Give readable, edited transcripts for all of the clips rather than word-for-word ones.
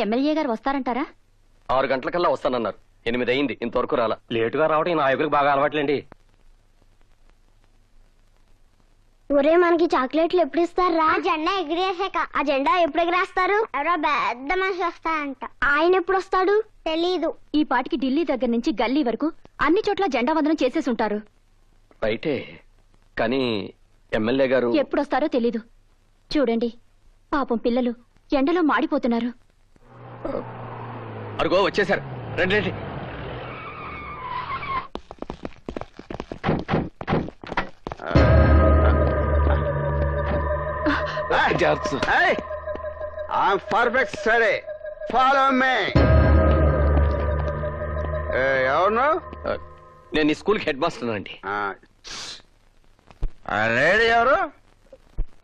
MLA గారు వస్తారంటారా? 6 గంటలకల్లా వస్తానన్నారు. 8 అయింది, ఇంతవరకు రాలా. లేటుగా రావడం నా నాయకుడికి బాగా అలవాట్లేండి. ఒరే మనకి చాక్లెట్లు ఎప్పుడు ఇస్తారా? జెండా ఎగిరేసాక. ఆ జెండా ఎప్పుడు ఎగిరేస్తారు? ఎవరో పెద్ద మనిషి వస్తాడంట. ఆయన ఎప్పుడు వస్తాడు తెలీదు. ఈ పాటికి ఢిల్లీ దగ్గర నుంచి గల్లీ వరకు అన్ని చోట్ల జెండా వందనం చేసేసి ఉంటారు. రైటే, కానీ ఎమ్మెల్యే గారు ఎప్పుడొస్తారో తెలీదు. చూడండి, పాపం పిల్లలు ఎండలో మాడిపోతున్నారు. అరుగో వచ్చేసారు. రండి రండి. I'm perfect steady. Follow me. ఎవరు? నేను ఈ స్కూల్కి హెడ్ మాస్టర్ అండి. లేడీ ఎవరు?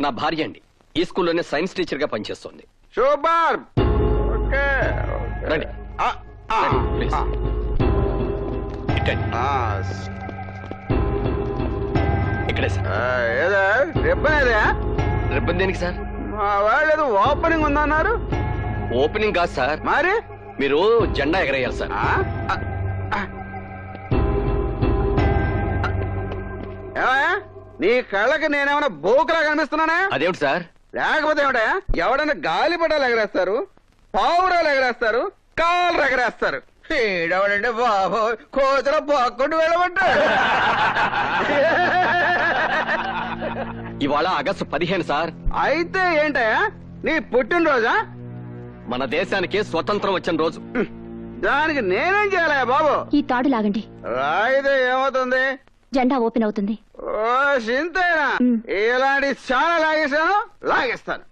నా భార్య అండి. ఈ స్కూల్లోనే సైన్స్ టీచర్ గా పనిచేస్తుంది. సూపర్. ఓకే రండి. ప్లీజ్. ఇక్కడే సార్. ఏదో రిబ్బన్ ఏదా? రిబ్బన్ దేనికి సార్? మా వాళ్ళు ఏదో ఓపెనింగ్ ఉందన్నారు. ఓపెనింగ్ కాదు సార్, మరి మీరు జెండా ఎగరేయాలి సార్. ఏమయ్యా, నీ కళ్ళకి నేనేమైనా బోకులా కనిపిస్తున్నానా? అదేమిటి సార్? లేకపోతే ఏమిటా, ఎవడైనా గాలిపటాలు ఎగరేస్తారు, పావురాలు ఎగరేస్తారు, కాళ్ళు ఎగరేస్తారు. ఈడవడండి బాబు కోతుల పక్కుంటూ వెళ్ళమంటాడు. ఇవాళ ఆగస్టు 15 సార్. అయితే ఏంటయ్యా నీ పుట్టినరోజా? మన దేశానికి స్వతంత్రం వచ్చిన రోజు. దానికి నేనేం చేయాలయ్యా బాబు? ఈ తాడు లాగండి. రాయితే ఏమవుతుంది? జెండా ఓపెన్ అవుతుంది. ఓ సింతేనా? ఇలాంటి చాలా లాగేశాను, లాగేస్తాను.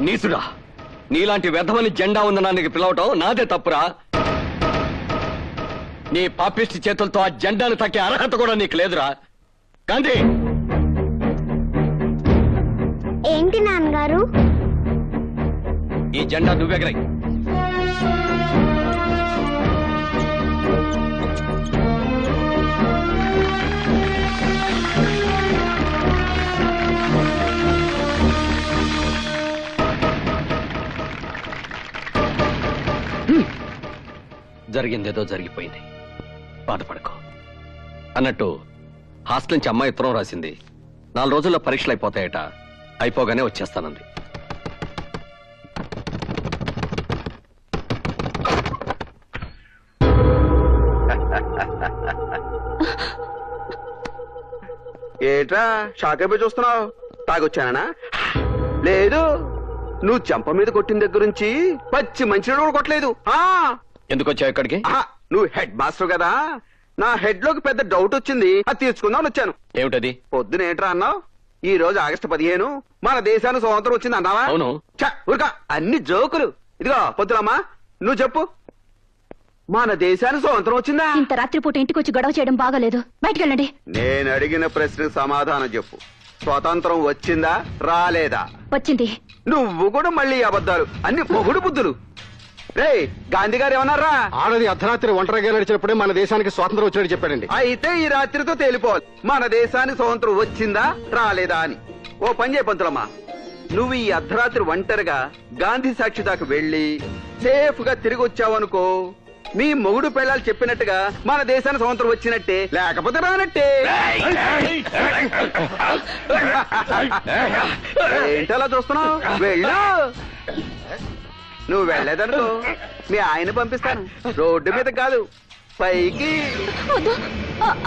నీసుడా, నీలాంటి వెధవని జెండా ఉందనానికి పిలవటం నాదే తప్పురా. నీ పాపిష్టి చేతులతో ఆ జెండాను తక్కే అర్హత కూడా నీకు లేదురా. గాంధీ, ఏంటి నాన్నగారు? ఈ జెండా నువ్వెగరై. జరిగిందేదో జరిగిపోయింది, బాధపడకు. అన్నట్టు హాస్టల్ నుంచి అమ్మాయి ఉత్తరం రాసింది. 4 రోజుల్లో పరీక్షలు అయిపోతాయట. అయిపోగానే వచ్చేస్తానంది. ఏట్రా షాక్ అయిపోయి చూస్తున్నావు? తాగొచ్చానా? లేదు, నువ్వు చెంప మీద కొట్టిన దగ్గర నుంచి పచ్చి మంచినీళ్ళు కూడా కొట్టలేదు. ఎందుకు వచ్చావు ఇక్కడికి? నువ్వు హెడ్ మాస్టర్ కదా, నా హెడ్ లోకి పెద్ద డౌట్ వచ్చింది, అది తీర్చుకుందాం వచ్చాను. ఏమిటది? పొద్దున ఏంట్రా అన్నావు? ఈ రోజు ఆగస్టు 15 మన దేశానికి స్వాతంత్రం వచ్చింది అన్నావా? అవును. ఊరుకా, అన్ని జోకులు. ఇదిగో పొద్దులమ్మా, నువ్వు చెప్పు, మన దేశానికి స్వాతంత్రం వచ్చిందా? ఇంత రాత్రిపూట ఇంటికి వచ్చి గొడవ చేయడం బాగాలేదు. బయటికి వెళ్ళండి. నేను అడిగిన ప్రశ్నకు సమాధానం చెప్పు. స్వాతంత్రం వచ్చిందా రాలేదా? వచ్చింది. నువ్వు కూడా మళ్ళీ అబద్ధాలు, అన్ని మొగుడు బుద్ధులు. రే గాంధీ గారు ఏమన్నారా? ఆడది అర్ధరాత్రి ఒంటరిగా నడిచినప్పుడే మన దేశానికి స్వాతంత్రం వచ్చినట్టు చెప్పాడండి. అయితే ఈ రాత్రితో తేలిపోవాలి మన దేశానికి స్వాతంత్రం వచ్చిందా రాలేదా అని. ఓ పని చేయ పంతులమ్మా, నువ్వు ఈ అర్ధరాత్రి ఒంటరిగా గాంధీ సాక్షి దాకా వెళ్ళి సేఫ్ గా తిరిగి వచ్చావనుకో, మీ మొగుడు పెళ్ళాలు చెప్పినట్టుగా మన దేశానికి స్వాతంత్రం వచ్చినట్టే, లేకపోతే రానట్టే. ఏంటలా చూస్తున్నావు? వెళ్ళు. నువ్వు వెళ్ళేదనుకో మీ ఆయన పంపిస్తాను, రోడ్డు మీద కాదు పైకి.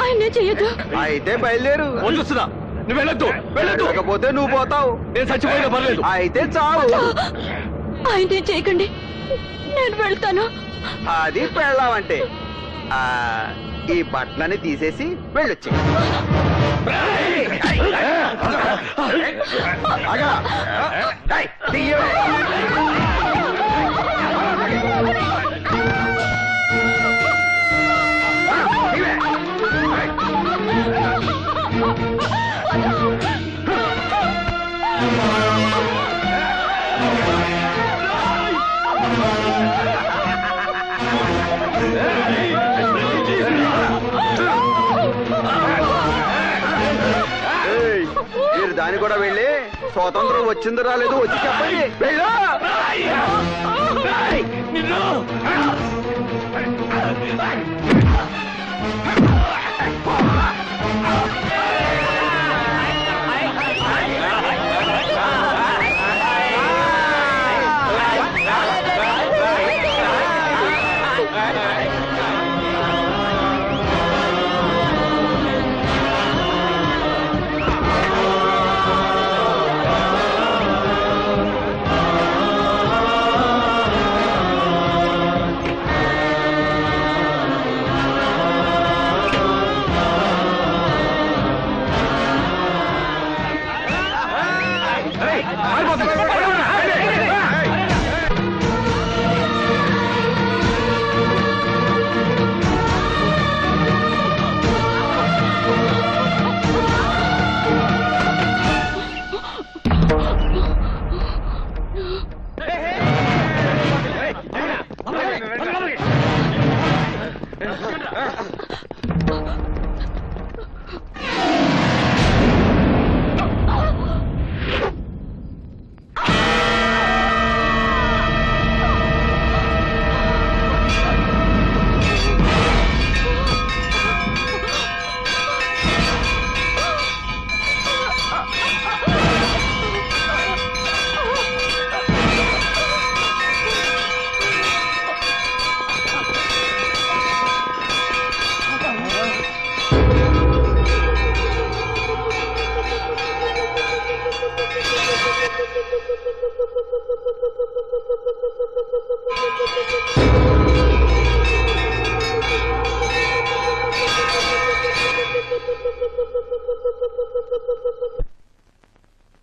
ఆయన చెయ్యదు. అయితే బయలుదేరు. నువ్వు వెళ్ళొద్దు, వెళ్ళొద్దు. లేకపోతే నువ్వు పోతావు. నేను చచ్చిపోయినా పర్లేదు. అయితే చావు. ఆయన చేయకండి, నేను వెళ్తాను. అది పెళ్ళావంటే. ఈ బట్టలని తీసేసి వెళ్ళొచ్చి. దాని కూడా వెళ్ళి స్వాతంత్రం వచ్చిందో రాలేదు వచ్చి చెప్పండి. వెళ్ళు.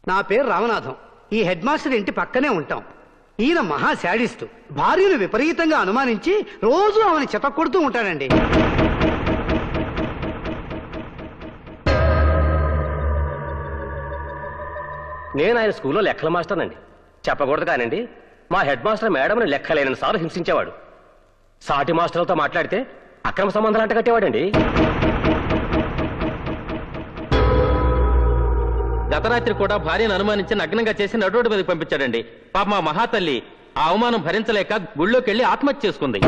నా పేరు రామనాథం. ఈ హెడ్ మాస్టర్ ఇంటి పక్కనే ఉంటాం. ఈయన మహా శాడిస్టు. భార్యను విపరీతంగా అనుమానించి రోజు ఆమెను చెప్పకొడుతూ ఉంటాడండి. నేను ఆయన స్కూల్లో లెక్కల మాస్టర్ అండి. చెప్పకూడదు కానండి, మా హెడ్ మాస్టర్ మేడంని లెక్కలేని సార్లు హింసించేవాడు. సాటి మాస్టర్లతో మాట్లాడితే అక్రమ సంబంధాలు అంట కట్టేవాడండి. గత రాత్రి కూడా భార్యను అనుమానించి నగ్నంగా చేసి నడురోడ్డు మీదకి పంపించాడండి. పాప మా మహాతల్లి ఆ అవమానం భరించలేక గుళ్ళోకి వెళ్లి ఆత్మహత్య చేసుకుంది.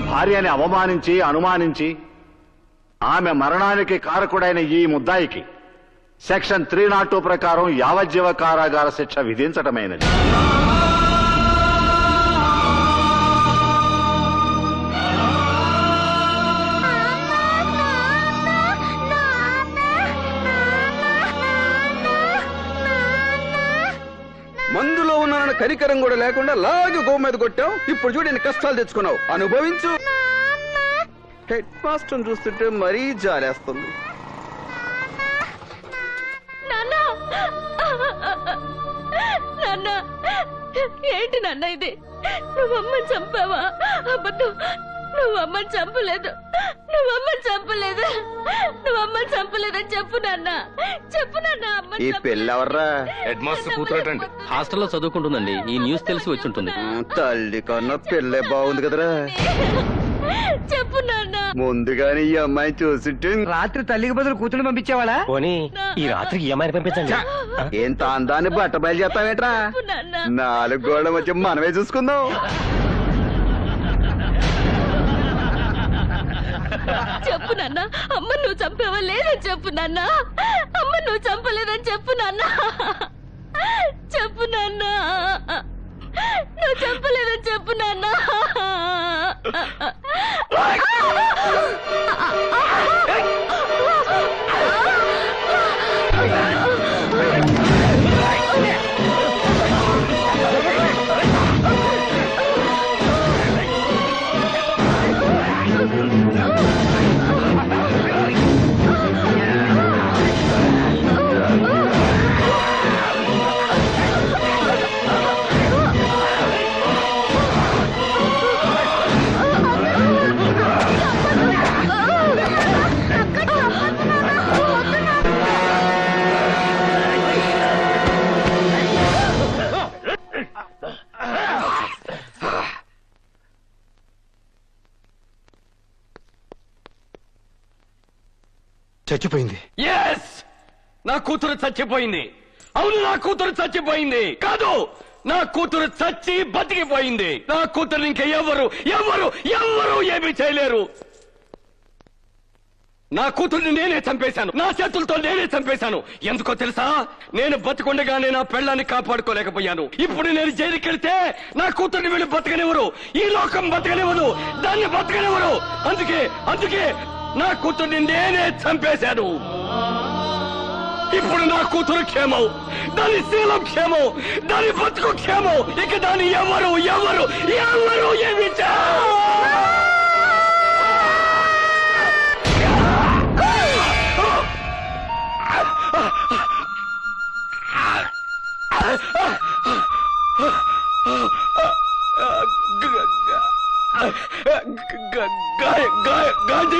భార్యని అవమానించి అనుమానించి ఆమె మరణానికి కారకుడైన ఈ ముద్దాయికి సెక్షన్ 302 ప్రకారం యావజ్జీవ కారాగార శిక్ష విధించటమైనది. మందులో ఉన్న కనికరం కూడా లేకుండా లాగి గో మీద కొట్టావు. ఇప్పుడు చూడు ఎన్ని కష్టాలు తెచ్చుకున్నావు. అనుభవించు. హెడ్ మాస్టర్ చూస్తుంటే మరీ జాలేస్తుంది. నాన్న, ఏంటి నాన్న ఇది? నువ్వమ్మని చంపావా? అబద్ధం. నువ్వమ్మని చంపలేదు. నువ్వమ్మని చంపలేదు. నువ్వమ్మని చంపలేదని చెప్పు నాన్న. చెప్పు నాన్న. ఈ పెళ్ళెవర్రా? Head master కూతురటండి. హాస్టల్లో చదువుకుంటుందండి. ఈ న్యూస్ తెలిసి వచ్చి ఉంటుంది. తల్లి కన్నా పెళ్ళే బాగుంది కదరా. చెప్పు నాన్న. ముందుగానే ఈ అమ్మాయిని చూసింటే రాత్రి తల్లికి బదులు కూతురు పంపించేవాడా? పోనీ ఈ రాత్రికి ఈ అమ్మాయిని పంపించండి. ఎంత అందాన్ని బట్ట బయలు చేస్తావేట్రా? 4 గోళ్ల మధ్య మనమే చూసుకుందాం. చెప్పు నాన్న. అమ్మ నువ్వు చంపావా లేదని చెప్పు నాన్న. అమ్మ నువ్వు చంపలేదని చెప్పు నాన్న. చెప్పు నాన్న. నువ్వు చంపలేదని చెప్పు నాన్న. చచ్చిపోయింది. ఎస్, నా కూతురు చచ్చిపోయింది. అవును, నా కూతురు చచ్చిపోయింది. కాదు, నా కూతురు చచ్చి బతికిపోయింది. నా కూతురు ఇంకా ఎవరు ఎవరు ఎవరు ఏమీ చేయలేరు. నా కూతుర్ని నేనే చంపేశాను, నా చేతులతో నేనే చంపేశాను. ఎందుకో తెలుసా? నేను బతికుండగానే నా పెళ్ళాన్ని కాపాడుకోలేకపోయాను. ఇప్పుడు నేను జైలుకి వెళ్తే నా కూతుర్ని వీళ్ళు బతకనివ్వరు, ఈ లోకం బతకనివ్వదు, దాన్ని బతకనివ్వరు. అందుకే అందుకే నా కూతుర్ని నేనే చంపేశాను. ఇప్పుడు నా కూతురు క్షేమం, దాని శీలం క్షేమం, దాని బతుకు క్షేమం. ఇక దాన్ని ఎవరు ఎవరు ఎవరు ఏమి గాంధీ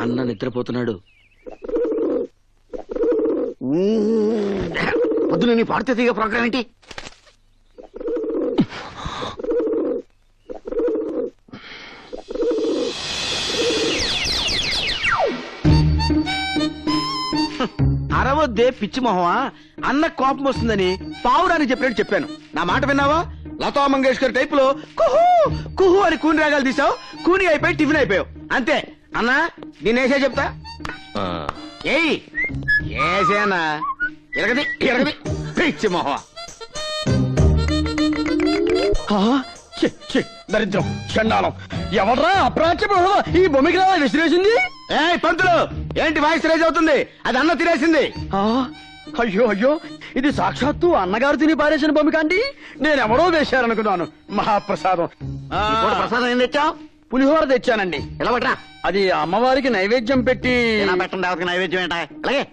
అన్న నిద్రపోతున్నాడు. పొద్దున నీ పాడితే తీగ ప్రోగ్రామ్ ఏంటి? అరవద్దే పిచ్చి మొహమా, అన్న కోపం వస్తుందని పావురానికి చెప్పినట్టు చెప్పాను. నా మాట విన్నావా? లతా మంగేష్కర్ టైప్ లో కుహు కుహు అని కూని రాగాలు తీసావు, కూని అయిపోయి టిఫిన్ అయిపోయావు. అంతే అన్నా, దీన్ని వేసే చెప్తా. ఏయ్ ఏసేనా, ఎరగది ఎరగది పిచ్చి మొహమా. దరిద్రం చండాలం, ఎవడ్రా అప్రాచ్య ఈ బొమ్మికి విసిరేసింది? ఏ పంతులు, ఏంటి వాయిస్ రేజ్ అవుతుంది? అది అన్న తినేసింది. అయ్యో అయ్యో, ఇది సాక్షాత్తు అన్నగారు తిని పారేసిన బొమ్మిక అండి. నేనెవడో వేశారనుకున్నాను. మహాప్రసాదం. ప్రసాదం ఏం తెచ్చావు? పులిహోర తెచ్చానండి. ఎలా పట్రా? అది అమ్మవారికి నైవేద్యం పెట్టి. పెట్టండి నైవేద్యం ఏంటా? అలాగే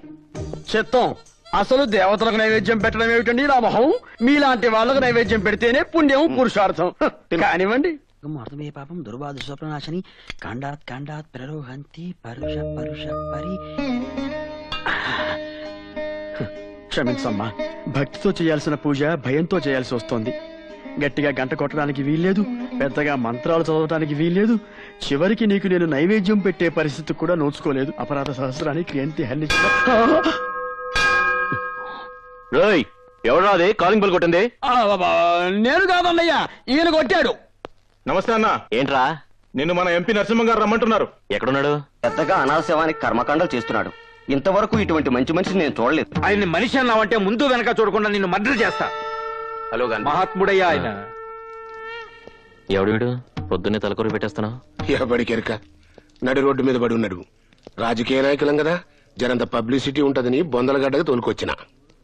చిత్తం. అసలు దేవతలకు నైవేద్యం పెట్టడం ఏమిటండి నా మొహం? మీలాంటి వాళ్ళకు నైవేద్యం పెడితేనే పుణ్యం పురుషార్థం. కానివ్వండి. మార్తమే పాపం దుర్బాధ స్వప్నాశని కాండాత్ కాండాత్ ప్రరోహంతి పరుష పరుష పరి. క్షమించమ్మా, భక్తితో చేయాల్సిన పూజ భయంతో చేయాల్సి వస్తోంది. గట్టిగా గంట కొట్టడానికి వీల్లేదు, పెద్దగా మంత్రాలు చదవటానికి వీల్లేదు. చివరికి నీకు నేను నైవేద్యం పెట్టే పరిస్థితి కూడా నోచుకోలేదు. అపరాధ సహస్రానికి ఎంత హెల్లించిన. ఎవరా అది కాలింగ్ బెల్ కొట్టింది? నేను కాదన్నయ్యా, ఈయన కొట్టాడు. నమస్తే అన్న. ఏంట్రా? నిన్ను మన ఎంపీ నరసింహ గారు రమ్మంటున్నారు. ఎక్కడున్నాడు? పెద్దగా అనాశవానికి కర్మకాండాలు చేస్తున్నాడు. ఇంతవరకు ఇటువంటి మంచి మనిషిని నేను చూడలేదు. ఆయన మనిషి అన్నావంటే ముందు వెనక చూడకుండా నిన్ను మర్డర్ చేస్తా. హలో మహాత్ముడయ్యా ఆయన. ఎవడు వీడు? పొద్దున్నే తలకొరి పెట్టేస్తాను. ఎవడికెరక నడి రోడ్డు మీద పడి ఉన్నాడు. రాజకీయ నాయకులం కదా, జనంత పబ్లిసిటీ ఉంటదని బొందలగడ్డగా తోలుకొచ్చిన.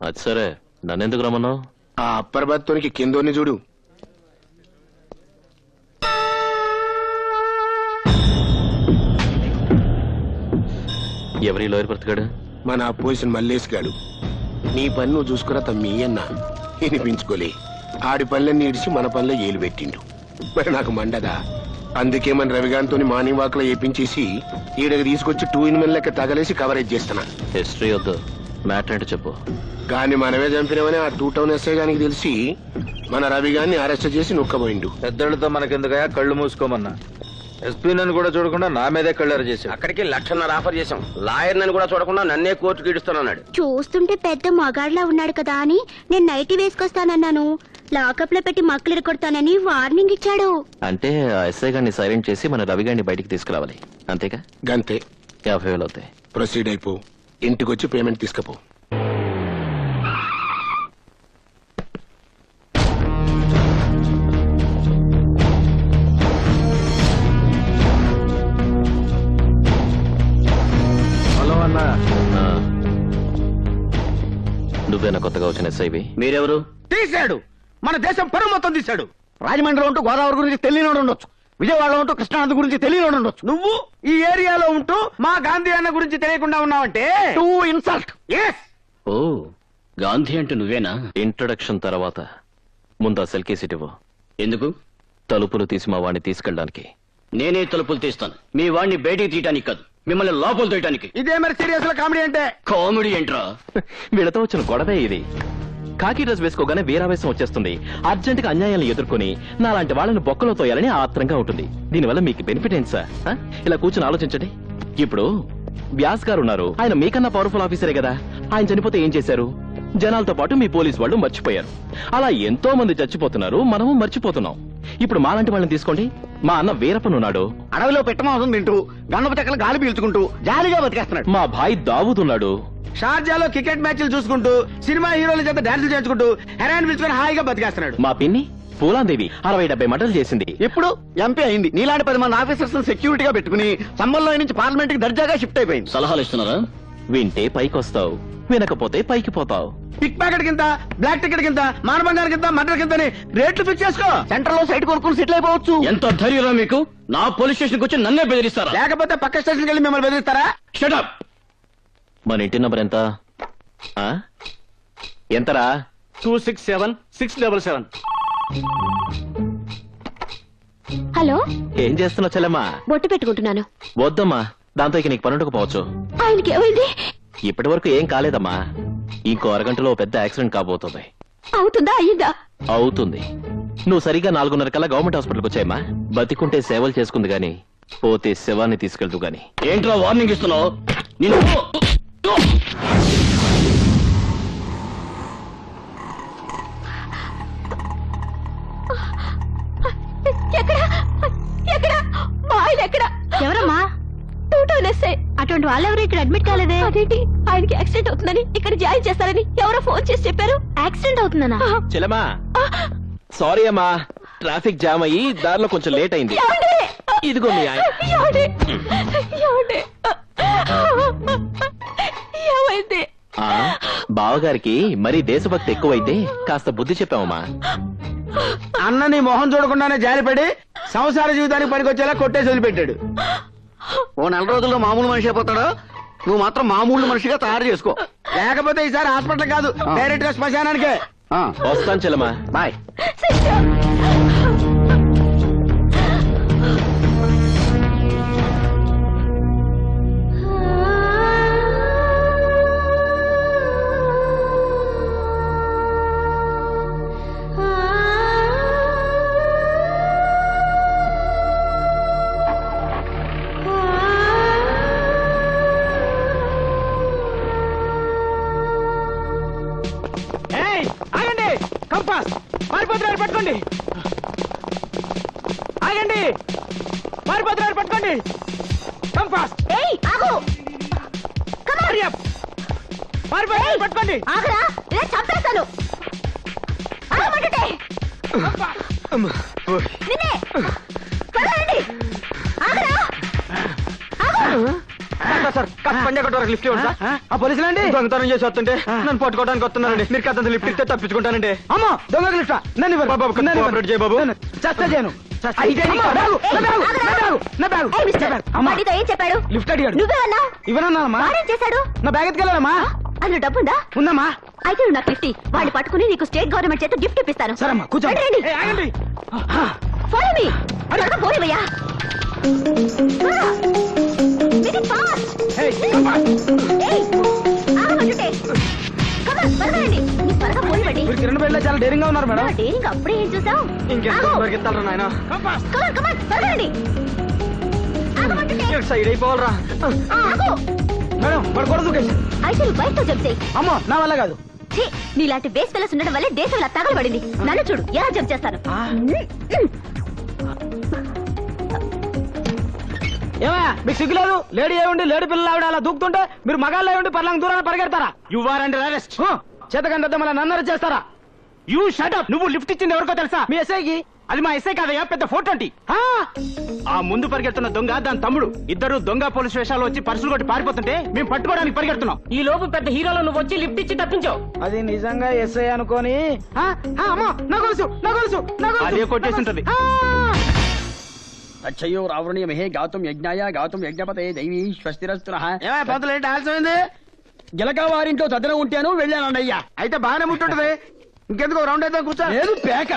అది సరే, నన్నెందుకు రమ్మన్నావు? ఆ అప్పర్ బత్తోనికి కిందోని చూడు. ఎవరి లోయర్ బ్రతకాడు? మన అపోజిషన్ మల్లేష్ గాడు. నీ పని నువ్వు చూసుకురా తమ్మి అన్న. వినిపించుకోలే. ఆడి పనులన్నీ ఇడిచి మన పనిలో ఏలు పెట్టిండు. మరి నాకు మండదా? అందుకే మన రవిగాంతో మార్నింగ్ వాక్ లో ఏపించేసి ఈడకి తీసుకొచ్చి 2 in 1 లెక్క తగలేసి కవరేజ్ చేస్తున్నా. హిస్టరీ వద్దు, మ్యాటర్ అంటే చెప్పు. గాని మనమే చంపినామని ఆ 2 టౌన్ ఎస్ఐ గానికి తెలిసి మన రవిగాన్ని అరెస్ట్ చేసి నొక్కబోయిండు. పెద్దలతో మనకెందుకయా, కళ్ళు మూసుకోమన్నా. ఎస్పీ నన్ను కూడా చూడకుండా నా మీదే కళ్ళారు చేశాం. అక్కడికి 1,00,000 ఆఫర్ చేశాం. లాయర్ నన్ను కూడా చూడకుండా నన్నే కోర్టుకి ఇడుస్తానన్నాడు. చూస్తుంటే పెద్ద మగాడ్లా ఉన్నాడు కదా అని నేను నైటీ వేసుకొస్తానన్నాను. లాకప్ లో పెట్టి మక్కలు కొడతానని వార్నింగ్ ఇచ్చాడు. అంటే ఆ ఎస్ఐ గారిని సైలెంట్ చేసి మన రవి గారిని బయటికి తీసుకురావాలి, అంతేగా? గంతే. 50,000 అవుతాయి. ప్రొసీడ్ అయిపో. ఇంటికొచ్చి పేమెంట్ తీసుకపో. హలో అన్న. నువ్వేనా కొత్తగా వచ్చిన ఎస్ఐవి? మీరెవరు? తీశాడు, మన దేశం పరువు మొత్తం తీశాడు. రాజమండ్రిలో ఉంటూ గోదావరి గురించి తెలియనోడు ఉండొచ్చు, విజయవాడలో ఉంటూ కృష్ణానది గురించి తెలియనోడు ఉండొచ్చు. నువ్వు ఈ ఏరియాలో ఉంటూ మా గాంధీ అన్న గురించి తెలియకుండా ఉన్నావంటే టూ ఇన్సల్ట్. ఓ, గాంధీ అంటే నువ్వేనా? ఇంట్రొడక్షన్ తర్వాత ముందు అసలు కేసు ఇవ్వు. ఎందుకు? తలుపులు తీసి మా వాడిని తీసుకెళ్ళడానికి. నేనే తలుపులు తీస్తాను, మీ వాడిని బయటికి తీయటానికి కాదు, మిమ్మల్ని లోపల తీయటానికి. ఇదే మరి సీరియస్ కామెడీ అంటే? కామెడీ ఏంట్రా? వీళ్ళతో వచ్చిన గొడవే ఇది. కాకి డ్రెస్ వేసుకోగానే వీరావేశం వచ్చేస్తుంది. అర్జెంట్ గా అన్యాయాలను ఎదుర్కొని నాలాంటి వాళ్ళని బొక్కలో తోయాలని ఆత్రంగా ఉంటుంది. దీనివల్ల మీకు బెనిఫిట్ ఏంటి సార్? ఇలా కూర్చొని ఆలోచించండి. ఇప్పుడు వ్యాస్ గారు ఉన్నారు, ఆయన మీకన్నా పవర్ఫుల్ ఆఫీసరే కదా. ఆయన చనిపోతే ఏం చేశారు? జనాలతో పాటు మీ పోలీసు వాళ్ళు మర్చిపోయారు. అలా ఎంతో మంది చచ్చిపోతున్నారు, మనము మర్చిపోతున్నాం. ఇప్పుడు మాలాంటి వాళ్ళని తీసుకోండి. మా అన్న వీరప్పన్ ఉన్నాడు, అడవిలో పెట్టమాసం తింటూ గండపు చెక్కలు గాలి పీల్చుకుంటూ జాలీగా బతికేస్తున్నాడు. మా భాయ్ దావూద్ ఉన్నాడు, షార్జాలో క్రికెట్ మ్యాచ్లు చూసుకుంటూ సినిమా హీరోల చేత డాన్సులు చేయించుకుంటూ హెరాయిన్ పిలుచుకొని హాయిగా బతికేస్తున్నాడు. మా పిన్ని పూలాందేవి 60-70 మటలు చేసింది, ఇప్పుడు ఎంపీ అయింది. నీలాంటి 10 మంది ఆఫీసర్స్ సెక్యూరిటీగా పెట్టుకుని సంబంధంలో నుంచి పార్లమెంట్ కి దర్జాగా షిఫ్ట్ అయిపోయింది. సలహాలు ఇస్తున్నారా? వింటే పైకొస్తావు, వినకపోతే పైకి పోతావు. పిక్ ప్యాకెట్ కింద, బ్లాక్ టికెట్ కింద, మానభంగారి కింద, మర్డర్ కింద రేట్లు ఫిక్స్ చేసుకో. సెంటర్ లో సైట్ కొనుక్కుని సెటిల్ అయిపోవచ్చు. ఎంత ధైర్యం మీకు? నా పోలీస్ స్టేషన్ వచ్చి నన్నే బెదిరిస్తారా? లేకపోతే పక్క స్టేషన్కి వెళ్ళి మిమ్మల్ని బెదిరిస్తారా? షటప్. మన ఇంటి నంబర్ ఎంత? ఎంతరా? 267677. హలో, ఏం చేస్తున్నావు చెల్లమ్మా? బొట్టు పెట్టుకుంటున్నాను. వద్దమ్మా, దాంతో ఇక నీకు పని ఉండకపోవచ్చు. ఆయనకి ఏమైంది? ఇప్పటి వరకు ఏం కాలేదమ్మా. ఇంకో అరగంటలో పెద్ద యాక్సిడెంట్ కాబోతుంది. అవుతుందా? అయ్యిందా? అవుతుంది. నువ్వు సరిగా 4:30 కల్లా గవర్నమెంట్ హాస్పిటల్కి వచ్చాయమ్మా. బతికుంటే సేవలు చేసుకుంది గాని, పోతే శవాన్ని తీసుకెళ్తూ గాని. ఏంట్రా వార్నింగ్ ఇస్తున్నావు? నేను ఎక్కడ ఎక్కడ మా ఆయన ఎక్కడ? ఎవరమ్మా? అటువంటి వాళ్ళెవరు ఇక్కడ అడ్మిట్ కాలేదే? అదేంటి, ఆయనకి యాక్సిడెంట్ అవుతుందని ఇక్కడ జాయిన్ చేస్తారని ఎవరో ఫోన్ చేసి చెప్పారు. యాక్సిడెంట్ అవుతుందనా? చెల్లమ్మా సారీ అమ్మా, ట్రాఫిక్ జామ్ అయ్యి దారిలో కొంచెం లేట్ అయింది. ఇదిగో మీ ఆయన. ఏమైంది? బావగారికి మరీ దేశభక్తి ఎక్కువైతే కాస్త బుద్ధి చెప్పామమ్మా. అన్న నీ మొహం చూడకుండానే జారిపడి సంసార జీవితానికి పనికొచ్చేలా కొట్టేసి వదిలిపెట్టాడు. ఓ 4 రోజుల్లో మామూలు మనిషి అయిపోతాడు. నువ్వు మాత్రం మామూలు మనిషిగా తయారు చేసుకో. లేకపోతే ఈసారి హాస్పిటల్ కాదు, డైరెక్ట్ గా శ్మశానానికే. వస్తాను చెల్లమ్మా, బాయ్. ఆగండి, కంపాస్ పారిపోతున్నారు, పట్టుకోండి. ఆగండి, పారిపోతున్నారు, పట్టుకోండి. కంపాస్ పారిపోతున్నారు, పట్టుకోండి. ఆగరా, ఇలా చంపేస్తాను. నిన్నే పడండి. ఆగరా, సార్ పంజాగట్టు లిఫ్ట్ ఇవ్వండి సార్. ఆ పోలీసులు అండి దొంగతనం చేసి వస్తుంటే నన్ను పట్టుకోవడానికి వస్తున్నానండి. మీరు కథ లిఫ్ట్ ఇస్తే తప్పించుకుంటానండి. అమ్మా దొంగ లిఫ్ట్ నన్ను జయ బాబు చేస్తా చేయను. ఏం చెప్పాడు? లిఫ్ట్ అడిగాడు. నువ్వేమన్నా? ఇవ్వనన్నానమ్మా. వాడేం చేశాడు? నా బ్యాగ్ ఎత్తుకెళ్ళాలమ్మా. అందులో డబ్బుందా? ఉందమ్మా. అయితే నువ్వు నాకు లిఫ్ట్ వాడిని పట్టుకుని నీకు స్టేట్ గవర్నమెంట్ చేత గిఫ్ట్ ఇప్పిస్తాను. సరేమ్మా కూర్చోండి. ఆగండి, ఫాలో మీ. పోనివయ్యా. కిరణ్ బయట చాలా డేరింగ్ గా ఉన్నారు మేడం. డేరింగ్ అప్పుడే ఏం చూసావు? ఇంకెంత పరిగెత్తాలరా నాయన. సైడ్ అయిపోవాలరా మేడం. పడకూడదు. అయితే నువ్వు బయటతో చెప్తే. అమ్మో నా వల్ల కాదు. నీలాంటి బేస్ పిల్లస్ ఉండడం వల్లే దేశం ఇలా తగలబడింది. నన్ను చూడు ఎలా జంప్ చేస్తాను. ఏమయ్యా మీకు సిగ్గులేదు? లేడీ ఏముండి లేడీ పిల్లలు ఆవిడ అలా దూకుతుంటే మీరు మగాళ్ళు ఏముండి పర్లాంగ దూరాన్ని పరిగెడతారా? You are under arrest. చేతకంటే మళ్ళీ నన్ను అరెస్ట్ చేస్తారా? You shut up. నువ్వు లిఫ్ట్ ఇచ్చింది ఎవరికో తెలుసా? మీ ఎస్ఐకి. అది మా ఎస్ఐ కాదయ్యా, పెద్ద 420. ఆ ముందు పరిగెడుతున్న దొంగ దాని తమ్ముడు. ఇద్దరు దొంగ పోలీస్ వేషాలు వచ్చి పర్సులు కొట్టి పారిపోతుంటే మేము పట్టుకోవడానికి పరిగెడుతున్నాం. ఈ లోపు పెద్ద హీరోలో నువ్వు వచ్చి లిఫ్ట్ ఇచ్చి తప్పించావు. అది నిజంగా ఎస్ఐ అనుకోని అదే కొట్టేసి ఉంటది. అచ్చయ్యో రావణీయమహే గాతుం యజ్ఞాయ గాతుం యజ్ఞపతే దైవీ స్వస్తిరస్తునః. పంతులు ఏంటి ఆలస్యమైంది? గిలక వారింట్లో తదిన ఉంటాను వెళ్ళానన్నయ్యా. అయితే బాగానే ముట్టుంటది. ఇంకెందుకు రౌండ్ అయితే కూర్చో. లేదు పేక.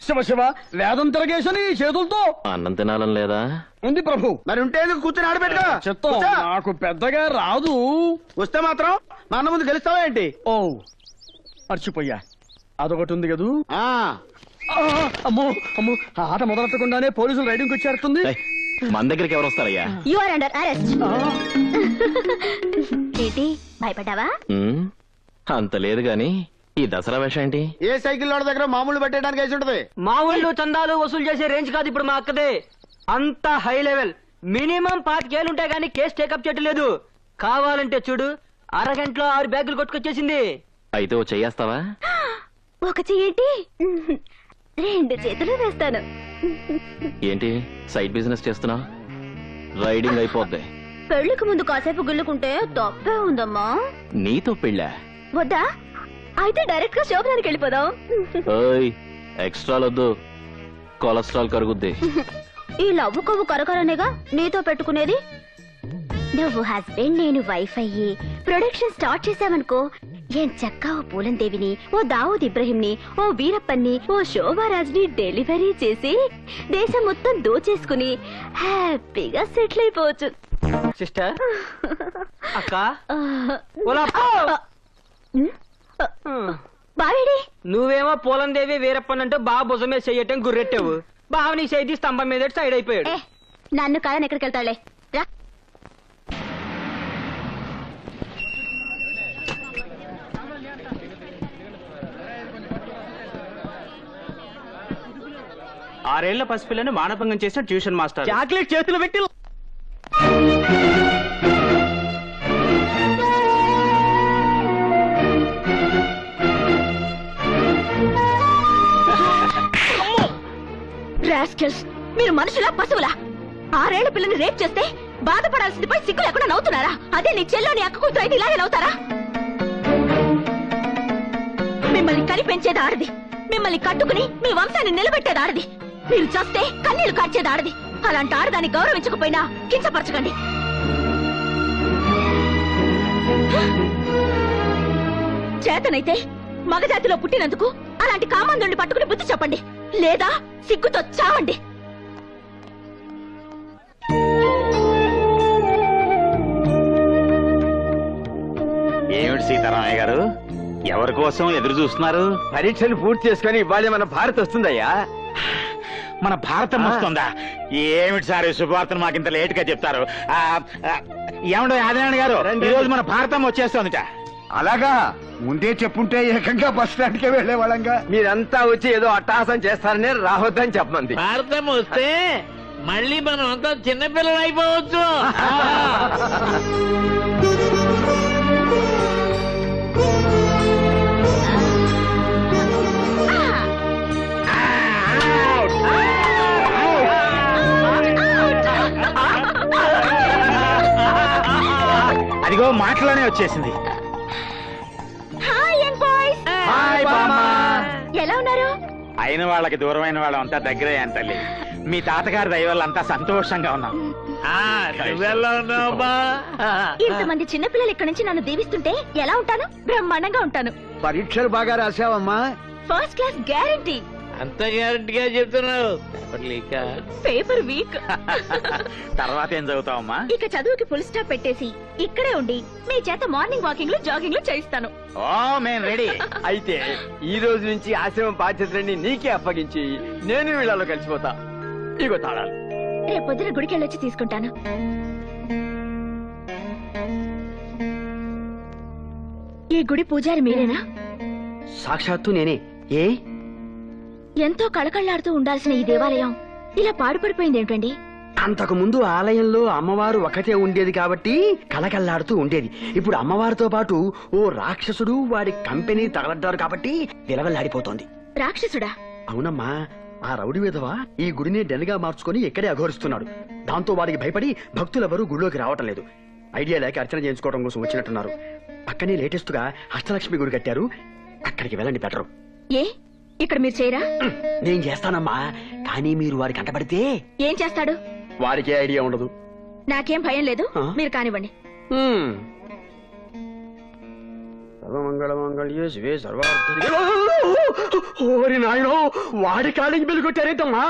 శివ శివ వేదం తిరగేసని చేతులతో అన్నం తినాలని లేదా? ఉంది ప్రభు. మరి ఉంటే ఎందుకు కూర్చొని ఆడబెట్టుకో. చెత్తం నాకు పెద్దగా రాదు. వస్తే మాత్రం మా అన్న ముందు గెలుస్తావా ఏంటి? ఓ మర్చిపోయా, అదొకటి ఉంది కదూ. ఆ అమ్మో అమ్మో, ఆ ఆట మొదలెట్టకుండానే పోలీసులు రైడింగ్ వచ్చేస్తుంది. మన దగ్గరికి ఎవరు వస్తారయ్యా? You are under arrest. ఏంటి భయపడ్డావా? అంత లేదు గాని ఈ దసరా వేషం ఏంటి? ఏ సైకిల్ లోడ్ దగ్గర మామూలు పెట్టడానికి వేసి ఉంటది. మా ఊళ్ళో చందాలు వసూలు చేసే రేంజ్ కాదు ఇప్పుడు మా అక్కదే. అంత హై లెవెల్. మినిమం 5 ఏళ్ళు ఉంటాయి కానీ కేసు టేకప్ చేయట్లేదు. కావాలంటే చూడు, అరగంటలో 6 బ్యాగులు కొట్టుకొచ్చేసింది. అయితే ఓ చెయ్యేస్తావా? ఒక చెయ్యేంటి, 2 చేతులు వేస్తాను. ఏంటి సైడ్ బిజినెస్ చేస్తున్నావు? రైడింగ్ అయిపోద్ది. పెళ్లికి ముందు కాసేపు గుల్లుకుంటే తప్పే ఉందమ్మా. నీతో పెళ్ళా? వద్దా? అయితే డైరెక్ట్ గా శోభనానికి వెళ్ళిపోదాం. ఓయ్ ఎక్స్ట్రాలొద్దు, కొలెస్ట్రాల్ కరుగుద్ది. ఈ లవ్వు కొవ్వు కరకరనేగా నీతో పెట్టుకునేది. నువ్వు హస్బెండ్, నేను వైఫ్ అయ్యి ప్రొడక్షన్ స్టార్ట్ చేసావనుకో, ఏం చక్కా ఓ పూలందేవిని, ఓ దావూద్ ఇబ్రహీంని, ఓ వీరప్పన్ని, ఓ శోభారాజ్ని డెలివరీ చేసి దేశం మొత్తం దోచేసుకుని హ్యాపీగా సెటిల్ అయిపోవచ్చు. సిస్టర్ అక్క బావేడి, నువ్వేమో పూలందేవి వీరప్పనంటూ బాగా భుజమే చెయ్యటం గుర్రెట్టావు. బావ నీ చేతి స్తంభం మీద సైడ్ అయిపోయాడు. నన్ను కాదని ఎక్కడికి వెళ్తాడులే రా. ఆరేళ్ల పసిపిల్లని మానభంగం చేసిన ట్యూషన్ మాస్టర్ చాక్లెట్ చేతులు పెట్టి మీరు మనుషులా పశువులా? 6 ఏళ్ల పిల్లని రేప్ చేస్తే బాధపడాల్సింది పోయి సిగ్గు లేకుండా నవ్వుతున్నారా? అదే నీ చెల్లోని అక్క కూతురు అయితే ఇలాగే నవ్వుతారా? మిమ్మల్ని కని పెంచేది ఆడది, మిమ్మల్ని కట్టుకుని మీ వంశాన్ని నిలబెట్టేది ఆడది, మీరు చేస్తే కన్నీళ్లు కార్చేది ఆడది. అలాంటి ఆడదాన్ని గౌరవించకపోయినా కించపరచకండి. చేతనైతే మగజాతిలో పుట్టినందుకు అలాంటి కామందుండి పట్టుకుని బుద్ధి చెప్పండి, లేదా సిగ్గుతో చావండి. ఏమిటి సీతారామయ్య గారు, ఎవరి కోసం ఎదురు చూస్తున్నారు? పరీక్షలు పూర్తి చేసుకుని ఇవాళ మన భారత్ వస్తుందయ్యా. మన భారతం వస్తుందా? ఏమిటి సార్ ఈ శుభవార్తను మాకింత లేట్ గా చెప్తారు? ఏమండో ఆదినారాయణ గారు, ఈ రోజు మన భారతం వచ్చేస్తుందిట. అలాగా? ముందే చెప్పుంటే ఏకంగా బస్ స్టాండ్ కే వెళ్లే వాళ్ళంగా. మీరంతా వచ్చి ఏదో అట్టహాసం చేస్తారని రావద్దని చెప్పమంది. భారతం వస్తే మళ్ళీ మనం అంతా చిన్నపిల్లలు అయిపోవచ్చు. అదిగో మాటలోనే వచ్చేసింది. ఎలా ఉన్నారు? అయిన వాళ్ళకి దూరమైన వాళ్ళం అంతా దగ్గరే తల్లి. మీ తాతగారి దయ వల్ల అంతా సంతోషంగా ఉన్నాం. ఇంతమంది చిన్నపిల్లలు ఇక్కడ నుంచి నన్ను దీవిస్తుంటే ఎలా ఉంటాను? బ్రహ్మాండంగా ఉంటాను. పరీక్షలు బాగా రాసావమ్మా? First class guarantee. అంత గ్యారంటీగా చెప్తున్నావు. Paper week. తర్వాత ఏం చదువుతావమ్మా? ఇక చదువుకి ఫుల్ స్టాప్ పెట్టేసి ఇక్కడే ఉండి మీ చేత మార్నింగ్ వాకింగ్ లో జాగింగ్ లో చేయిస్తాను. ఓ మేము రెడీ. అయితే ఈ రోజు నుంచి ఆశ్రమం బాధ్యతలన్నీ నీకే అప్పగించి నేను వీళ్ళలో కలిసిపోతా. ఇగో తాళాలు. రేపు పొద్దున గుడికి వెళ్ళొచ్చి తీసుకుంటాను. ఈ గుడి పూజారి మీరేనా? సాక్షాత్తు నేనే. ఏ ఎంతో కళకళ్లాడుతూ ఉండాల్సిన ఈ దేవాలయం ఇలా పాడుపడిపోయింది ఏంటండి? అంతకు ముందు ఆలయంలో అమ్మవారు ఒకటే ఉండేది కాబట్టి కలకల్లాడుతూ ఉండేది. ఇప్పుడు అమ్మవారితో పాటు ఓ రాక్షసుడు వాడి కంపెనీ తగలడ్డారు కాబట్టి విలవల్లాడిపోతోంది. రాక్షసుడా? అవునమ్మా, ఆ రౌడీ విధవ ఈ గుడిని డెన్గా మార్చుకుని ఇక్కడే అఘోరిస్తున్నాడు. దాంతో వాడికి భయపడి భక్తులెవరూ గుడిలోకి రావటం లేదు. ఐడియా లేక అర్చన చేయించుకోవడం కోసం వచ్చినట్టున్నారు. పక్కనే లేటెస్ట్ గా అష్టలక్ష్మి గుడి కట్టారు, అక్కడికి వెళ్ళండి బెటరు. ఏ ఇక్కడ మీరు చేయరా? నేను చేస్తానమ్మా, కానీ మీరు వారికి అంటపడితే ఏం చేస్తాడు? వాడికే ఐడియా ఉండదు. నాకేం భయం లేదు, మీరు కానివ్వండి. సర్వమంగళ మంగళ్యే శివే సర్వార్థ. ఓరి నాయనో, వాడి కాలింగ్ బెల్ కొట్టారేంటమ్మా?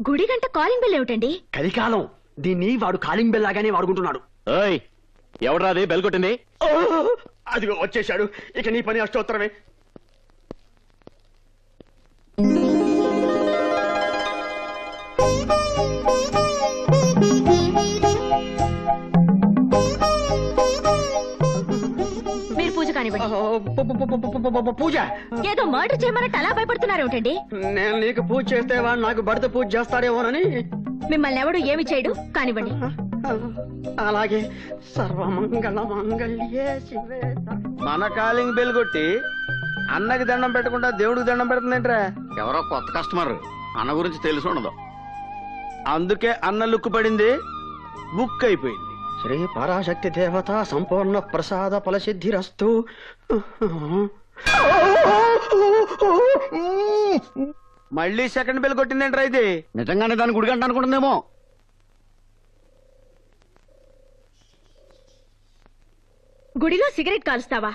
గుడి గంట కాలింగ్ బెల్ ఏమిటండి? కలికాలం, దీన్ని వాడు కాలింగ్ బెల్ లాగానే వాడుకుంటున్నాడు. ఓయ్, ఎవడ్రాది బెల్ కొట్టింది? అదిగో వచ్చేశాడు. ఇక నీ పని అష్టోత్తరమే. మీరు పూజ కానివ్వండి. పూజ? ఏదో మర్డర్ చేయమన్నట్టు అలా భయపడుతున్నారు ఏమిటండి? నేను నీకు పూజ చేస్తే వాడు నాకు భర్త పూజ చేస్తాడేమోనని. మిమ్మల్ని ఎవడు ఏమి చేయడు, కానివ్వండి. అలాగే. సర్వమంగళ మంగళ్యే శివే. మన కాలింగ్ బెల్ కొట్టి అన్నకి దండం పెట్టకుండా దేవుడికి దండం పెడుతుందేంట్రా? ఎవరో కొత్త కస్టమర్, అన్న గురించి తెలిసి ఉండదు. అందుకే అన్న లుక్కు పడింది, బుక్ అయిపోయింది. శ్రీ పరాశక్తి దేవత సంపూర్ణ ప్రసాద ఫలసిద్ధిరస్తు. మళ్ళీ సెకండ్ బెల్ కొట్టిందేంట్రా ఇది? నిజంగానే దాని గుడిగంట అనుకుంటుందేమో. గుడిలో సిగరెట్ కాలుస్తావా?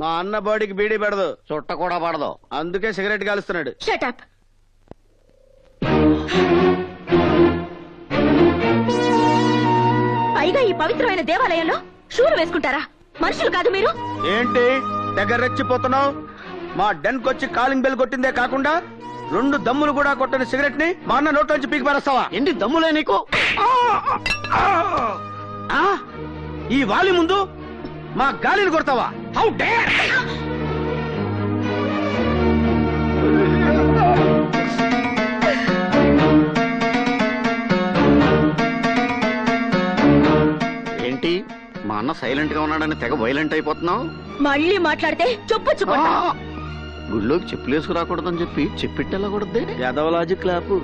మా అన్న బాడీకి బీడీ పెడదు, చుట్ట కూడా పడదు, అందుకే సిగరెట్ కాలుస్తున్నాడు. Shut up. పైగా ఈ పవిత్రమైన దేవాలయంలో షూలు వేసుకుంటారా? మనుషులు కాదు మీరు. ఏంటి దగ్గర రెచ్చిపోతున్నావు? మా డెన్ కొచ్చి కాలింగ్ బెల్ కొట్టిందే కాకుండా 2 దమ్ములు కూడా కొట్టని సిగరెట్ ని మా అన్న నోట్లోంచి పీకి పారేస్తావా? ఏంటి దమ్ములే నీకు? ఈ వాలి ముందు మా గాలిని కొడతావా? How dare! ఏంటి మా అన్న సైలెంట్ గా ఉన్నాడని తెగ వైలెంట్ అయిపోతున్నావు? మళ్ళీ మాట్లాడితే చొప్పుచ్చుకుంటా. గుళ్ళోకి చెప్పులేసుకు రాకూడదని చెప్పి చెప్పిట్టెళ్ళకూడదే. యాదవలాజిక్ క్లాపు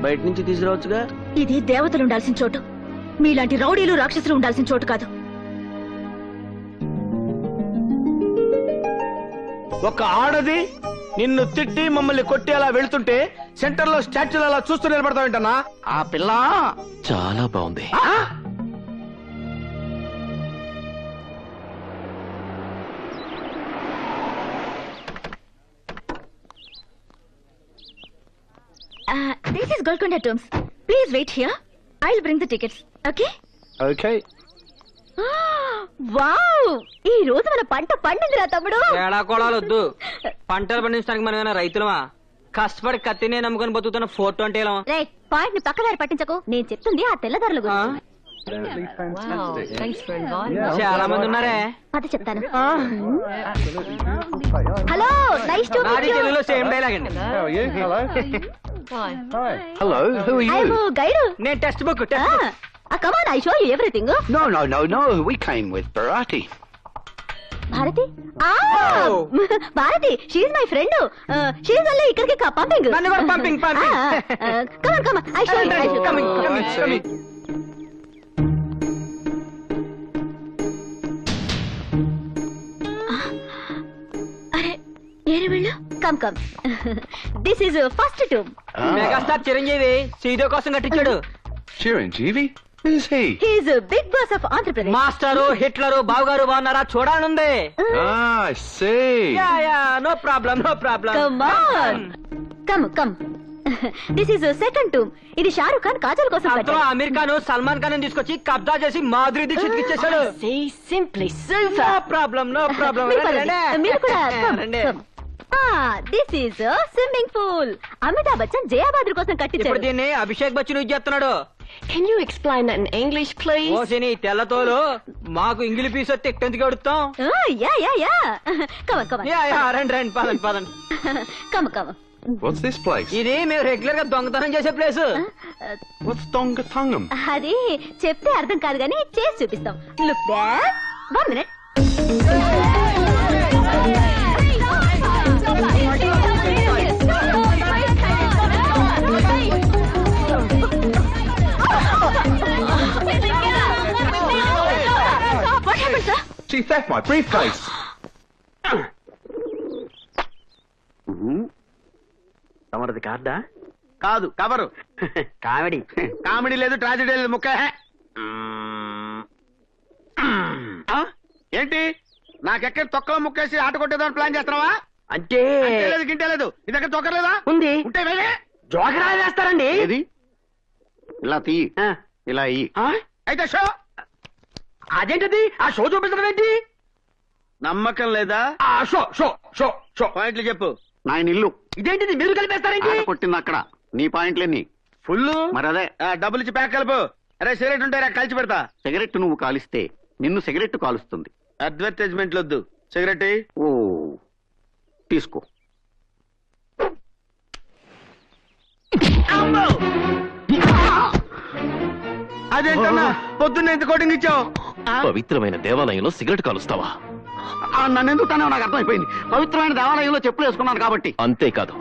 బయట నుంచి తీసుకురావచ్చుగా. ఇది దేవతలు ఉండాల్సిన చోటు, మీలాంటి రౌడీలు రాక్షసులు ఉండాల్సిన చోటు కాదు. ఒక ఆడది నిన్ను తిట్టి మమ్మల్ని కొట్టి అలా వెళ్తుంటే సెంటర్ లో స్టాచ్యూలు అలా చూస్తూ నిలబడతావేంటన్నా? ఆ పిల్ల చాలా బాగుంది. This is Golconda Tombs. Please wait here. I'll bring the tickets. Okay? Okay. Wow! ఈ రోజు మన పంట పండిందిరా తమ్ముడు. ఏడా కోళాలు వద్దు. పంటలు పండించడానికి మనం ఏమైనా రైతులమా? కష్టపడి కత్తినే నమ్ముకొని బతుకుతున్న 420. రే, పాయింట్ ని పక్కదారి పట్టించకు. నేను చెప్తుంది ఆ తెల్లదారుల గురించి. చాలా మంది ఉన్నారే. అది చెప్తాను. Hello, nice to meet you. తెలుగులో సేమ్ డైలాగ్ అండి. Hello, who are you? Guide. నేను textbook. Come on, I show you everything. No. We came with Bharati. Bharati? Bharati, she is my friend. She is only ఇక్కడికి పంపింగ్. పంపింగ్. Come on. I show you. Coming. అరే, ఏరే వెళ్ళు. Come. This is first tomb. Megastar Chiranjeevi సీదో కోసం కట్టించాడు. Chiranjeevi? Who's he? He is a big boss of Andhra Pradesh. Master, Hitler, బావగారు బాగున్నారా? చూడాలనుంది. I see. Yeah, no problem. Come on. Come. This is a second tomb. ఇది షారుఖ్ ఖాన్ కాజల్ కోసం అందులో అమీర్ ఖాన్, సల్మాన్ ఖాన్ తీసుకొచ్చి కబ్జా చేసి మాధురి దీక్షిత్ ఇచ్చేశాడు. Simply No problem. మీరు కూడా come. This is a swimming pool. Amitabh Bachchan Jaya Bhaduri కోసం ఇప్పుడు కట్టించాడు. దీన్ని అభిషేక్ బచ్చన్ యూజ్ చేస్తున్నాడు. Can you explain that in English, please? ఓ సిని తెల్లతోలు మాకు ఇంగ్లీష్ పీస్ వస్తే ఎందుకు అడుగుతాం? Yeah. Come on. రండి పదండి. Come. What's this place? ఇది మేము రెగ్యులర్ గా దొంగతనం చేసే ప్లేస్. What's Dongathungam? అది చెప్తే అర్థం కాదు కానీ చేసి చూపిస్తాం. Look back. 1 minute. What happened, sir? She theft my briefcase. తమరిది కార్డా? కాదు, కవరు. కామెడీ లేదు, ట్రాజెడీ లేదు, ముక్క. ఏంటి నాకెక్కడ తొక్కలో ముక్కేసి ఆట కొట్టేదాన్ని ప్లాన్ చేస్తున్నావా? అంటే లేదు గింటలేదు నీ దగ్గర తొక్కలేదా? ఉంది. ఉంటే వెళ్ళే. జోకరా వేస్తారండి. ఏది ఇలా తీ, ఇలా ఇయ్యి. అయితే షో. అదేంటది? ఆ షో చూపించడం ఏంటి? నమ్మకం లేదా? షో షో షో షో పాయింట్లు చెప్పు. నా ఇల్లు ఇదేంటిది? మీరు కలిపేస్తారేంటి? ఆట కొట్టింది అక్కడ, నీ పాయింట్లన్నీ ఫుల్. మరి అదే డబ్బులు ఇచ్చి ప్యాక్ కలుపు. అరే సిగరెట్ ఉంటారా కలిసి పెడతా. సిగరెట్ నువ్వు కాలిస్తే నిన్ను సిగరెట్ కాలుస్తుంది. అడ్వర్టైజ్మెంట్లు వద్దు. సిగరెట్ ఓ తీసుకో. అదేంటన్నా పొద్దున్న ఎంత కోటింగ్ ఇచ్చావు? పవిత్రమైన దేవాలయంలో సిగరెట్ కాలుస్తావా? నన్ను ఎందుకు తనే నాకు అర్థమైపోయింది. పవిత్రమైన దేవాలయంలో చెప్పులు వేసుకున్నాను కాబట్టి. అంతేకాదు,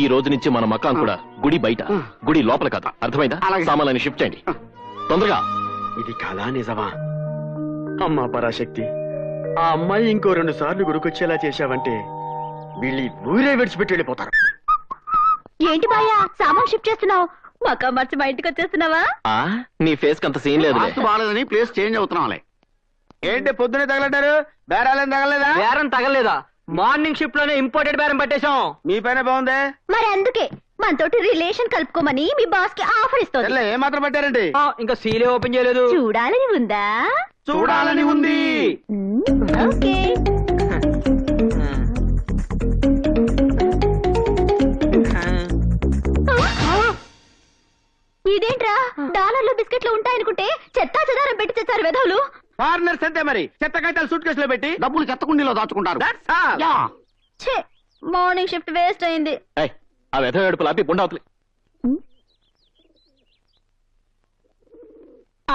ఈ రోజు నుంచి మన మకాం కూడా గుడి బయట, గుడి లోపల కాదు. అర్థమైందా? సామాన్యాన్ని షిఫ్ట్ చేయండి తొందరగా. ఇది కళా నిజమా? అమ్మా పరాశక్తి, ఆ అమ్మాయి ఇంకో 2 సార్లు గుడికొచ్చేలా చేశావంటే వీళ్ళు ఈ ఊరే విడిచిపెట్టి వెళ్ళిపోతారు. ఏంటి బాయా సామాన్ షిఫ్ట్ చేస్తున్నావు? మకా మార్చి మా ఇంటికి వచ్చేస్తున్నావా? నీ ఫేస్ అంత సీన్ లేదు. బాగాలేదని ప్లేస్ చేంజ్ అవుతున్నాంలే. ఏంటి పొద్దునే తగలంటారు? బేరాలేం తగలేదా? బేరం తగలేదా? మార్నింగ్ షిఫ్ట్ లోనే ఇంపోర్టెడ్ బేరం పట్టేశాం. మీ పైన బాగుందే. మరి అందుకే మనతోటి రిలేషన్ కలుపుకోమని మీ బాస్ కి ఆఫర్ ఇస్తుంది. ఏ మాత్రం పెట్టారండి? ఇంకా సీలే ఓపెన్ చేయలేదు. చూడాలని ఉందా? చూడాలని ఉంది. ఓకే. ఇదేంట్రా డాలర్లు బిస్కెట్లు ఉంటాయనుకుంటే చెత్తా చెదారం పెట్టి తెచ్చారు వెధవులు. ఫారినర్స్ అంతే మరి. చెత్త కాగితాలు సూట్ కేసులో పెట్టి డబ్బులు చెత్త కుండీలో దాచుకుంటారు. ఛే, మార్నింగ్ షిఫ్ట్ వేస్ట్ అయింది. ఆ వెధ ఏడుపులు ఆపి గుండావుతులే.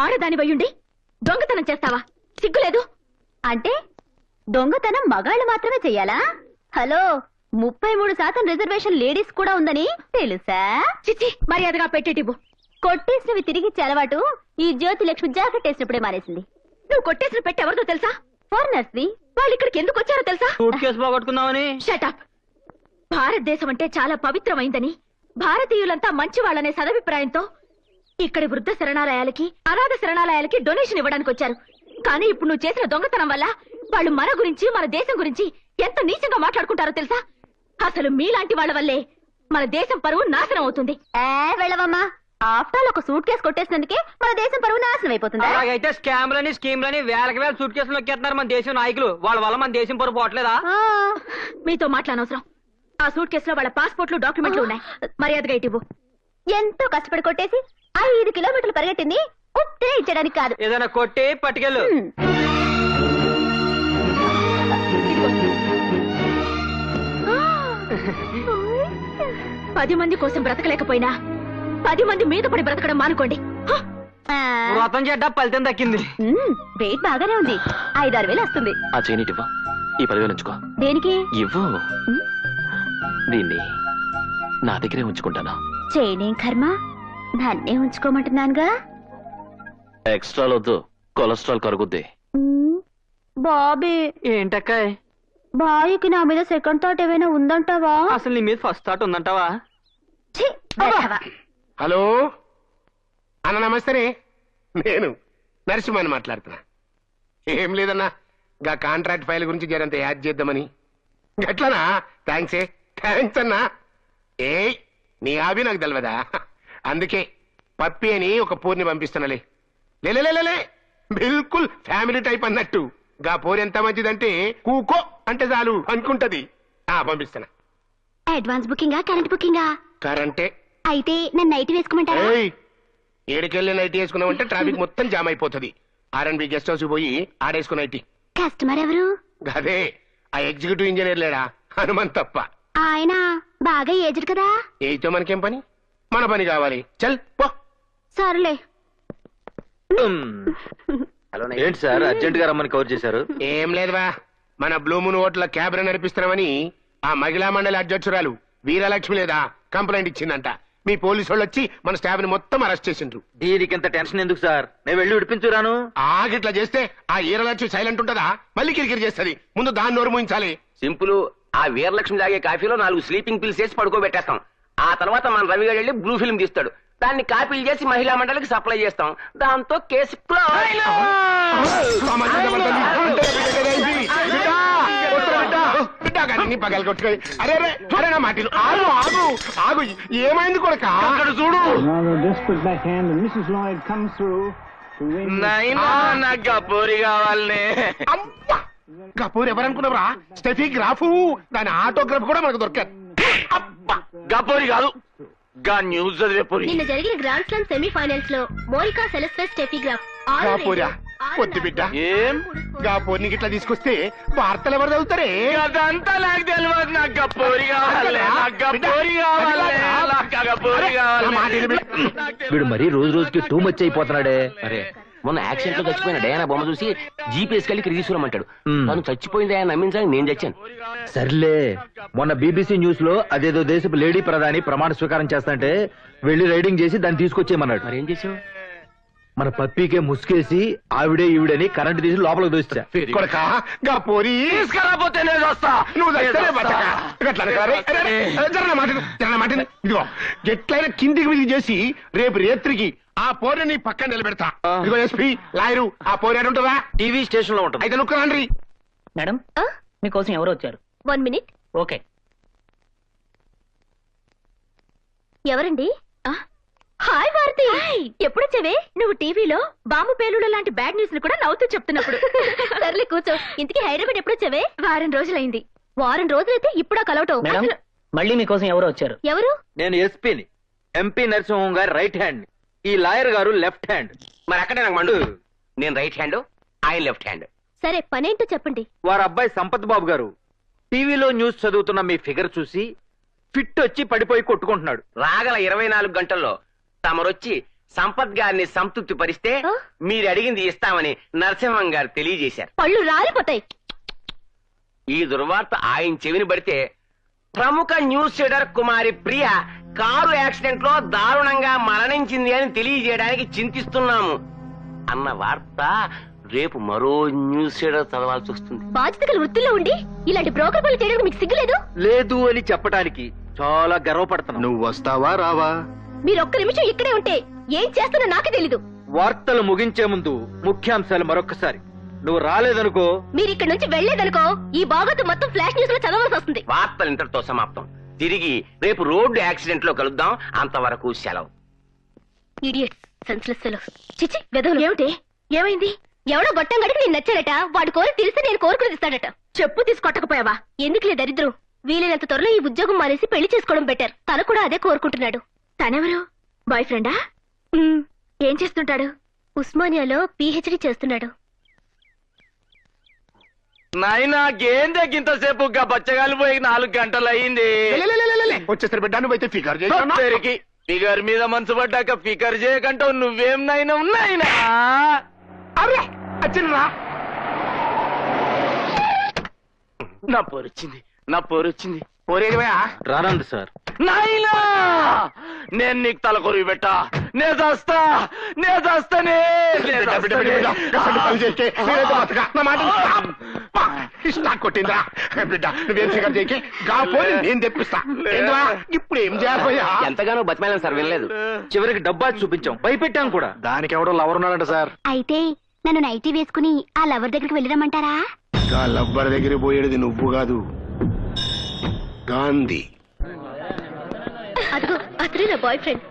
ఆడదాని వయ్యుండి దొంగతనం చేస్తావా? సిగ్గులేదు? అంటే దొంగతనం మగాళ్ళు మాత్రమే చెయ్యాలా? హలో, 33% రిజర్వేషన్ లేడీస్ కూడా ఉందని తెలుసా? చిచి, మర్యాదగా పెట్టేటివ్వు. కొట్టేసినవి తిరిగిచ్చే అలవాటు ఈ జ్యోతి లక్ష్మి జాకెట్ వేసినప్పుడే మానేసింది. నువ్వు కొట్టేసిన పెట్టి ఎవరితో తెలుసా? ఫారినర్స్ ని. వాళ్ళు ఇక్కడికి ఎందుకు వచ్చారో తెలుసా? సూట్ కేసు పోగొట్టుకుందామని. షటప్. భారతదేశం అంటే చాలా పవిత్రమైందని, భారతీయులంతా మంచి వాళ్ళనే సదభిప్రాయంతో ఇక్కడి వృద్ధ శరణాలయాలకి, అనాథ శరణాలయాలకి డొనేషన్ ఇవ్వడానికి వచ్చారు. కానీ ఇప్పుడు నువ్వు చేసిన దొంగతనం వల్ల వాళ్ళు మన గురించి, మన దేశం గురించి ఎంత నీచంగా మాట్లాడుకుంటారో తెలుసా? అసలు మీలాంటి వాళ్ళ వల్లే మన దేశం పరువు నాశనం అవుతుంది. వెళ్ళవమ్మా. ఆఫ్టర్ ఒక సూట్ కేసు కొట్టేసినందుకే మన దేశం పరువు నాశనం అయిపోతుంది. అలాగైతే స్కామ్లని స్కీమ్లని వేలకి వేల సూట్ కేసులు నొక్కేస్తున్నారు మన దేశం నాయకులు. వాళ్ళ వల్ల మన దేశం పరువు పోవట్లేదా? మీతో మాట్లాడనవసరం. ఆ సూట్ కేసులో వాళ్ళ పాస్పోర్ట్లు, డాక్యుమెంట్లు ఉన్నాయి. మర్యాదగా ఇటు. ఎంతో కష్టపడి కొట్టేసి 5 కిలోమీటర్లు పరిగెట్టింది ఉత్తే ఇచ్చడానికి కాదు. ఏదైనా కొట్టి పట్టుకెళ్ళు. 10 మంది కోసం బ్రతకలేకపోయినా 10 మంది మీద పడి బ్రతకడం మానుకోండి. వ్రతం చేద్దా ఫలితం దక్కింది. వెయిట్ బాగానే ఉంది. 5-6 వేలు వస్తుంది. ఆ చేయనిటివ్వు, ఈ 10,000 ఉంచుకో. దేనికి? ఇవ్వు. దీన్ని నా దగ్గరే ఉంచుకుంటాను. చేయనేం కర్మ, నన్నే ఉంచుకోమంటున్నానుగా. ఎక్స్ట్రా వద్దు, కొలెస్ట్రాల్ కరుగుద్ది. బాబీ. ఏంటక్కాయ్? బాయ్కి నా మీద సెకండ్ థాట్ ఏమైనా ఉందంటావా? అసలు నీ మీద ఫస్ట్ థాట్ ఉందంటావా? హలో అన్న, నమస్తే. నేను నరసింహని మాట్లాడుతున్నా. ఏం లేదన్నా, గా కాంట్రాక్ట్ ఫైల్ గురించి జరంత యాడ్ చేద్దామని. గట్లనా? థ్యాంక్స్ అన్నా. ఏ నీ హాబీ నాకు తెలియదా? అందుకే పప్పి అని ఒక పూర్ని పంపిస్తున్నాలే. లేలే బిల్కుల్ ఫ్యామిలీ టైప్ అన్నట్టు. గా పూరి ఎంత మంచిదంటే కూకో అంటే చాలు అనుకుంటది. పంపిస్తున్నా. Advance బుకింగా, current బుకింగా? కరెంటే. అయితే నన్ను నైట్ వేసుకోమంటారా? ఏడుకెళ్ళి నైట్ వేసుకున్నామంటే ట్రాఫిక్ మొత్తం జామ్ అయిపోతుంది. R&B గెస్ట్ హౌస్ పోయి ఆడేసుకున్న నైట్. కస్టమర్ ఎవరు? అదే ఆ ఎగ్జిక్యూటివ్ ఇంజనీర్ లేడా, హనుమంత్ తప్ప. ఆయన బాగా ఏజ్డ్ కదా. ఏతో మనకేం పని, మన పని కావాలి. చల్ పో. సర్లే. ఏంటి సార్ అర్జెంట్ గా రమ్మని కవర్ చేశారు? ఏం లేదువా, మన బ్లూమూన్ హోటల్ క్యాబ్ నడిపిస్తున్నామని ఆ మహిళా మండలి అధ్యక్షురాలు వీరలక్ష్మి లేదా కంప్లైంట్ ఇచ్చిందంట. మీ పోలీసు వాళ్ళు వచ్చి మన స్టాఫ్ ని మొత్తం అరెస్ట్ చేసిండ్రు. దీనికి ఇంత టెన్షన్ ఎందుకు సార్? నేను వెళ్ళి విడిపించురాను. ఆగిట్లా చేస్తే ఆ వీరలక్ష్మి సైలెంట్ ఉంటదా? మళ్ళీ కిరికిరి చేస్తుంది. ముందు దాన్ని నోరు మూయించాలి. సింపుల్. ఆ వీరలక్ష్మి తాగే కాఫీలో 4 స్లీపింగ్ పిల్స్ వేసి పడుకోబెట్టేస్తాం. ఆ తర్వాత మన రవి గారు వెళ్ళి బ్లూ ఫిల్మ్ తీస్తాడు. దాన్ని కాపీలు చేసి మహిళా మండలికి సప్లై చేస్తాం. దాంతో కేసు పగలు కొట్టుకోయి. అరే అరే అరే నా మాటలు ఆగు ఆగు ఆగు. ఏమైంది కొడుక? అక్కడ చూడు. గపూరి కావాలనే. గపూర్ ఎవరనుకున్నావురా? Steffi Graf. దాని ఆటోగ్రాఫ్ కూడా మనకు దొరకదు. గపూరి కాదు, గా న్యూస్ చదివే పూరి. నిన్న జరిగిన గ్రాండ్ స్లామ్ సెమీఫైనల్స్ లో మోనికా సెలెస్టర్ స్టెఫీ గ్రాఫ్ గాపూరా పొద్దు బిడ్డ. ఏం గాపూర్ని ఇట్లా తీసుకొస్తే వార్తలు ఎవరు చదువుతారే? అదంతా నాకు తెలియదు. నాకు గపూరి కావాలి, నాకు గపూరి కావాలి, నాకు గపూరి కావాలి. వీడు మరీ రోజు రోజుకి టూ మచ్ అయిపోతున్నాడే. అరే మొన్న యాక్సిడెంట్ లో చచ్చిపోయిన డయానా బొమ్మ చూసి జీపీఎస్ కలికి తీసుకురమ్మంటాడు. తను చచ్చిపోయింది ఆయన నమ్మించాలని నేను చచ్చాను. సర్లే, మొన్న బీబీసీ న్యూస్ లో అదేదో దేశపు లేడీ ప్రధాని ప్రమాణ స్వీకారం చేస్తాంటే వెళ్లి రైడింగ్ చేసి దాన్ని తీసుకొచ్చేయమన్నాడు. మరి ఏం చేసావు? మన పప్పీకే ముసుకేసి ఆవిడే ఈవిడని కరెంట్ తీసి లోపలికి దోస్తా. తీసుకెళ్ళకపోతే నేను వస్తా. నువ్వు ఇదిగో ఎట్లయినా కిందికి మీదికి చేసి రేపు రేత్రికి ఆ పోరని పక్కన నిలబెడతా. ఇదిగో ఎస్పీ లాయరు ఆ పోరాడు ఉంటుందా? టీవీ స్టేషన్ లో ఉంటుంది. అయితే నువ్వు రండి. మేడం మీకోసం ఎవరు వచ్చారు? 1 minute. ఓకే. ఎవరండి? హాయ్ భారతి, ఎప్పుడు వచ్చావే? నువ్వు టీవీలో బాంబు పేలుడు లాంటి బ్యాడ్ న్యూస్ ని కూడా నవ్వుతూ చెప్తున్నప్పుడు. సర్లే కూర్చో. ఇంతకీ హైదరాబాద్ ఎప్పుడు వచ్చావే? వారం రోజులైంది. వారం రోజులైతే ఇప్పుడా కలవటం? మేడం మళ్ళీ మీకోసం ఎవరు వచ్చారు? ఎవరు? నేను ఎస్పీని, ఎంపీ నరసింహం గారు రైట్ హ్యాండ్, ఈ లాయర్ గారు లెఫ్ట్ హ్యాండ్. మరి అక్కడే నాకు మండు. నేను రైట్ హ్యాండ్, ఆయన లెఫ్ట్ హ్యాండ్. సరే పనేంటో చెప్పండి. వారి అబ్బాయి సంపత్ బాబు గారు టీవీలో న్యూస్ చదువుతున్న మీ ఫిగర్ చూసి ఫిట్ వచ్చి పడిపోయి కొట్టుకుంటున్నాడు. రాగల 24 గంటల్లో తమరొచ్చి సంపత్ గారిని సంతృప్తి పరిస్తే మీరు అడిగింది ఇస్తామని నరసింహం గారు తెలియజేశారు. పళ్ళు రాలిపోతాయి. ఈ దుర్వార్త ఆయన చెవిని పడితే ప్రముఖ న్యూస్ రీడర్ కుమారి ప్రియ కారు యాక్సిడెంట్ లో దారుణంగా మరణించింది అని తెలియజేయడానికి చింతిస్తున్నాము అన్న వార్త రేపు మరో న్యూస్ రీడర్ చదవాల్సి వస్తుంది. బాధ్యతలు వృత్తిలో ఉండి ఇలాంటి బ్రోకర్ పనులు చేయడానికి మీకు సిగ్గులేదు? లేదు అని చెప్పడానికి చాలా గర్వపడుతున్నా. నువ్వు వస్తావా రావా? మీరు ఒక్క నిమిషం ఇక్కడే ఉంటే ఏం చేస్తున్నా నాకే తెలీదు. వార్తలు ముగించే ముందు ముఖ్యాంశాలు మరొకసారి. నువ్వు రాలేదనుకో, మీరు ఇక్కడ నుంచి వెళ్లేదనుకో, ఈ బాగోతు మొత్తం ఫ్లాష్ న్యూస్ లో చదవాల్సి వస్తుంది. వార్తలు ఇంతటితో సమాప్తం. తిరిగి రేపు రోడ్డు యాక్సిడెంట్ లో కలుద్దాం. అంతవరకు సెలవు. Idiots, senseless fellows. చిచి వెదవులు. ఏమిటి? ఏమైంది? ఎవడో గొట్టం గడికి నేను నచ్చాడట. వాడు కోరి తెలిస్తే నేను కోరుకుని ఇస్తాడట. చెప్పు తీసుకొట్టకపోయావా? ఎందుకులే దరిద్రం. వీలైనంత త్వరలో ఈ ఉద్యోగం మానేసి పెళ్లి చేసుకోవడం బెటర్. తను కూడా అదే కోరుకుంటున్నాడు. తనెవరు? బాయ్ ఫ్రెండా? ఏం చేస్తుంటాడు? ఉస్మానియాలో PhD చేస్తున్నాడు. నాయనా గేందే ఇంతసేపు బచ్చగాలు పోయి 4 గంటలు అయింది. వచ్చేసరి బిడ్డ నువ్వైతే ఫిగర్ చేసి ఫిగర్ మీద మనసు పడ్డాక ఫిగర్ చేయకంటావు. నువ్వేం నాయనా ఉన్నాయినా? అరే వచ్చిందిరా. నా పోరొచ్చింది, నా పోరొచ్చింది. పోరేదివయా? రానండి సార్. నాయనా నేను నీకు తలకొరివి పెట్టా. నేను చేస్తా, నేను చేస్తానే. కొట్టిందా బిడ్డ? నువ్వేం ఫిగర్ చేయకే. కాపోయి నేను తెప్పిస్తా. ఇప్పుడు ఏం చేయాలి? ఎంతగానో బతిమాలను సార్, వినలేదు. చివరికి డబ్బా చూపించాం, భయపెట్టాం కూడా. దానికి ఎవడో లవర్ ఉన్నాడంట సార్. అయితే నన్ను నైటీ వేసుకుని ఆ లవర్ దగ్గరికి వెళ్ళిరమ్మంటారా? ఆ లవ్వర్ దగ్గర పోయేది నువ్వు కాదు, గాంధీ. అదిగో అతనే నా బాయ్ ఫ్రెండ్.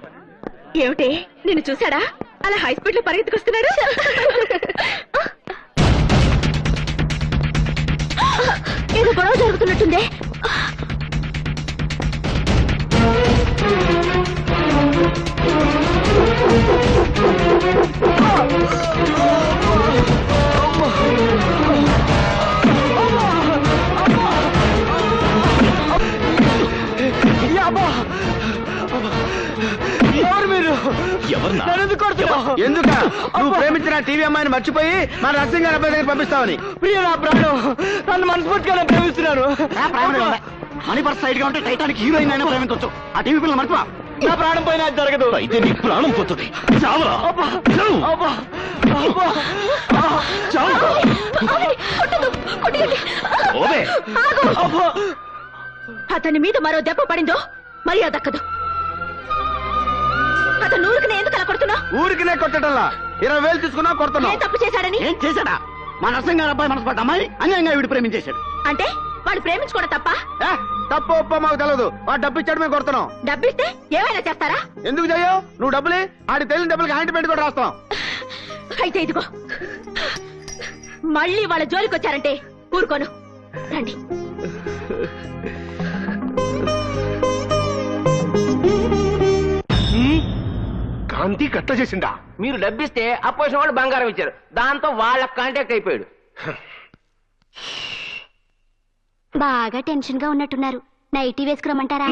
ఏమిటి నిన్ను చూసాడా? అలా హై స్పీడ్ లో పరిగెత్తుకొస్తున్నాడు. ఏదో గొడవ జరుగుతున్నట్టుందే. ఎవరు మీరు? ఎందుక నువ్వు ప్రేమించిన టీవీ అమ్మాయిని మర్చిపోయి మన నర్సింగ్ గారి అబ్బాయి దగ్గర పంపిస్తావని? ప్రియ నా ప్రాణం, నన్ను మనస్ఫూర్తిగా ప్రేమిస్తున్నాను. మనీ పర్స్ సైడ్ గా ఉంటే టైటానిక్ హీరోయిన్ అయినా ప్రేమించవచ్చు. ఆ టీవీ పిల్లలు మర్చిపో. నా ప్రాణం పోయినా అది జరగదు. అయితే నీ ప్రాణం పోతుంది. చావరా. అతని మీద మరో దెబ్బ పడిందో మర్యాద దక్కదు. అతను ఊరికి ఎందుకు అలా కొడుతున్నావు? ఊరికినే కొట్టడంలా 20,000 తీసుకున్నా కొడుతున్నావు. ఏ తప్పు చేశాడని? ఏం చేశాడా? మా నరసింగారు అబ్బాయి మనసు పడ్డ అమ్మాయి అన్యాయంగా వీడు ప్రేమించేశాడు. అంటే వాడు ప్రేమించుకోవడం తప్ప? తప్పు ఒప్ప మాకు తెలియదు. వాడు డబ్బు ఇచ్చాడు, మేము కొడుతున్నాం. డబ్బిస్తే ఏమైనా చేస్తారా? ఎందుకు చెయ్యవు? నువ్వు డబ్బులే ఆడి తెలియని డబ్బులకి ఆయింట్మెంట్ కూడా రాస్తాం. అయితే ఇదిగో, మళ్ళీ వాళ్ళ జోలికి వచ్చారంటే ఊరుకోను. రండి. కాంతి కట్ట చేసిందా? మీరు డబ్బిస్తే అపోజిషన్ వాళ్ళు బంగారం ఇచ్చారు, దాంతో వాళ్ళ కాంటాక్ట్ అయిపోయాడు. బాగా టెన్షన్ గా ఉన్నట్టున్నారు. నైటీ వేసుకురమ్మంటారా?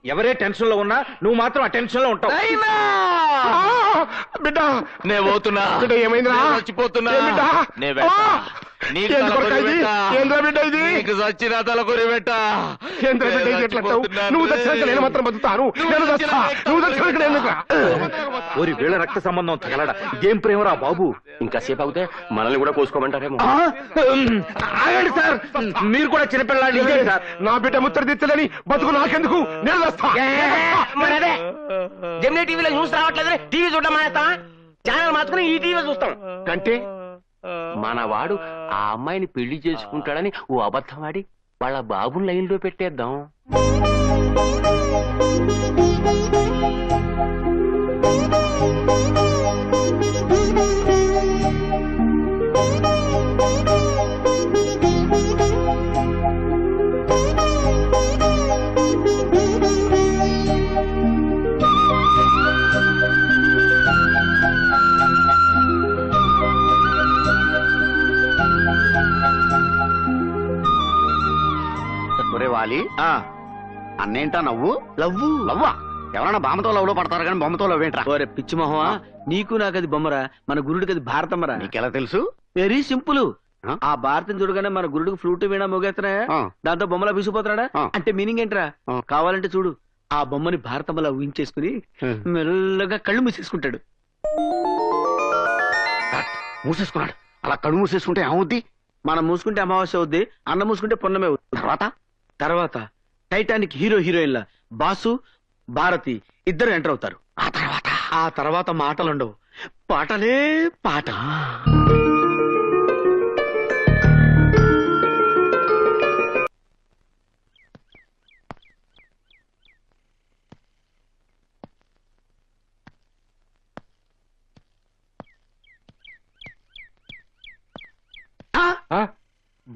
ఎవరే టెన్షన్ లో ఉన్నా నువ్వు మాత్రం ఆ టెన్షన్ లో ఉంటావు. బిడ్డ నేను పోతున్నా. బిడ్డ ఏమైందిరా? నేను చచ్చిపోతున్నా. ఏ బిడ్డ? నేను వెళ్తా. నీకు ఏంది కొడుకా తలకొరి ఇది? పెట్టా. ఏంద్రా బిడ్డ ఇది? నీకు చచ్చిన తలకొరి పెట్టా. ఏంద్రా బిడ్డ ఇది ఎట్లా అంటావు? నువ్వు దక్షిణాక నేను మాత్రం బతుకుతాను. నేను దస్తా. నువ్వు దక్షిణాక నేను ఎందుకురా? ఓరి వీళ్ళ రక్త సంబంధం తగలడా ఇదేం ప్రేమరా బాబు. ఇంకా సేపు అవుతే మనల్ని కూడా కోసుకోమంటారేమో. ఆగండి సార్, మీరు కూడా చిన్నపిల్లాడి సార్. నా బిడ్డ ముచ్చట తెచ్చలేని బతుకు నాకెందుకు? నేను దస్తా. మరి అదే జెమినీ టీవీలో న్యూస్ రావట్లేదు, టీవీ చూడడం మానేస్తాం, ఛానల్ మార్చుకుని ఈ టీవీ చూస్తాం. అంటే మనవాడు ఆ అమ్మాయిని పెళ్లి చేసుకుంటాడని ఓ అబద్ధం ఆడి వాళ్ళ బాబుని లైన్లో పెట్టేద్దాం. వాలి అన్నేంటా నవ్వు? లవ్వా? ఎవరన్నా బామ్మతో లవ్లో పడతారు కానీ బొమ్మతో లవ్ ఏంట్రా? ఓరే పిచ్చి మొహమా, నీకు నాకది బొమ్మరా, మన గురుడికి అది భారతమ్మరా. నీకెలా తెలుసు? Very simple. ఆ భారతం చూడగానే మన గురుడికి ఫ్లూట్ వీణా మోగేస్తున్నాయా, దాంతో బొమ్మలా విసిపోతున్నాడా అంటే మీనింగ్ ఏంట్రా? కావాలంటే చూడు, ఆ బొమ్మని భారతమ్మలా ఊహించేసుకుని మెల్లగా కళ్ళు మూసేసుకుంటాడు. మూసేసుకున్నాడు. అలా కళ్ళు మూసేసుకుంటే ఏమవుద్ది? మనం మూసుకుంటే అమావాస్య అవుద్ది, అన్న మూసుకుంటే పొన్నమే అవుద్ది. తర్వాత టైటానిక్ హీరో హీరోయిన్ల బాసు భారతి ఇద్దరు ఎంటర్ అవుతారు. ఆ తర్వాత మాటలుండవు, పాటలే పాట.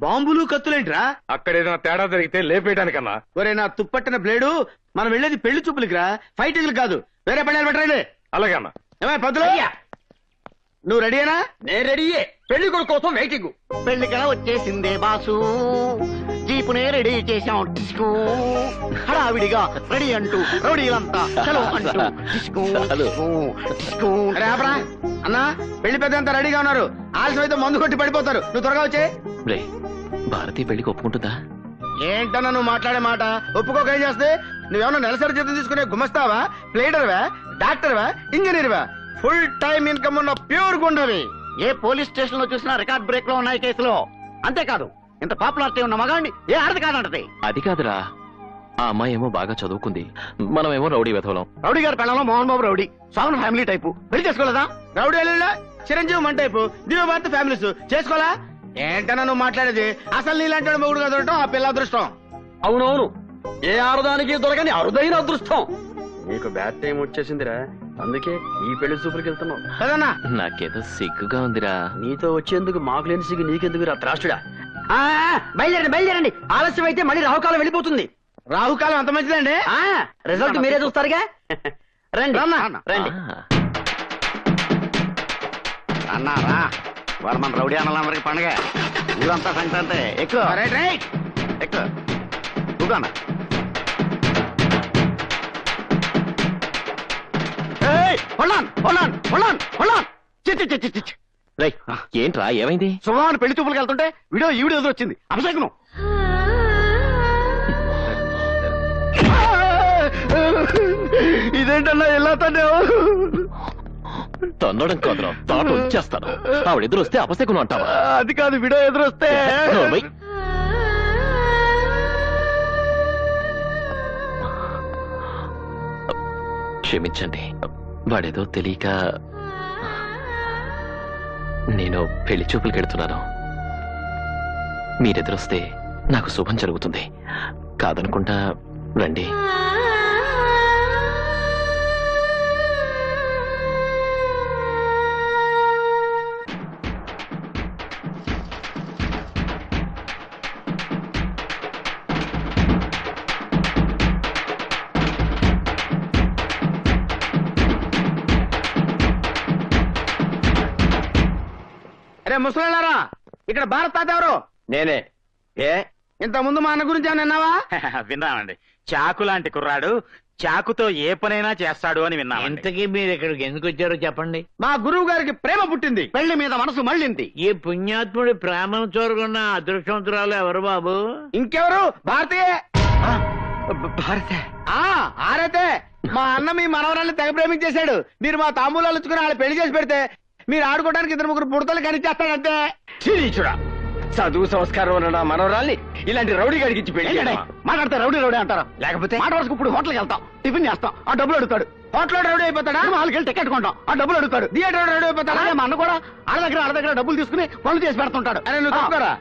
బాంబులు కత్తులేంట్రా? అక్కడ ఏదైనా తేడా జరిగితే లేపేయడానికన్నా. ఒరే నా తుప్పట్టిన బ్లేడు, మనం వెళ్ళేది పెళ్లి చూపులకి రా, ఫైటింగ్లు కాదు. వేరే పని పెట్టరండి. అలాగే అన్న. ఏమై పద్దులు, నువ్వు రెడీయేనా? నేను రెడీయే. పెళ్లి కొడుకు కోసం వెయిటింగ్. పెళ్లికడ వచ్చేసిందే బాసు, జీపునే రెడీ చేశాం. డిస్కో హడావిడిగా రెడీ అంటూ రౌడీలంతా చలో అంటూ డిస్కో డిస్కో డిస్కో. అన్నా పెళ్లి పెద్ద అంతా రెడీగా ఉన్నారు, ఆలస్యం అయితే మందు కొట్టి పడిపోతారు. నువ్వు త్వరగా వచ్చే. భారతి పెళ్లికి ఒప్పుకుంటుందా? ఏంటన్నా నువ్వు మాట్లాడే మాట? ఒప్పుకోక ఏం చేస్తే? నువ్వేమన్నా నెలసరి జీతం తీసుకునే గుమస్తావా, ప్లేడర్వా, డాక్టర్వా, ఇంజనీర్వా? ఫుల్ టైం ఇన్కమ్ ఉన్న ప్యూర్ గుండవి. ఏ పోలీస్ స్టేషన్ లో చూసినా రికార్డ్ బ్రేక్ లో ఉన్నాయి కేసులో. అంతేకాదు ఇంత పాపులారిటీ ఉన్న మగాడిని ఏ ఆడది కాదంటది. అది కాదురా, ఆ అమ్మాయి ఏమో బాగా చదువుకుంది, మనమేమో రౌడీ వెధవలం. రౌడీ గారి పెళ్ళంలో Mohan Babu rowdy, sown family type. పెళ్లి చేసుకోలేదా? రౌడీ అల్లుళ్ళ చిరంజీవి మన టైపు, దివ్య భారత ఫ్యామిలీస్ చేసుకోవాలా? ఏంటన్నా నువ్వు మాట్లాడేది? అసలు నీలాంటి మొగుడు దొరకటం ఆ పిల్ల అదృష్టం. అవునవును, ఏ ఆరుదానికి దొరకని అరుదైన అదృష్టం. నీకు బ్యాడ్ టైం వచ్చేసిందిరా, అందుకే ఈ పెళ్లి చూపులకి వెళ్తున్నావు కదన్నా. నాకేదో సిగ్గుగా ఉందిరా. నీతో వచ్చేందుకు మాకు లేని సిగ్గు నీకెందుకు రా త్రాష్టుడా? బయలుదేరండి బయలుదేరండి, ఆలస్యం అయితే మళ్ళీ రాహుకాలం వెళ్ళిపోతుంది. రాహుకాలం అంత మంచిదండి. రిజల్ట్ మీరే చూస్తారుగా. రండి రండి. అన్నారా వాడు మన రౌడీ అన్నలందరికి పండగ, ఊరంతా సంక్రాంతి. ఎక్కువ ఎక్కువ కూగానా. ఏంట్రా ఏమైంది? సుమారు పెళ్లి చూపులకు వెళ్తుంటే వీడియో ఈ వీడియో వచ్చింది. అభిషేకం ఇదేంటన్నా ఎలా తండ్రి? తన్నడం కాదురా, తాట వచ్చేస్తాను. ఆవిడ ఎదురు వస్తే అపశకునం అంటావా? అది కాదు, వీడియో ఎదురొస్తే. క్షమించండి, వాడేదో తెలియక నేను పెళ్లి చూపులకు వెళ్తున్నాను. మీరెదురొస్తే నాకు శుభం జరుగుతుంది. కాదనుకుంటా రండి. అరే ముసలారా, ఇక్కడ భారత్ తాత ఎవరు? నేనే. ఏ ఇంత ముందు మా అన్న గురించి ఏమన్నా విన్నావా? విన్నామండి. చాకు లాంటి కుర్రాడు, చాకుతో ఏ పనైనా చేస్తాడు అని విన్నాను. ఇంతకీ మీరు ఇక్కడికి ఎందుకు వచ్చారో చెప్పండి. మా గురువు గారికి ప్రేమ పుట్టింది, పెళ్లి మీద మనసు మళ్ళింది. ఈ పుణ్యాత్ముడి ప్రేమను చోరుకున్న అదృష్టవంతురాలు ఎవరు బాబు? ఇంకెవరు? భారతీయ. భారతే? ఆరైతే మా అన్న మీ మనవరాన్ని తెగ ప్రేమించేశాడు. మీరు మా తాంబూలాలు ఇచ్చుకుని వాళ్ళ పెళ్లి చేసి పెడితే మీరు ఆడుకోవడానికి 2-3 పుడతలు కనిచేస్తాడంతే. చూడా, చదువు సంస్కారం ఉన్న నా మనవరాల్ని ఇలాంటి రౌడీ గడికి ఇచ్చి పెళ్లి మాట్లాడితే రౌడీ అంటారు. లేకపోతే మాట వరకు ఇప్పుడు హోటల్కి వెళ్తాం, టిఫిన్ చేస్తాం, ఆ డబ్బులు అడుగుతాడు. హోటల్ రౌడీ అయిపోతాడా? వాళ్ళకి వెళ్ళి టికెట్ కొంటాం, ఆ డబ్బులు అడుగుతాడు. థియేటర్ రౌడీ అయిపోతాడా? మా అన్న కూడా వాళ్ళ దగ్గర డబ్బులు తీసుకుని పనులు చేసి పెడుతుంటాడు. అరే నువ్వు చెప్తారా?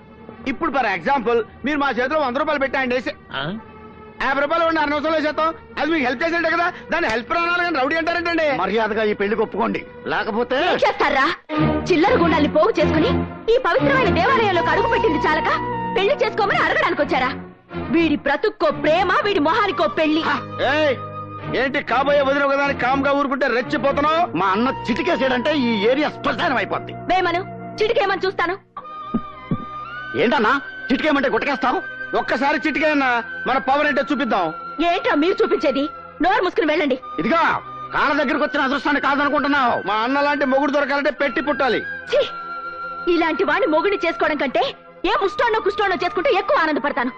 ఇప్పుడు ఫర్ ఎగ్జాంపుల్ మీరు మా చేతిలో 100 రూపాయలు పెట్టాయండి, 50 రూపాయలు ఉండి 6 నిమిషాలు చేస్తాం. అది మీకు హెల్ప్ చేసేట కదా, దాన్ని హెల్ప్ రావాలి కానీ రౌడీ అంటారంటండి. మర్యాదగా ఈ పెళ్లికి ఒప్పుకోండి, లేకపోతే చేస్తారా? చిల్లర గుండాల్ని పోగు చేసుకుని ఈ పవిత్రమైన దేవాలయంలోకి అడుగు పెట్టింది చాలక పెళ్లి చేసుకోమని అడగడానికి వచ్చారా? వీడి బ్రతుక్కో ప్రేమ, వీడి మొహానికో పెళ్లి. ఏంటి కాబోయే వదిన కదా అని కామ్గా ఊరుకుంటే రెచ్చిపోతున్నావు? మా అన్న చిటికేసాడంటే ఈ ఏరియా శ్మశానం అయిపోద్ది. వేమను చిటికేమని చూస్తాను. ఏంటన్నా చిటికేయమంటే గుట్టకేస్తావు? ఒక్కసారి చిటికేయన్నా మన పవర్ ఏంటో చూపిద్దాం. ఏంట్రా మీరు చూపించేది? నోరు మూసుకుని వెళ్ళండి. ఇదిగా కాళ్ళ దగ్గరకు వచ్చిన అదృష్టాన్ని కాదనుకుంటున్నావు. మా అన్న లాంటి మొగుడు దొరకాలంటే పెట్టి పుట్టాలి. ఇలాంటి వాడిని మొగుడిని చేసుకోవడం కంటే ఏ ముష్టోనో కుష్టోనో చేసుకుంటే ఎక్కువ ఆనందపడతాను.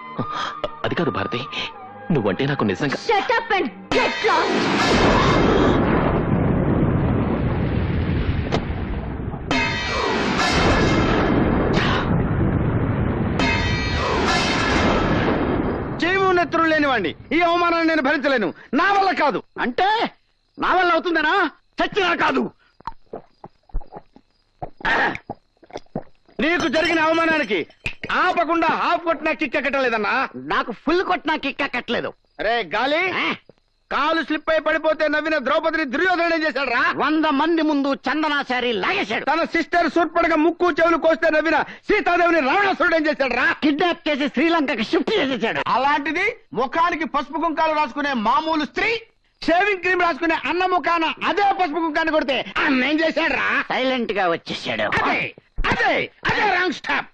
అది కాదు భారతి, నువ్వంటే నాకు నిజంగా. Shut up and get lost. జీవు నెత్తురు లేనివాడిని ఈ అవమానాన్ని నేను భరించలేను. నా వల్ల కాదు అంటే నా వల్ల అవుతుందనా? చచ్చినా కాదు. నీకు జరిగిన అవమానానికి ఆపకుండా హాఫ్ కొట్టినా కిక్క కట్టలేదన్నా. నాకు ఫుల్ కొట్టినా కిక్క కట్టలేదు. అరే గాలి, కాలు స్లిప్ అయి పడిపోతే నవ్విన ద్రౌపదిని దుర్యోధనుడు ఏం చేశాడు రా? 100 మంది ముందు చందనాచారి లాగేశాడు. తన సిస్టర్ సూర్పడగా ముక్కు చెవులు కోస్తే నవ్విన సీతాదేవిని రావణాసురుడు ఏం చేశాడు రా? కిడ్నాప్ చేసి శ్రీలంకకి షిఫ్ట్ చేసేసాడు. అలాంటిది ముఖానికి పసుపు కుంకాలు రాసుకునే మామూలు స్త్రీ షేవింగ్ క్రీమ్ రాసుకునే అన్న ముఖాన అదే పసుపు కుంకాన్ని కొడితే అన్న ఏం చేశాడు రా? సైలెంట్ గా వచ్చేసాడు. అదే అదే అదే రాంగ్ స్టాప్.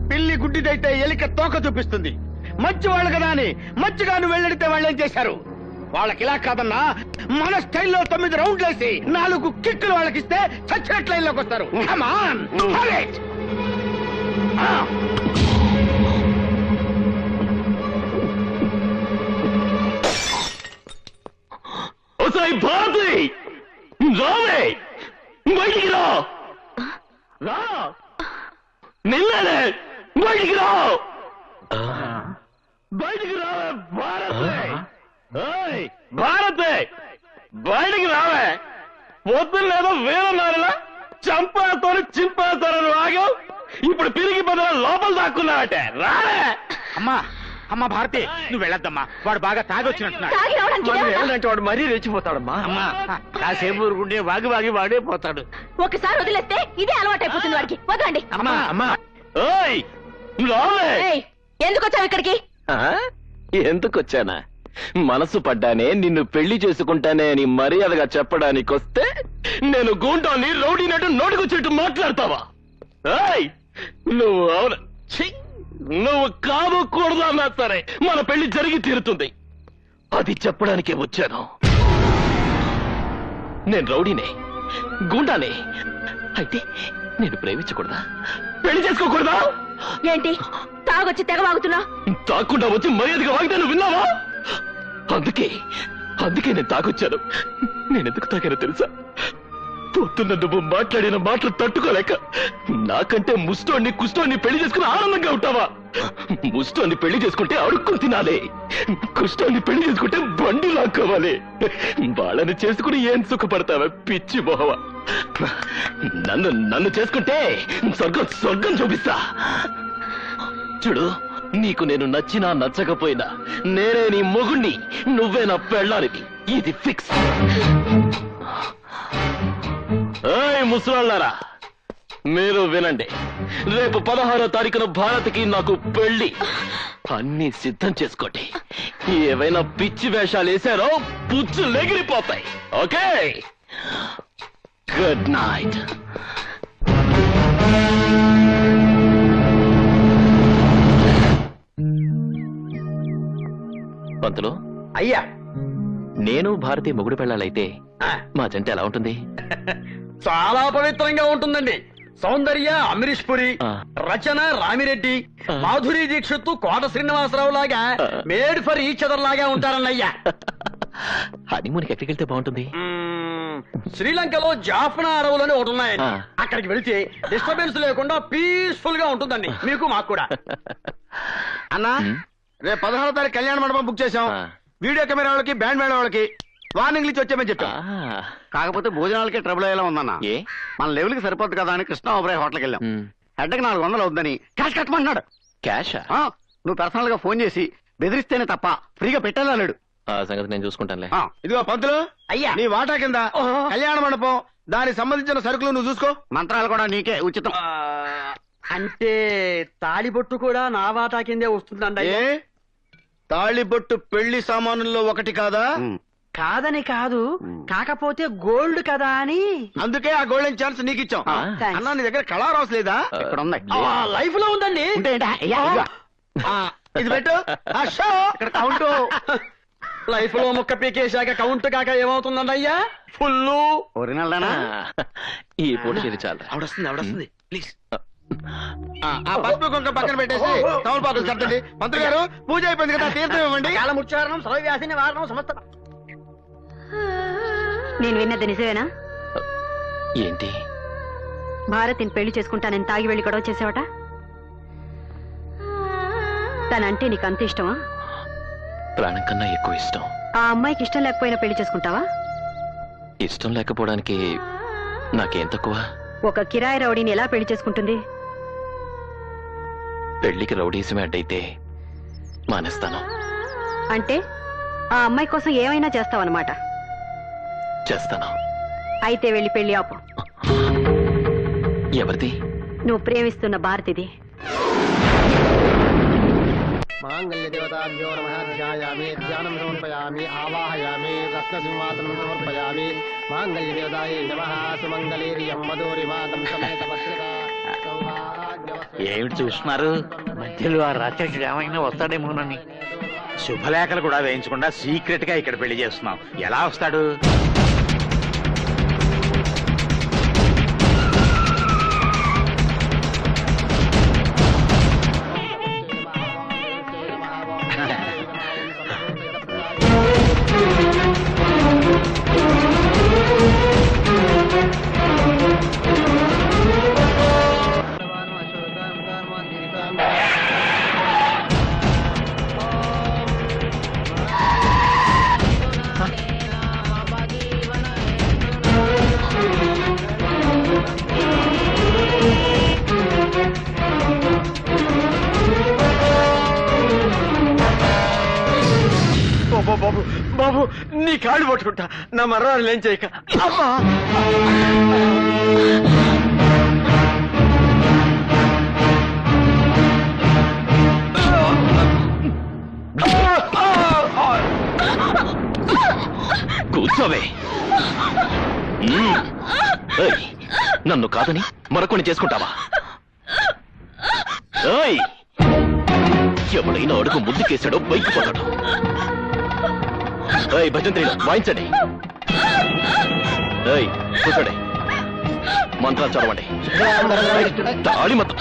పిల్లి గుడ్డిదైతే ఎలిక తోక చూపిస్తుంది. మంచి వాళ్ళు కదా అని మంచిగా నువ్వు వెళ్ళడితే వాళ్ళు ఏం చేశారు? వాళ్ళకి ఇలా కాదన్నా, మన స్టైల్లో 9 రౌండ్లు వేసి 4 కిక్కులు వాళ్ళకిస్తే చచ్చినట్టు లైన్లోకి వస్తారు. Come on, have it. Bharati రావే, బయటికి రా. నిన్ననే బయటికి రా, బయటికి రావే భారతే, బయటికి రావే. పొద్దున్న లేదో వేరన్నారులా చంపేస్తాను చింపేస్తారని ఆగావు, ఇప్పుడు పిరిగి బదులు లోపల దాక్కున్నావటే. రావే. అమ్మా భారతి, నువ్వు వెళ్ళొద్దమ్మా, వాడు బాగా తాగొచ్చినట్టున్నాడు. ఏమంటే వాడు మరీ రెచ్చిపోతాడమ్మా. అమ్మా కాసేపు ఊరుకుంటే వాగి వాగి వాడే పోతాడు. ఒకసారి వదిలేస్తే ఇదే అలవాటైపోతుంది వాడికి. వదలండి. ఎందుకు వచ్చావు ఇక్కడికి? ఎందుకు వచ్చానా? మనసు పడ్డానే నిన్ను పెళ్లి చేసుకుంటానే అని మర్యాదగా చెప్పడానికి వస్తే నేను గూండాన్ని రౌడీనట్టు నోటుకొచ్చేట్టు మాట్లాడతావా? నువ్వు అవును, నువ్వు కాదుకూడదు అన్నా సరే మన పెళ్లి జరిగి తీరుతుంది. అది చెప్పడానికే వచ్చాను. నేను రౌడీనే, గూండానే. అయితే నేను ప్రేమించకూడదా? పెళ్లి చేసుకోకూడదా? ఏంటి తాగొచ్చి తెగ వాగుతున్నా? తాకుండా వచ్చి మర్యాదగా వాగితే నువ్వు విన్నావా? అందుకే నేను తాగొచ్చాను. నేనెందుకు తాగానో తెలుసా? పొద్దున్న నువ్వు మాట్లాడిన మాటలు తట్టుకోలేక నాకంటే ముష్టోడిని కుష్టోడిని పెళ్లి చేసుకుని ఆనందంగా ఉంటావా? ముష్టాన్ని పెళ్లి చేసుకుంటే అడుక్కుని తినాలి, కుష్టాన్ని పెళ్లి చేసుకుంటే బండి లాక్కోవాలి. వాళ్ళని చేసుకుని ఏం సుఖపడతావా పిచ్చి మొహవ? నన్ను చేసుకుంటే స్వర్గం చూపిస్తా. చూడు, నీకు నేను నచ్చినా నచ్చకపోయినా నేనే నీ మొగుణ్ణి, నువ్వే నా పెళ్ళానికి. ఇది ఫిక్స్. ఏయ్ ముసలాళ్ళారా, మీరు వినండి. రేపు 16వ తారీఖున భారత్కి నాకు పెళ్లి. అన్ని సిద్ధం చేసుకోండి. ఏవైనా పిచ్చి వేషాలు వేశారో పుచ్చు లెగిరిపోతాయి. Okay, good night. పంతులు అయ్యా, నేను భారతి మొగుడు పెళ్ళాలైతే మా జంట ఎలా ఉంటుంది? చాలా పవిత్రంగా ఉంటుందండి. సౌందర్య అమరీష్ పురి, రచన రామిరెడ్డి, మాధురి దీక్షిత్, కోట శ్రీనివాసరావు లాగా మేడ్ ఫర్ ఈచ్ అదర్ లాగా ఉంటారన్నయ్యా. హనీమూన్కి ఎక్కడికి వెళ్తే బాగుంటుంది? శ్రీలంకలో జాఫ్నా అడవులని ఒకటి ఉన్నాయండి. అక్కడికి వెళితే డిస్టర్బెన్స్ లేకుండా పీస్ఫుల్ గా ఉంటుందండి, మీకు మాకు కూడా. అన్నా, రేపు 16వ తారీఖు కళ్యాణ మండపం బుక్ చేశాం. వీడియో కెమెరా వాళ్ళకి, బ్యాండ్ మేళ వాళ్ళకి వార్నింగ్ ఇచ్చి వచ్చామని చెప్పాం. కాకపోతే భోజనాలకే ట్రబుల్ అయ్యేలా ఉందన్నా. మన లెవెల్ కి సరిపోద్ది కదా అని కృష్ణ ఓబ్రాయ్ హోటల్కి వెళ్ళాం. హెడ్కి 400 అవుద్దని క్యాష్ కట్టమంటున్నాడు. క్యాష్? నువ్వు పర్సనల్ గా ఫోన్ చేసి బెదిరిస్తేనే తప్ప ఫ్రీగా పెట్టాలన్నాడు. ఆ సంగతి నేను చూసుకుంటానులే. ఇదిగో పంతులు, అయ్యా నీ వాటా కింద కళ్యాణ మండపం, దానికి సంబంధించిన సరుకులు నువ్వు చూసుకో. మంత్రాలు కూడా నీకే ఉచితం. అంటే తాళిబొట్టు కూడా నా వాటా కిందే వస్తుందండి. తాళిబొట్టు పెళ్లి సామానుల్లో ఒకటి కాదా? కాదని కాదు, కాకపోతే గోల్డ్ కదా అని. అందుకే ఆ గోల్డెన్ ఛాన్స్ నీకు ఇచ్చాం. అన్నా, నీ దగ్గర కళా రాసు లేదా? లైఫ్ లో ఉందండి. ఇది పెట్టు. ఇక్కడ కౌంట్. లైఫ్ లో ముక్క పీకేశాక కౌంట్ కాక ఏమవుతుందండి అయ్యా? Full original. ఈ పూట ఇది చాలు. ఆవిడొస్తుంది ప్లీజ్. ఆ పసుపు కుంక పక్కన పెట్టేసి తమలపాకులు కట్టండి. మంత్రి గారు, పూజ అయిపోయింది కదా, తీర్థం ఇవ్వండి. కాలముచ్చారణం, సర్వవ్యాసిని వారణం సమస్త. నేను విన్నది నిజమేనా? ఏంటి? భారతిని పెళ్లి చేసుకుంటానని తాగి వెళ్లి గొడవ చేసావట. తనంటే నీకు అంత ఇష్టమా? ప్రాణం కన్నా ఎక్కువ ఇష్టం. ఆ అమ్మాయికి ఇష్టం లేకపోయినా పెళ్లి చేసుకుంటావా? ఇష్టం లేకపోవడానికి నాకేం తక్కువ? ఒక కిరాయి రౌడీని ఎలా పెళ్లి చేసుకుంటుంది? పెళ్లికి రౌడీసమే అడ్డైతే మానేస్తాను. అంటే ఆ అమ్మాయి కోసం ఏమైనా చేస్తావన్నమాట. చేస్తాను. అయితే వెళ్ళి పెళ్లి ఆపు. ఎవరిది? నువ్వు ప్రేమిస్తున్న భారతిది. మాంగళ్య దేవతాభ్యో నమః. ధ్యాయామి, ధ్యానం సమర్పయామి, ఆవాహయామి, రత్నసింహాసనం సమర్పయామి. మాంగళ్య దేవతాయే నమః. సుమంగళీర్యం మధురిమాతం సమేత భద్రతా. ఏమిటి చూస్తున్నారు? మధ్యలో ఆ రాత్రికి ఏమైనా వస్తాడేమోనని శుభలేఖలు కూడా వేయించకుండా సీక్రెట్ గా ఇక్కడ పెళ్లి చేస్తున్నాం. ఎలా వస్తాడు? బాబు బాబు, నీ కాళ్ళు పట్టుకుంటా, నా మర్రాలు ఏం చేయక. అమ్మా, కూర్చోవే. నన్ను కాదని మరొకని చేసుకుంటావా? ఎవడైనా అడుగు ముందుకేసాడో బైక్ పోతాడు. భజంత్రి వాయించండి. కూర్చోండి, మంత్రాలు చదవండి. తాళి మొత్తం.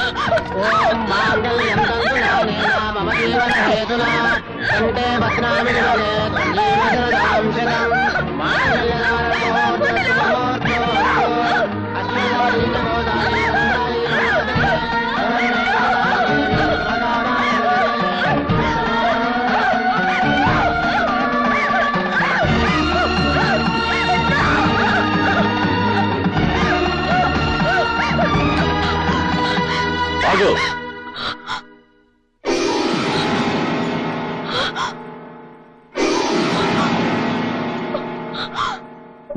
ఆగు.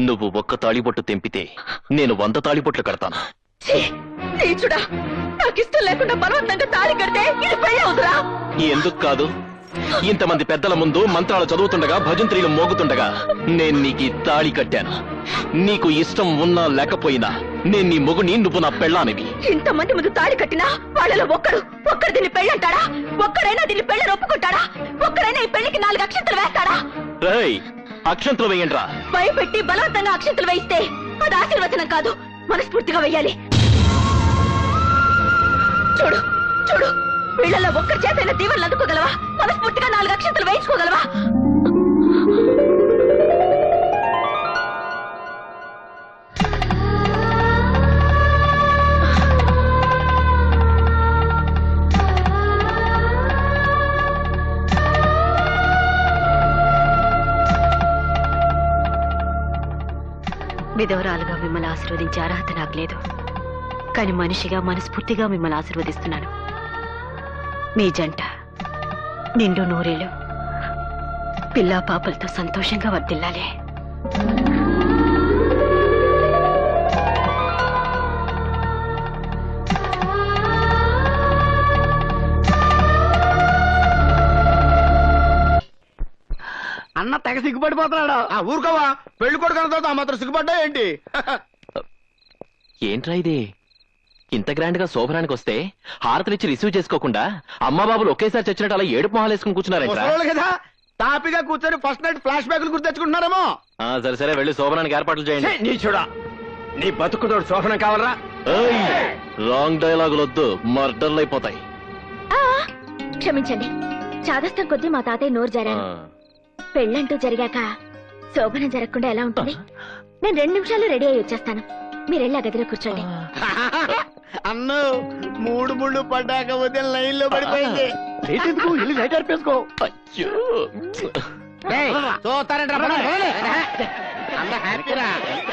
నువ్వు ఒక్క తాళిబొట్టు తెంపితే నేను 100 తాళిబొట్లు కడతాను. నీచుడా, నాకు ఇష్టం లేకుండా బలవంతంగా తాళి కడితే ఇది పెళ్లి అవుతురా? ఎందుకు కాదు? ఇంతమంది పెద్దల ముందు మంత్రాలు చదువుతుండగా భజంత్రీలు మోగుతుండగా నేను నీకు తాళి కట్టాను. నీకు ఇష్టం ఉన్నా లేకపోయినా నేను నీ మొగుని, నువ్వు నా పెళ్ళానివి. ఇంతమంది ముందు తాళి కట్టినా వాళ్ళలో ఒక్కడు దీన్ని పెళ్ళంటాడా? ఒక్కడైనా దీన్ని పెళ్ళని ఒప్పుకుంటాడా? ఒక్కడైనా ఈ పెళ్లికి 4 అక్షంతలు వేస్తాడా? రేయ్, అక్షంతలు వేయండ్రా. భయపెట్టి బలవంతంగా అక్షంతలు వేయిస్తే అది ఆశీర్వచనం కాదు, మనస్ఫూర్తిగా వెయ్యాలి. చూడు చూడు, వీళ్ళలో ఒక్కరి చేతైనా దీవెనలు అందుకోగలవా? మనస్ఫూర్తిగా 4 అక్షంతలు వేయించుకోగలవా? విధవరాలుగా మిమ్మల్ని ఆశీర్వదించే అర్హత నాకు లేదు, కానీ మనిషిగా మనస్ఫూర్తిగా మిమ్మల్ని ఆశీర్వదిస్తున్నాను. మీ జంట నిండు నూరేళ్ళు పిల్లా పాపలతో సంతోషంగా వర్ధిల్లాలి. అన్న తెగ సిగ్గుపడిపోతున్నాడు. ఊరుకోవా, పెళ్లి కొడుకు అన్నతో ఆ మాత్రం సిగ్గుపడ్డా ఏంటి? ఏంట్రా ఇది? ఇంత గ్రాండ్ గా శోభనానికి వస్తే హారతలిచ్చి రిసీవ్ చేసుకోకుండా అమ్మా బాబులు ఒకేసారి చచ్చినట్టు అలా ఏడుపు మొహాలు వేసుకుని కూర్చున్నారంట కదా, తాపిగా కూర్చొని ఫస్ట్ నైట్ ఫ్లాష్ బ్యాక్లు గుర్తు తెచ్చుకుంటున్నారేమో. సరే సరే, వెళ్ళి శోభనానికి ఏర్పాట్లు చేయండి. నీ చూడా, నీ బతుకుతోడు శోభనం కావాలరా? రాంగ్ డైలాగులు వద్దు, మర్డర్లు అయిపోతాయి. క్షమించండి, చాదస్తం కొద్దీ మా తాతయ్య నోరు జారాను. పెళ్ళంటూ జరిగాక శోభనం జరగకుండా ఎలా ఉంటుంది? నేను 2 నిమిషాల్లో రెడీ అయ్యి వచ్చేస్తాను. మీరెళ్ళి ఆ గదిలో కూర్చోండి. అన్ను 3 ముళ్ళు పడ్డాక ఉదయం లైన్ లో పడిపోయింది. వెళ్ళి లైట్ ఆర్పేసుకో.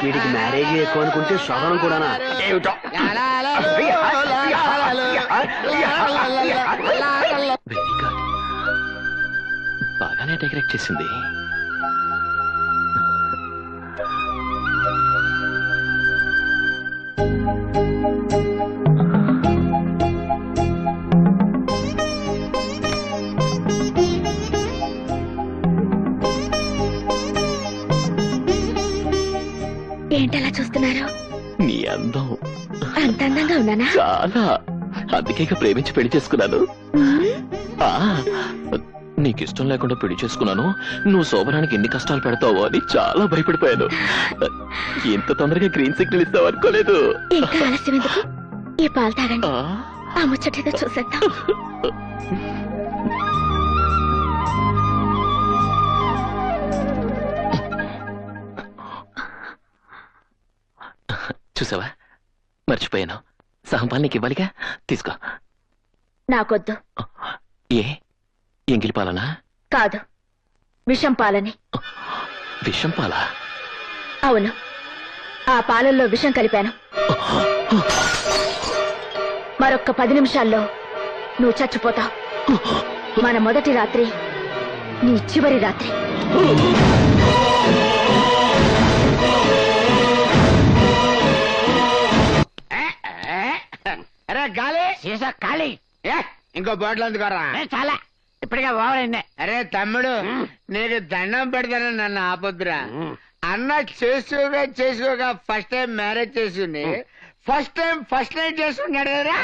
వీడికి మ్యారేజ్ ఎక్కువ అనుకుంటే శోభనం కూడానా? బాగానే డెకరేట్ చేసింది. ఏంటలా చూస్తున్నారు? నీ అందం అంత అందంగా ఉన్నానా? చాలా, అందుకే ప్రేమించి పెళ్లి చేసుకున్నాను. నీకు ఇష్టం లేకుండా పెళ్లి చేసుకున్నాను. నువ్వు శోభనానికి ఎన్ని కష్టాలు పెడతావో అని చాలా భయపడిపోయాను. ఇంత తొందరగా గ్రీన్ సిగ్నల్ ఇస్తావు అనుకోలేదు. ఇంకా ఆలస్యం ఎందుకు? ఈ పాలు తాగండి, ఆ ముచ్చటేదో చూసేద్దాం. చూసావా, మర్చిపోయాను. సహంపాలు నీకు ఇవ్వాలిగా, తీసుకో. నాకొద్దు. ఏ, ఎంగిలి పాలనా? కాదు, విషం పాలని. విషం పాలా? అవును, ఆ పాలల్లో విషం కలిపాను. మరొక్క 10 నిమిషాల్లో నువ్వు చచ్చిపోతావు. మన మొదటి రాత్రి నీ చివరి రాత్రి. అరే గాలి సీసా ఖాళీ. ఇంకో బాటిల్ అందుకోరా? చాలా, ఇప్పటికే ఓవరైంది. అరే తమ్ముడు, నీకు దండం పెడతానని నన్ను ఆపొద్దురా. అన్న చేసుకోగా ఫస్ట్ టైం మ్యారేజ్ చేసింది, ఫస్ట్ టైం ఫస్ట్ నైట్ చేసుకున్నాడు కదా.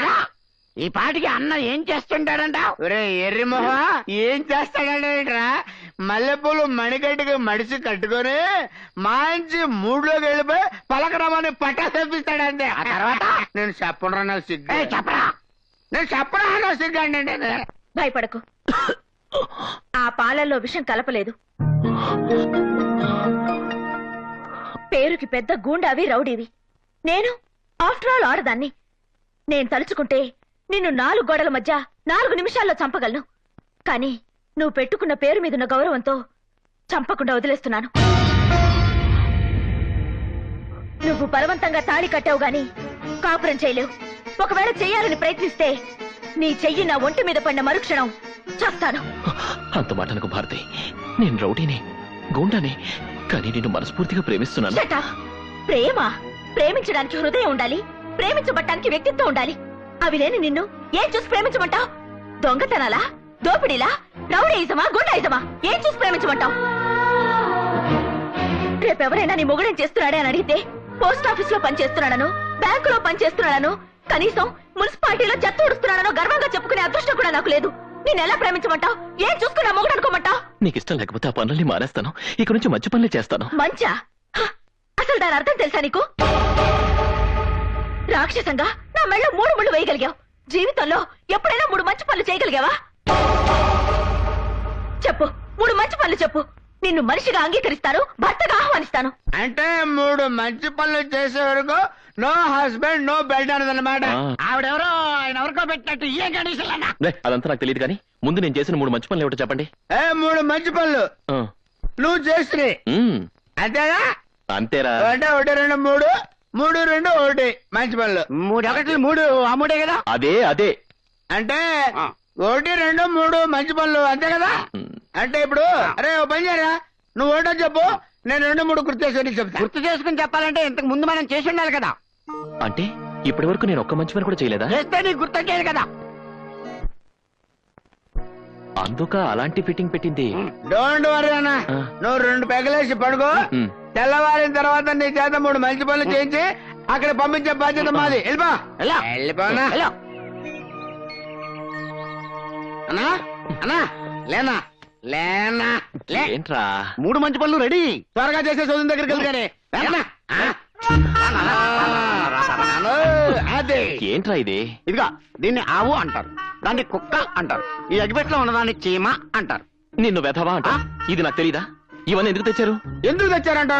ఈ పాటికి అన్న ఏం చేస్తుంటాడంట? ఒరే ఎర్రి మొహ, ఏం చేస్తాడంటరా? మల్లెపూలు మణిగడ్డకి మడిసి కట్టుకొని మంచి మూడ్లోకి వెళ్ళిపోయి పలకరామని పట్టా తెప్పిస్తాడంతే. ఆ తర్వాత నేను చెప్పరా నాకు సిగ్గు. చెప్పరా, నేను చెప్పరా నాకు సిగ్గు అంటే. భయపడకు, ఆ పాలల్లో విషం కలపలేదు. పేరుకి పెద్ద గూండావి, రౌడీవి. నేను ఆఫ్టర్ ఆల్ ఆడదాన్ని. నేను తలుచుకుంటే నిన్ను 4 గోడల మధ్య 4 నిమిషాల్లో చంపగలను. కానీ నువ్వు పెట్టుకున్న పేరు మీదున్న గౌరవంతో చంపకుండా వదిలేస్తున్నాను. నువ్వు బలవంతంగా తాళి కట్టావు గాని కాపురం చేయలేవు. ఒకవేళ చెయ్యాలని ప్రయత్నిస్తే నీ చెయ్యి నా ఒంటి మీద పడిన మరుక్షణం చేస్తాను. అంత మాట నాకు భారతి. నేను రౌడీని, గూండాని, కానీ నేను మనస్ఫూర్తిగా ప్రేమిస్తున్నాను. ప్రేమ ప్రేమించడానికి హృదయం ఉండాలి, ప్రేమించబట్టానికి వ్యక్తిత్వం ఉండాలి. అవి లేని నిన్ను ఏం చూసి ప్రేమించమంటావు? దొంగతనాలా, దోపిడీలా, రౌడీయిజమా, గుండాయిజమా? ఏం చూసి ప్రేమించమంటావు? రేపెవరైనా నీ మొగుడేం చేస్తున్నాడే అని అడిగితే పోస్ట్ ఆఫీస్ లో పనిచేస్తున్నాడను, బ్యాంకులో పనిచేస్తున్నాడను, కనీసం మున్సిపాలిటీలో చెత్త ఊడుస్తున్నాడనో గర్వంగా చెప్పుకునే అదృష్టం కూడా నాకు లేదు. నేను ఎలా ప్రేమించమంటావు? ఏం చూసుకున్నా మొగుడు అనుకోమంటావు? నీకు ఇష్టం లేకపోతే ఆ పనుల్ని మానేస్తాను. ఇక నుంచి మంచి పనులే చేస్తాను. మంచా? అసలు దాని అర్థం తెలుసా నీకు? రాక్షసంగా నా మెళ్ళ 3 ముళ్ళు వేయగలిగావు. జీవితంలో ఎప్పుడైనా 3 మంచి పనులు చేయగలిగావా? చెప్పు, 3 మంచి పనులు చెప్పు. నిన్ను మనిషిగా అంగీకరిస్తాను, భర్తగా ఆహ్వానిస్తాను. అంటే 3 మంచి పనులు చేసే వరకు నో హస్బెండ్ నో బెడ్ అన్నదన్నమాట. ఆవిడెవరో ఆయన ఎవరికో పెట్టినట్టు ఏ కండిషన్ అదంతా నాకు తెలియదు కానీ ముందు నేను చేసిన 3 మంచి పనులు ఏమిటో చెప్పండి. 3 మంచి పనులు నువ్వు చేసినాయి అంతేగా? అంతేరా. అంటే 1 2 3 3 2 1 మంచి పనులు. 3 1 3 అమ్ముడే కదా? అదే అదే. అంటే 1 2 3 మంచి పనులు అంతే కదా? అంటే ఇప్పుడు అరే ఓ పని చేయరా, నువ్వు 1 చెప్పు, నేను 2 3 గుర్తు చేసుకుని చెప్తా. గుర్తు చేసుకుని చెప్పాలంటే ఇంతకు ముందు మనం చేసి ఉండాలి కదా. అంటే ఇప్పటి వరకు నేను ఒక్క మంచి పని కూడా చేయలేదా? చేస్తే నీకు గుర్తొచ్చేది కదా. అందుక అలాంటి ఫిట్టింగ్ పెట్టింది. డోంట్ వరీ అన్న, నువ్వు 2 పెగలేసి పడుకో. తెల్లవారిన తర్వాత నీ చేత 3 మంచి పనులు చేయించి అక్కడ పంపించే బాధ్యత మాది. వెళ్ళిపోనా అన్నా? అన్నా లేనా లేనా ఏంట్రా? 3 మంచి పనులు రెడీ. త్వరగా చేసే చదువు దగ్గరికి వెళ్తానే. అదే ఏంట్రా ఇది? ఇదిగా దీన్ని ఆవు అంటారు, దాన్ని కుక్క అంటారు, ఈ అగిపెట్లో ఉన్నదాన్ని చీమ అంటారు. నిన్ను వెధవా అంట. ఇది నాకు తెలీదా? ఇవన్నీ ఎందుకు తెచ్చారు? ఎందుకు తెచ్చారంటా?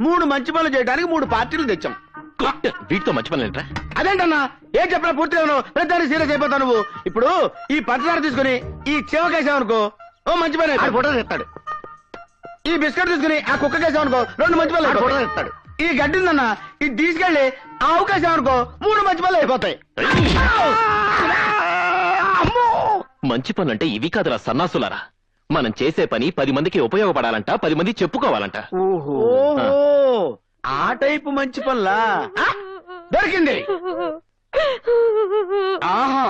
3 మంచి పనులు చేయడానికి 3 పార్టీలు తెచ్చాం. వీటితో మంచి పనులు ఏంట్రా? అదేంటన్నా ఏం చెప్పినా పూర్తిగా ప్రతిదాన్ని సీరియస్ అయిపోతావు నువ్వు. ఇప్పుడు ఈ పంచదార తీసుకుని ఈ చీమకేసావనుకో ఓ మంచి పని ఫోటో తెస్తాడు. ఈ బిస్కెట్ తీసుకుని ఆ కుక్కకేసావనుకో 2 మంచి పనులు ఫోటో తెస్తాడు. ఈ గడ్డి ఉందన్నా ఇది తీసుకెళ్లి ఆ ఆవుకేసావనుకో 3 మంచి పనులు అయిపోతాయి. మంచి పనులంటే ఇవి కాదురా సన్నాసులారా. మనం చేసే పని 10 మందికి ఉపయోగపడాలంట, 10 మంది చెప్పుకోవాలంట. ఓహో ఆ టైపు మంచి పనులా? దొరికింది. ఆహా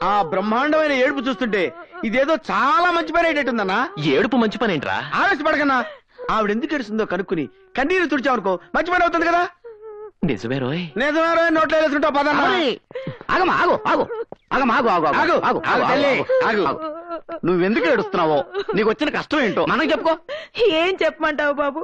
ఆ బ్రహ్మాండమైన ఏడుపు చూస్తుంటే ఇదేదో చాలా మంచి పని అయ్యేటట్టుందన్నా. ఏడుపు మంచి పని ఏంట్రా? ఆవేశపడకన్నా, ఆవిడ ఎందుకు ఏడుస్తుందో కనుక్కుని కన్నీరు తుడిచావనుకో మంచి పని అవుతుంది కదా. నిజమే రోయ్. నిజమే రోయ్. నోట్లో వేసుకుంటావు పద. నువ్వెందుకు ఏడుస్తున్నావో, నీకు వచ్చిన కష్టం ఏంటో మనకు చెప్పుకో. ఏం చెప్పమంటావు బాబు?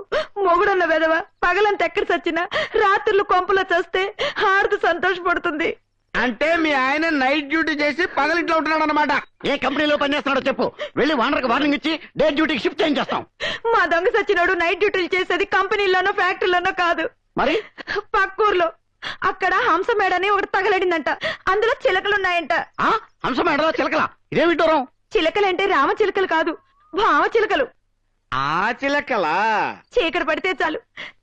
మొగుడున్న వెదవ పగలంత ఎక్కడ చచ్చినా రాత్రులు కొంపలో చస్తే హారతి సంతోషపడుతుంది. అంటే మీ ఆయన నైట్ డ్యూటీ చేసి పగలింట్లో ఉంటున్నాడు అనమాట. ఏ కంపెనీలో పనిచేస్తున్నాడో చెప్పు, వెళ్ళి వానర్కి వార్నింగ్ ఇచ్చి డే డ్యూటీకి షిఫ్ట్ చేయించేస్తాం. మా దొంగ సచ్చినోడు నైట్ డ్యూటీలు చేసేది కంపెనీలోనో ఫ్యాక్టరీలోనో కాదు, మరి పక్కూర్లో. అక్కడ హంస మేడని ఒకటి తగలడిందంట, అందులో చిలకలున్నాయంట. హంస మేడలో చిలకలా? ఇదే విడ్డూరం. చిలకలంటే రామ చిలకలు కాదు, భావ చిలకలు. ఆ చిలకలా? చీకటి పడితే చాలు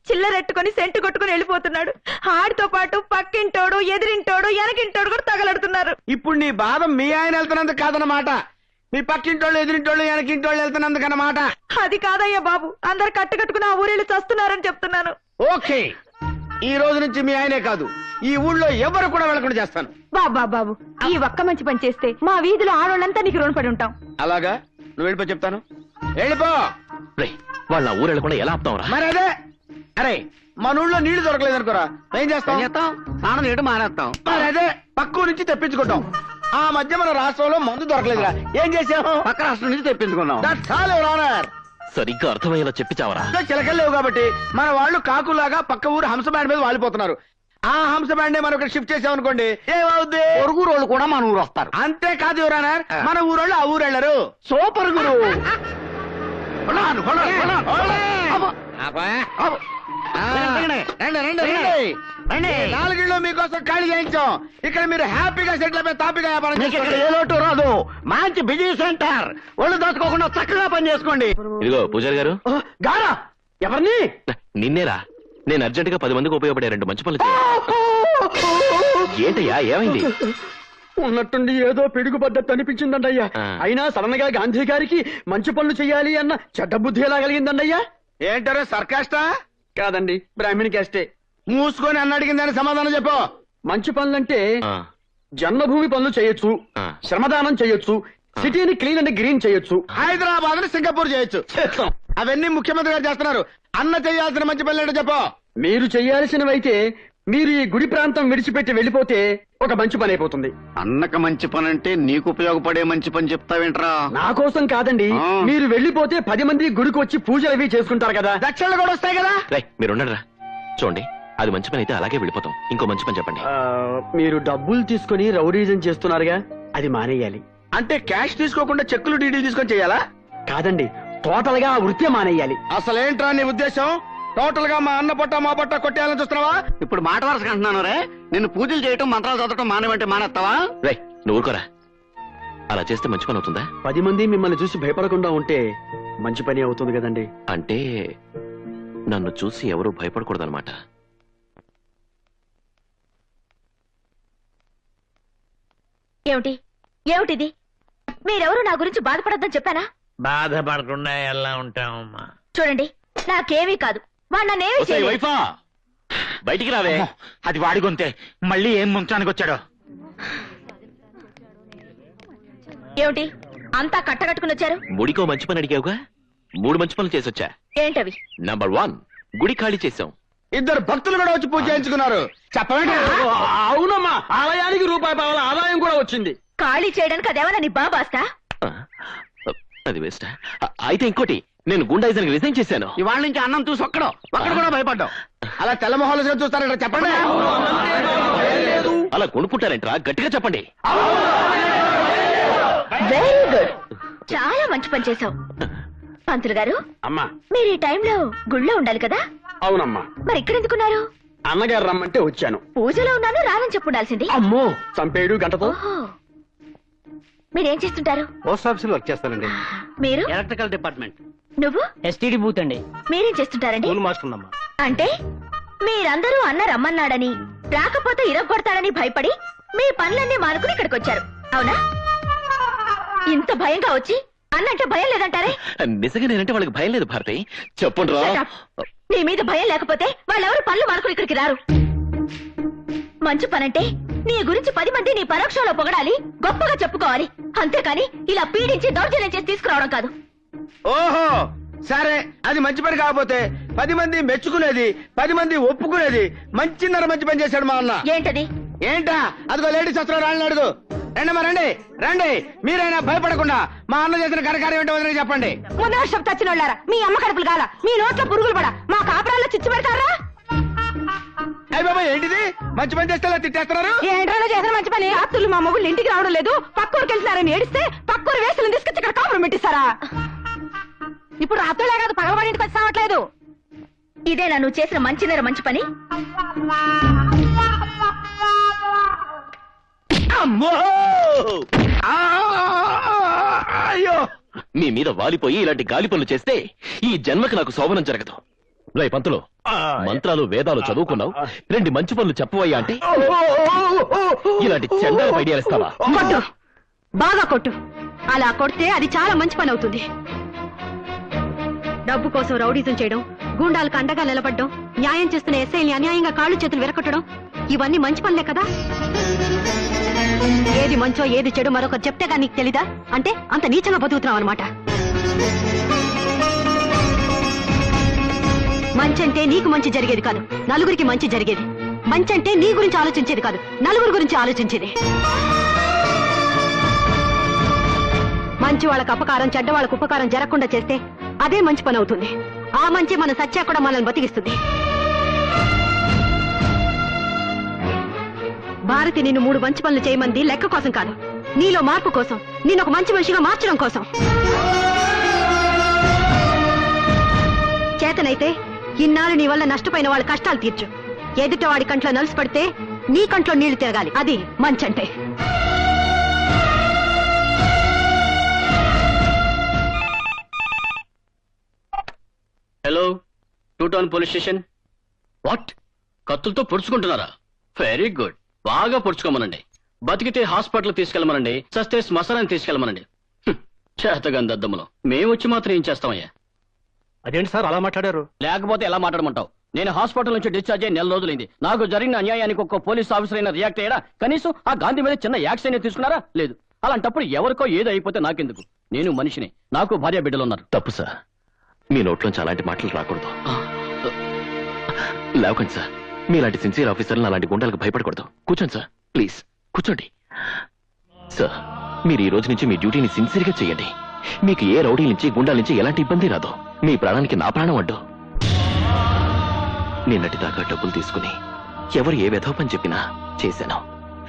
చిల్లరెట్టుకుని సెంటు కొట్టుకుని వెళ్ళిపోతున్నాడు. ఆడితో పాటు పక్కింటోడు, ఎదిరింటోడు, వెనకింటోడు కూడా తగలడుతున్నారు. ఇప్పుడు నీ బాధ మీ ఆయన వెళ్తున్నందుకు కాదన్నమాట, మీ పక్కింటోళ్ళు, ఎదిరింటోళ్ళు, వెనకింటోళ్ళు వెళ్తున్నందుకు అన్నమాట. అది కాదయ్యా బాబు, అందరు కట్టుకట్టుకుని ఆ ఊరేళ్ళు చస్తున్నారని చెప్తున్నాను. ఓకే, ఈ రోజు నుంచి మీ ఆయనే కాదు ఈ ఊళ్ళో ఎవరు కూడా వెళ్ళకుండా చేస్తాను. బాబు ఈ ఒక్క మంచి పని చేస్తే మా వీధిలో ఆడవాళ్ళంతా నీకు రుణపడి ఉంటాం. అలాగా? నువ్వు వెళ్ళిపో చెప్తాను. వెళ్ళిపో. వాళ్ళ ఊరు వెళ్ళకుండా ఎలా ఆపుతాం? మరి అదే, అరే మన ఊళ్ళో నీళ్లు దొరకలేదు అనుకోరా, ఏం చేస్తాం? స్నానం చేయడం మానేస్తాం. మరి అదే పక్క నుంచి తెప్పించుకుంటాం. ఆ మధ్య మన రాష్ట్రంలో మందు దొరకలేదురా, ఏం చేసాము? పక్క రాష్ట్రం నుంచి తెప్పించుకున్నాం. సరిగ్గా అర్థమయ్యేలా చెప్పి చావరా. చిలకలు లేవు కాబట్టి మన వాళ్ళు కాకులాగా పక్క ఊరు హంస బ్యాండ్ మీద వాలిపోతున్నారు. ఆ హంస బ్యాండ్ మనం ఇక్కడ షిఫ్ట్ చేసామనుకోండి, ఏమవుద్ది? పొరుగు వాళ్ళు కూడా మన ఊరు వస్తారు. అంతేకాదు యువరానర్, మన ఊరోళ్ళు ఆ ఊరు వెళ్ళరు. సూపర్ గురు. నాలుగిళ్ళు మీకోసం ఖాళీ చేయించాం. ఇక్కడ మీరు హ్యాపీగా సెటిల్ అయిపోయి తాపిగా వ్యాపారం చేసుకోండి. ఏ లోటు రాదు. మంచి బిజీ సెంటర్, ఒళ్ళు దోచుకోకుండా చక్కగా పని చేసుకోండి. ఇదిగో పూజారి గారు. గారా? ఎవరిని? నిన్నేరా. నేను అర్జెంట్ గా 10 మందికి ఉపయోగపడే 2 మంచి పనులు ఏంటయ్యా ఏమైంది? ఉన్నట్టుండి ఏదో పిడుగుపడ్డట్టు అనిపించిందండి అయ్యా. అయినా సడన్ గా గాంధీ గారికి మంచి పనులు చెయ్యాలి అన్న చెడ్డ బుద్ధి ఎలా కలిగిందండి అయ్యా? ఏంటారో సర్కాస్టా? కాదండి, బ్రాహ్మణి క్యాస్టే. మూసుకొని అన్న అడిగిందని సమాధానం చెప్పు. మంచి పనులంటే జన్మభూమి పనులు చేయొచ్చు, శ్రమదానం చేయొచ్చు, సిటీని క్లీన్ అండ్ గ్రీన్ చేయొచ్చు, హైదరాబాద్ ని సింగపూర్ చేయొచ్చు. అవన్నీ ముఖ్యమంత్రి గారు చేస్తున్నారు. అన్న చేయాల్సిన మంచి పనులు ఏంటో చెప్పు. మీరు చెయ్యాల్సినవైతే మీరు ఈ గుడి ప్రాంతం విడిచిపెట్టి వెళ్ళిపోతే ఒక మంచి పని అయిపోతుంది. అన్నక మంచి పని అంటే నీకు ఉపయోగపడే మంచి పని చెప్తావేంట్రా? నా కోసం కాదండి, మీరు వెళ్ళిపోతే 10 మంది గుడికి వచ్చి పూజలు అవి చేసుకుంటారు కదా, దక్షిణలు కూడా వస్తాయి కదా. మీరు ఉండరా, చూడండి అది మంచి పని అయితే అలాగే వెళ్ళిపోతాం. ఇంకో మంచి పని చెప్పండి. మీరు డబ్బులు తీసుకుని రౌడీజం చేస్తున్నారుగా, అది మానేయాలి. అంటే క్యాష్ తీసుకోకుండా చెక్కులు డీడీలు తీసుకొని చేయాలా? కాదండి, టోటల్ గా వృత్తి మానేయాలి. అసలేంట్రా నీ ఉద్దేశం? టోటల్ గా మా అన్న పొట్ట మా పొట్ట కొట్టేయాలని చూస్తున్నావా? ఇప్పుడు మాట వరుసగా అంటున్నాను రే, నిన్ను పూజలు చేయటం మంత్రాలు చదవటం మానేవంటే మానేస్తావా? రే నువ్వు ఊరుకోరా, అలా చేస్తే మంచి పని అవుతుందా? 10 మంది మిమ్మల్ని చూసి భయపడకుండా ఉంటే మంచి పని అవుతుంది కదండి. అంటే నన్ను చూసి ఎవరూ భయపడకూడదన్నమాట. ఏమిటి ఏమిటిది? మీరెవరు నా గురించి బాధపడద్దని చెప్పానా? బాధపడకుండా ఎలా ఉంటామమ్మా? చూడండి, నాకేమీ కాదు, వాడు నన్నేమీ చేయలేదు. వైఫా బయటికి రావే. అది వాడి గొంతే, మళ్ళీ ఏం ముంచానికి వచ్చాడో. ఏమిటి అంతా కట్టకట్టుకుని వచ్చారు? ముడికో మంచి పని అడిగావుగా, 3 మంచి పనులు చేసొచ్చా. ఏంటవి? నంబర్ 1, గుడి ఖాళీ చేసాం. 2 భక్తులు కూడా వచ్చి పూజ చేయించుకున్నారు. చెప్పండి. అవునమ్మా, ఆలయానికి ₹1 ఆదాయం కూడా వచ్చింది. ఖాళీ చేయడానికి అదేమన్నా నీ బాబాస్తా? అది వేస్ట్. అయితే ఇంకోటి, నేను గుండాయిజానికి రిజైన్ చేశాను. ఇవాళ నుంచి అన్నం చూసి ఒక్కడు కూడా భయపడ్డావు. అలా తెల్లమొహాలు చూస్తారంట. చెప్పండి. అలా కొనుక్కుంటారంటరా, గట్టిగా చెప్పండి. వెరీ గుడ్, చాలా మంచి పని చేశావు. పంతులు గారు, అమ్మా మీరు ఈ టైంలో గుళ్ళో ఉండాలి కదా? అవునమ్మా. మరి ఇక్కడ ఎందుకున్నారు? అన్నగారు రమ్మంటే వచ్చాను. పూజలో ఉన్నాను రానని చెప్పుండాల్సింది. అమ్మో, చంపేడు గంటతో. మీరేం చేస్తుంటారు? పోస్ట్ ఆఫీస్ లో వర్క్ చేస్తానండి. మీరు? Electrical department. నువ్వు? ఎస్టీడీ బూత్ అండి. మీరేం చేస్తుంటారండి? స్కూల్ మాస్టర్ అమ్మా. అంటే మీరందరూ అన్న రమ్మన్నాడని, రాకపోతే ఇరగొడతాడని భయపడి మీ పనులన్నీ మానుకుని ఇక్కడికి వచ్చారు, అవునా? ఇంత భయంగా వచ్చి అన్నంటే భయం లేదంటారే? నిజంగా నేనంటే వాళ్ళకి భయం లేదు భారతి. చెప్పండి రా. నీ మీద భయం లేకపోతే వాళ్ళెవరు పనులు మానుకుని ఇక్కడికి రారు. మంచి పనంటే నీ గురించి 10 మంది నీ పరోక్షంలో పొగడాలి, గొప్పగా చెప్పుకోవాలి, అంతేకాని ఇలా పీడించి దౌర్జన్యం చేసి తీసుకురావడం కాదు. ఓహో సరే, అది మంచి పని కాకపోతే 10 మంది మెచ్చుకునేది, 10 మంది ఒప్పుకునేది మంచిన్నర మంచి పని చేశాడు మా అన్న. ఏంటది? ఏంటా? అదిగో లేడీస్ వస్తున్నారు, రాళ్ళని అడుగు. రండమ్మా, రండి రండి. మీరైనా భయపడకుండా మా అన్న చేసిన కరకార్యం ఏంటో వదిలే చెప్పండి. ముందు వర్షం చచ్చిన వాళ్ళారా, మీ అమ్మ కడుపులు కాదా, మీ నోట్లో పురుగులు పడా, మా కాపురాల్లో చిచ్చు పెడతారా? అయ్య బాబా, ఏంటిది? మంచి పని చేస్తే తిట్టేస్తున్నారు. ఏంట్రా చేసిన మంచి పని? రాత్రులు మా మొగుళ్ళు ఇంటికి రావడం లేదు, పక్కూరికి వెళ్తున్నారని ఏడిస్తే పక్కూరు వేసులను తీసుకొచ్చి ఇక్కడ కాపురం పెట్టిస్తారా? ఇప్పుడు రాత్రులే కాదు, పగలబడి ఇంటికి వచ్చి రావట్లేదు. ఇదేనా నువ్వు చేసిన మంచిన్నర మంచి పని? అమ్మో! అయ్యో, మీ మీద వాలిపోయి ఇలాంటి గాలి పనులు చేస్తే ఈ జన్మకి నాకు శోభనం జరగదు. రై పంతులు, మంత్రాలు వేదాలు చదువుకున్నావు, 2 మంచి పనులు చెప్పవయ్యా అంటే ఇలాంటి చెండాల ఐడియాలు ఇస్తావా? కొట్టు, బాగా కొట్టు. అలా కొడితే అది చాలా మంచి పని అవుతుంది. డబ్బు కోసం రౌడీజం చేయడం, గూండాలకు అండగా నిలబడడం, న్యాయం చేస్తున్న ఎస్ఐల్ని అన్యాయంగా కాళ్ళు చేతులు విరగొట్టడం, ఇవన్నీ మంచి పనులే కదా. ఏది మంచో ఏది చెడు మరొకరు చెప్తే కానీ నీకు తెలీదా? అంటే అంత నీచంగా బతుకుతున్నావు అనమాట. మంచి అంటే నీకు మంచి జరిగేది కాదు, నలుగురికి మంచి జరిగేది. మంచి అంటే నీ గురించి ఆలోచించేది కాదు, నలుగురి గురించి ఆలోచించేది. మంచి వాళ్ళకు అపకారం, చెడ్డ వాళ్ళకు ఉపకారం జరగకుండా చేస్తే అదే మంచి పని అవుతుంది. ఆ మంచి మన సత్య కూడా మనల్ని బతికిస్తుంది. భారతి నిన్ను 3 మంచి పనులు చేయమంది లెక్క కోసం కాదు, నీలో మార్పు కోసం, నేను ఒక మంచి మనిషిగా మార్చడం కోసం. చేతనైతే ఇన్నాళ్ళు నీ వల్ల నష్టపోయిన వాళ్ళ కష్టాలు తీర్చు. ఎదుట వాడి కంట్లో నలుసు పడితే నీ కంట్లో నీళ్లు తిరగాలి, అది మంచంటే. Hello, 2 town police station. What, కత్తులతో పొడుచుకుంటున్నారా? Very good. బాగా పొడుచుకోమనండి. బతికితే హాస్పిటల్ తీసుకెళ్ళమనండి, చస్తే శ్మశానాన్ని తీసుకెళ్ళమనండి. చేతగాని దద్దమ్మలో మేము వచ్చి మాత్రం ఏం చేస్తామయ్యా? అదేంటి సార్ అలా మాట్లాడారు? లేకపోతే ఎలా మాట్లాడమంటావు? నేను హాస్పిటల్ నుంచి డిశ్చార్జ్ అయ్యి 4 రోజులైంది. నాకు జరిగిన అన్యాయానికి ఒక్క పోలీస్ ఆఫీసర్ అయినా రియాక్ట్ అయ్యారా? కనీసం ఆ గాంధీ మీద చిన్న యాక్షన్ తీసుకున్నారా? లేదు. అలాంటప్పుడు ఎవరికో ఏదో అయిపోతే నాకెందుకు? నేను మనిషిని, నాకు భార్య బిడ్డలు ఉన్నారు. తప్పు సార్, మీ నోట్లోంచి అలాంటి మాటలు రాకూడదు. లేవకండి సార్, మీలాంటి సిన్సియర్ ఆఫీసర్లు అలాంటి గుండాలకు భయపడకూడదు. కూర్చోండి సార్, ప్లీజ్ కూర్చోండి. సార్, మీరు ఈ రోజు నుంచి మీ డ్యూటీని సిన్సియర్గా చేయండి. మీకు ఏ రౌడీ నుంచి గుండాల నుంచి ఎలాంటి ఇబ్బంది రాదు. మీ ప్రాణానికి నా ప్రాణం అడ్డు. నిన్నటిదాకా డబ్బులు తీసుకుని ఎవరు ఏ వెధవ పని చెప్పినా చేశాను.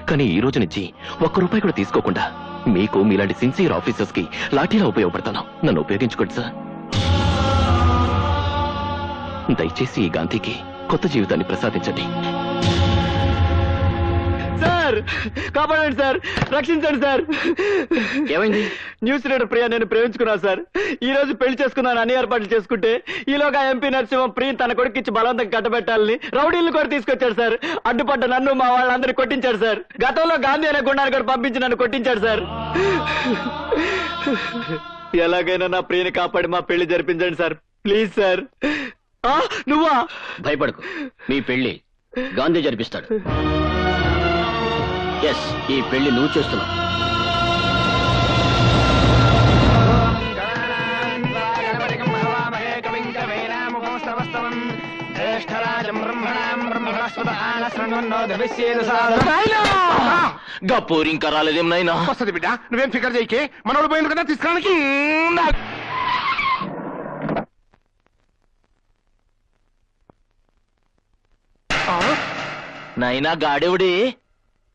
కానీ ఈ రోజు నుంచి ₹1 కూడా తీసుకోకుండా మీకు మీలాంటి సిన్సియర్ ఆఫీసర్స్ కి లాఠీలా ఉపయోగపడతాను. నన్ను ఉపయోగించుకోండి సార్. దయచేసి ఈ గాంధీకి కొత్త జీవితాన్ని ప్రసాదించండి. సార్ కాపాడండి సార్, రక్షించండి సార్. ఏమైంది? న్యూస్ రీడర్ ప్రియా నేను ప్రేమించుకున్నాను సార్. ఈ రోజు పెళ్లి చేసుకున్నాను అన్ని ఏర్పాట్లు చేసుకుంటే ఈలోగా ఎంపీ నరసింహం ప్రియ తన కొడుకిచ్చి బలవంతం కట్టబెట్టాలని రౌడీలను కూడా తీసుకొచ్చాడు సార్. అడ్డుపడ్డ నన్ను మా వాళ్ళందరూ కొట్టించాడు సార్. గతంలో గాంధీ అనే గుండాన్ని కూడా పంపించి నన్ను కొట్టించాడు సార్. ఎలాగైనా నా ప్రియని కాపాడి మా పెళ్లి జరిపించండి సార్, ప్లీజ్ సార్. నువ్వా? భయపడకు, మీ పెళ్లి గాంధీ జరిపిస్తాడు. ఎస్, ఈ పెళ్లి నువ్వు చేస్తున్నావు. గప్పూరి ఇంకా రాలేదేం నాయనా? వస్తుంది బిడ్డ, నువ్వేం ఫికర్ చేయకే. మనోడు పోయింది కదా తీసుకురానికి. నాయనా గాడెవడే?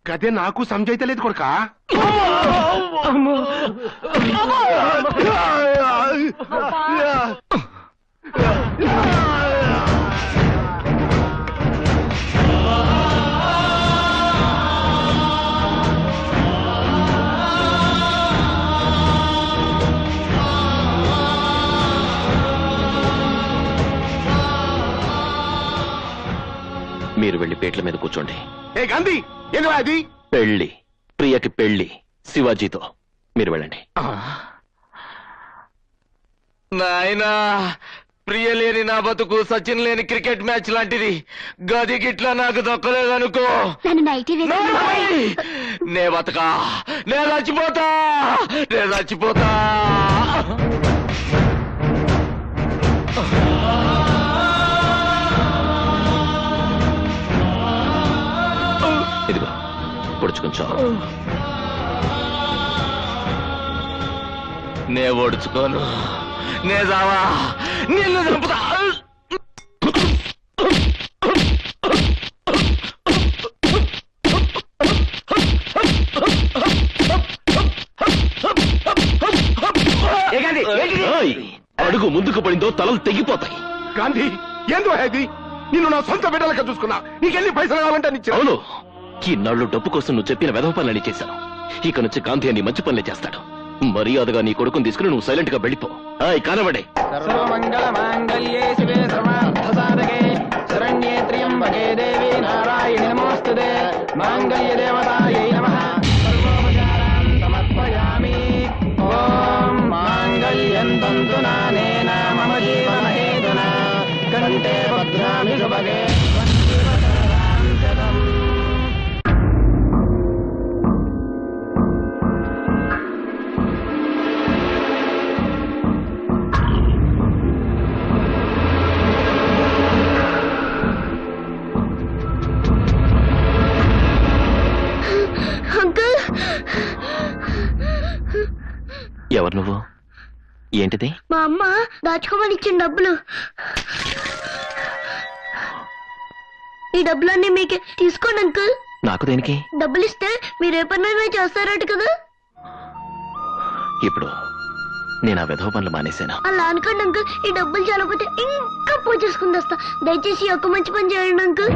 గదే నాకు సంజయితలేదు కొడుకా. మీరు వెళ్ళి పేట్ల మీద కూర్చోండి. ఏ గాంధీ, ఏంది అది? పెళ్లి, ప్రియకి పెళ్లి శివాజీతో. మీరు వెళ్ళండి. నాయనా, ప్రియ లేని నా బతుకు సచిన్ లేని క్రికెట్ మ్యాచ్ లాంటిది. గది గిట్లా నాకు దక్కలేదనుకో, నే బతకా, నే చచ్చిపోతా, నే చచ్చిపోతా. ఇదిగో పొడుచు కొంచెం. నే ఓడుచుకోను, నే జావా, నిన్ను చంపుతా. అడుగు ముందుకు పడిందో తలలు తెగిపోతాయి. గాంధీ, ఏందో అది? నిన్ను నా సొంత బిడ్డలకి చూసుకున్నా. నీకెన్ని పైసలు కావాలంటే అని ఇచ్చాను. అవును, ఈనాళ్ళు డబ్బు కోసం నువ్వు చెప్పిన వెధవ పనులని చేశాను. ఇక నుంచి గాంధీ అన్ని మంచి పనులే చేస్తాడు. మర్యాదగా నీ కొడుకుని తీసుకుని నువ్వు సైలెంట్ గా వెళ్ళిపో. కానబడే. సర్వమంగళ మాంగళ్యే శివే సర్వార్థ సాధకే శరణ్యే త్ర్యంబకే దేవి నారాయణి నమోస్తుతే మాంగళ్య దేవతాయై నమః. సర్వోపచారాన్ సమర్పయామి. ఓం మాంగళ్యం తంతు నానేన మమ జీవన హేతునా కంఠే భద్రామి శుభగే. ఎవరు నువ్వు? ఏంటిది? మా అమ్మ దాచుకోమని ఇచ్చిన డబ్బులు. ఈ డబ్బులన్నీ మీకే, తీసుకోండి అంకుల్. నాకు దేనికి? డబ్బులు ఇస్తే మీరు ఏ పనైనా చేస్తారట కదా. ఇప్పుడు నేను ఆ విధవ పనులు మానేశాను. అలా అనుకోండి అంకుల్. ఈ డబ్బులు చాలకపోతే ఇంకా పూజ చేసుకుని వస్తా. దయచేసి ఒక మంచి పని చేయండి అంకుల్.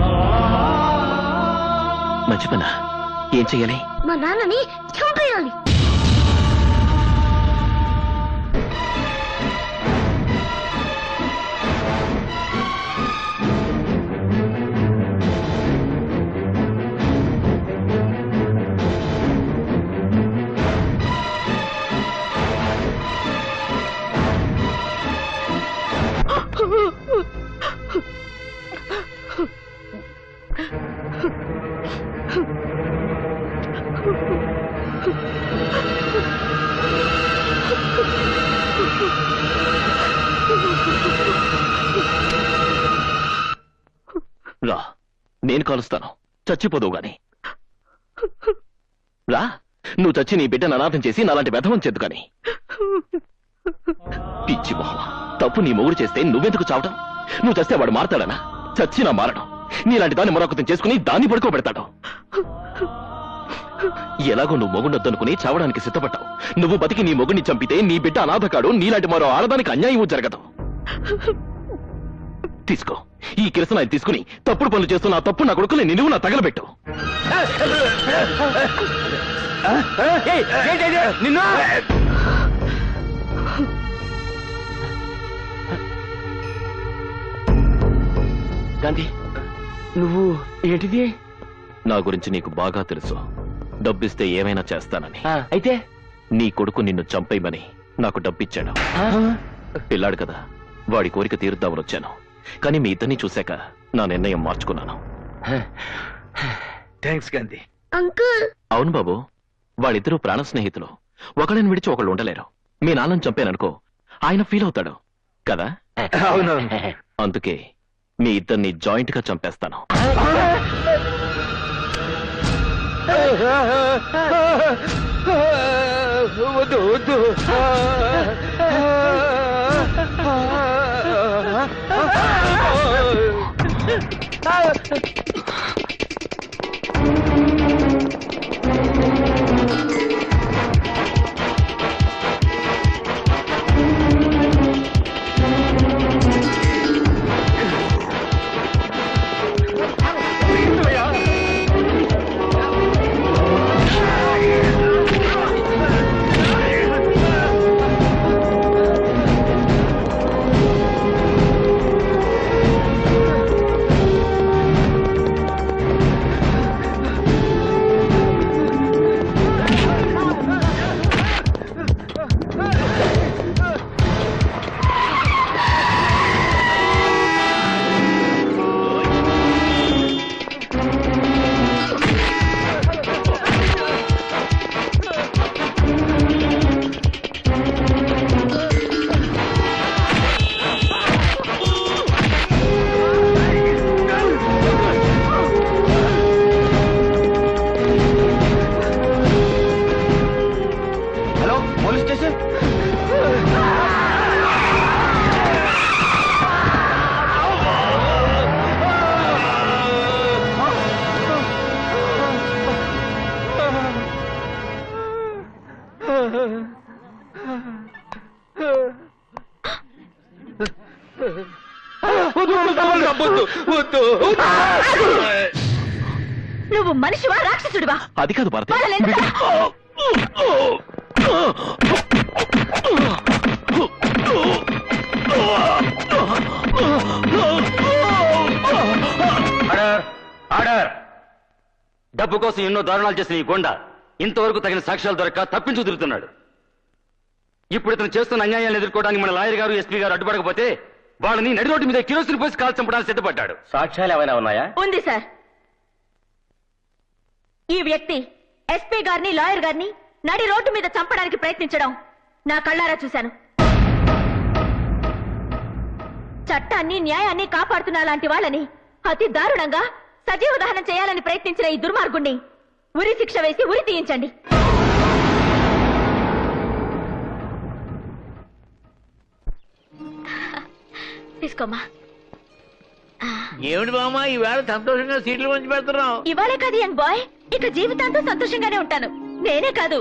మంచి పనా? ఏం చెయ్యాలి? మా నాన్నని చంపేయాలి. కాలుస్తాను, చచ్చిపోదువు గాని. రా, నువ్వు చచ్చి నీ బిడ్డను అనాథం చేసి నాలాంటి వ్యధవం చేద్దు కానీ. పిచ్చి మొహమా, తప్పు నీ మొగుడు చేస్తే నువ్వెందుకు చావటం? నువ్వు చస్తే వాడు మారతాడనా? చచ్చినా మారడం. నీలాంటి దాన్ని మరొకతం చేసుకుని దాన్ని పడుకోబెడతాడు. ఎలాగో నువ్వు మొగుడొద్దనుకుని చావడానికి సిద్ధపడ్డావు. నువ్వు బతికి నీ మొగుడిని చంపితే నీ బిడ్డ అనాథకాడు, నీలాంటి మరో ఆడదానికి అన్యాయం జరగదు. తీసుకో, ఈ కిరసనాయి తీసుకుని తప్పుడు పనులు చేస్తున్న తప్పు నా కొడుకుని నిలువు నా తగలబెట్టు. నిన్ను గాంధీ, నువ్వు ఏంటిది? నా గురించి నీకు బాగా తెలుసు. డబ్బిస్తే ఏమైనా చేస్తానని. అయితే నీ కొడుకు నిన్ను చంపేయమని నాకు డబ్బిచ్చాడు. పిల్లాడు కదా, వాడి కోరిక తీరుద్దామని వచ్చాను. కానీ మీ ఇద్దరిని చూశాక నా నిర్ణయం మార్చుకున్నాను. థ్యాంక్స్ గాంధీ. అంకుల్, అవును బాబు, వాళ్ళిద్దరూ ప్రాణ స్నేహితులు. ఒకళ్ళని విడిచి ఒకళ్ళు ఉండలేరు. మీ నాన్నని చంపాననుకో, ఆయన ఫీల్ అవుతాడు కదా. అవునవును. అందుకే మీ ఇద్దరిని జాయింట్ గా చంపేస్తాను. వద్దు వద్దు. నువ్వు మనిషివా రాక్షసుడివా? అది కాదు భారతి. ఆర్డర్. డబ్బు కోసం ఎన్నో దారుణాలు చేసిన ఈ గొండ ఇంతవరకు తగిన సాక్ష్యాలు దొరక్క తప్పించు తిరుగుతున్నాడు. ఇప్పుడు ఇతను చేస్తున్న అన్యాయాలను ఎదుర్కోవడానికి మన లాయర్ గారు, ఎస్పీ గారు అడ్డుపడకపోతే వాళ్ళని నడి రోడ్డు మీద కిరోసిన్ పోసి కాల్ చంపడానికి సిద్ధపడ్డాడు. సాక్ష్యాలు ఏమైనా ఉన్నాయా? ఉంది సార్. ఈ వ్యక్తి ఎస్పీ గారిని, లాయర్ గారిని నడి రోడ్డు మీద చంపడానికి ప్రయత్నించడం నా కళ్ళారా చూశాను. చట్టాన్ని, న్యాయాన్ని కాపాడుతున్న లాంటి వాళ్ళని అతి దారుణంగా సజీవ దహనం చేయాలని ప్రయత్నించిన ఈ దుర్మార్గుణ్ణి ఉరి శిక్ష వేసి ఉరి తీయించండి. తీసుకోమ్మా. ఏమిటి బామ్మ ఈవేళ సంతోషంగా సీట్లు మంచి పెడుతున్నావు? ఇవాళే కాదు యంగ్ బాయ్, ఇక జీవితాంతం సంతోషంగానే ఉంటాను. నేనే కాదు,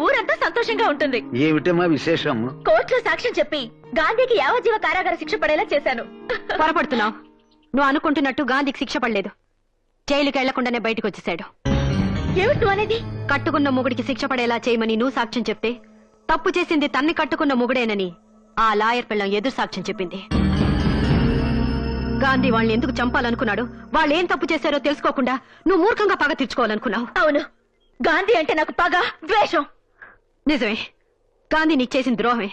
ఊరంతా సంతోషంగా ఉంటుంది. ఏమిటమ్మా విశేషం? కోర్టులో సాక్ష్యం చెప్పి గాంధీకి యావజ్జీవ కారాగార శిక్ష పడేలా చేశాను. పొరపడుతున్నావు. నువ్వు అనుకుంటున్నట్టు గాంధీకి శిక్ష పడలేదు. జైలుకి వెళ్లకుండానే బయటకు వచ్చేశాడు. ఏమిటి అనేది? కట్టుకున్న మొగుడికి శిక్ష పడేలా చేయమని నువ్వు సాక్ష్యం చెప్తే తప్పు చేసింది తన్ని కట్టుకున్న మొగుడేనని ఆ లాయర్ పిల్లం ఎదురు సాక్ష్యం చెప్పింది. గాంధీ వాళ్ళని ఎందుకు చంపాలనుకున్నాడు, వాళ్ళు ఏం తప్పు చేశారో తెలుసుకోకుండా నువ్వు మూర్ఖంగా పగ తీర్చుకోవాలనుకున్నావు. అవును, గాంధీ అంటే నాకు పగ, ద్వేషం. నిజమే, గాంధీ నీకు చేసిన ద్రోహమే.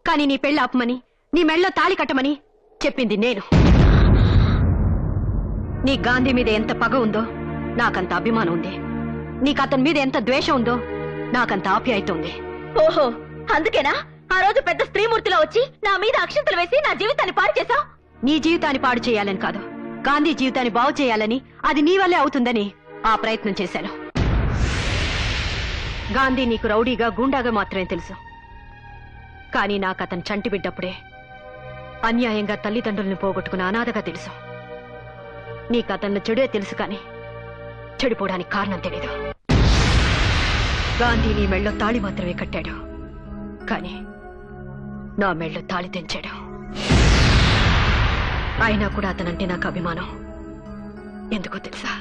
కానీ నీ పెళ్లి ఆపమని, నీ మెళ్ళలో తాళి కట్టమని చెప్పింది నేను. నీ గాంధీ మీద ఎంత పగ ఉందో నాకంత అభిమానం ఉంది. నీకు అతని మీద ఎంత ద్వేషం ఉందో నాకంత ఆప్యాయత ఉంది. ఓహో, అందుకేనా ఆ రోజు పెద్ద స్త్రీమూర్తిలో వచ్చి నా మీద అక్షంతలు వేసి నా జీవితాన్ని పాడు చేశావు? నీ జీవితాన్ని పాడు చేయాలని కాదు, గాంధీ జీవితాన్ని బాగు చేయాలని, అది నీ వల్లే అవుతుందని ఆ ప్రయత్నం చేశాను. గాంధీ నీకు రౌడీగా, గూండాగా మాత్రమే తెలుసు. కానీ నాకు అతను చంటి బిడ్డప్పుడే అన్యాయంగా తల్లిదండ్రుల్ని పోగొట్టుకున్న అనాథగా తెలుసు. నీకు అతను చెడే తెలుసు, కానీ చెడిపోవడానికి కారణం తెలీదు. గాంధీ నీ మెళ్ళో తాళి మాత్రమే కట్టాడు, కానీ నా మెళ్ళో తాళి తెంచాడు. అయినా కూడా అతనంటే నాకు అభిమానం. ఎందుకో తెలుసా?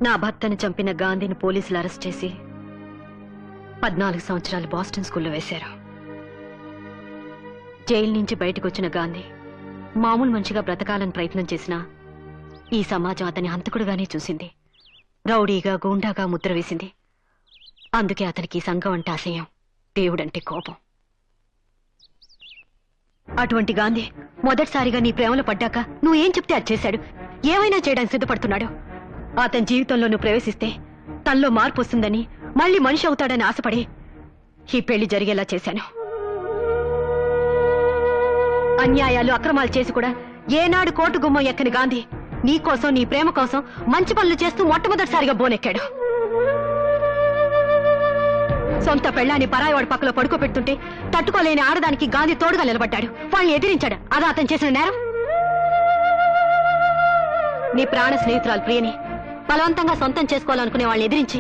నా భర్తను చంపిన గాంధీని పోలీసులు అరెస్ట్ చేసి 14 సంవత్సరాలు బాస్టన్ స్కూల్లో వేశారు. జైలు నుంచి బయటకు వచ్చిన గాంధీ మామూలు మనిషిగా బ్రతకాలని ప్రయత్నం చేసినా ఈ సమాజం అతని హంతకుడుగానే చూసింది. రౌడీగా, గూండాగా ముద్ర వేసింది. అందుకే అతనికి సంఘం అంటే అసహ్యం, దేవుడంటే కోపం. అటువంటి గాంధీ మొదటిసారిగా నీ ప్రేమలో పడ్డాక నువ్వేం చెప్తే అది చేశాడు. ఏమైనా చేయడానికి సిద్ధపడుతున్నాడు. అతని జీవితంలో నువ్వు ప్రవేశిస్తే తనలో మార్పు వస్తుందని, మళ్ళీ మనిషి అవుతాడని ఆశపడి ఈ పెళ్లి జరిగేలా చేశాను. అన్యాయాలు, అక్రమాలు చేసి కూడా ఏనాడు కోర్టు గుమ్మం ఎక్కని గాంధీ నీ కోసం, నీ ప్రేమ కోసం మంచి పనులు చేస్తూ మొట్టమొదటిసారిగా బోనెక్కాడు. సొంత పెళ్ళాన్ని పరాయివాడి పక్కలో పడుకోబెడుతుంటే తట్టుకోలేని ఆడదానికి గాంధీ తోడుగా నిలబడ్డాడు. వాళ్ళని ఎదిరించాడు. అదా అతను చేసిన నేరం? నీ ప్రాణ స్నేహితురాలు ప్రియని బలవంతంగా సొంతం చేసుకోవాలనుకునే వాళ్ళని ఎదిరించి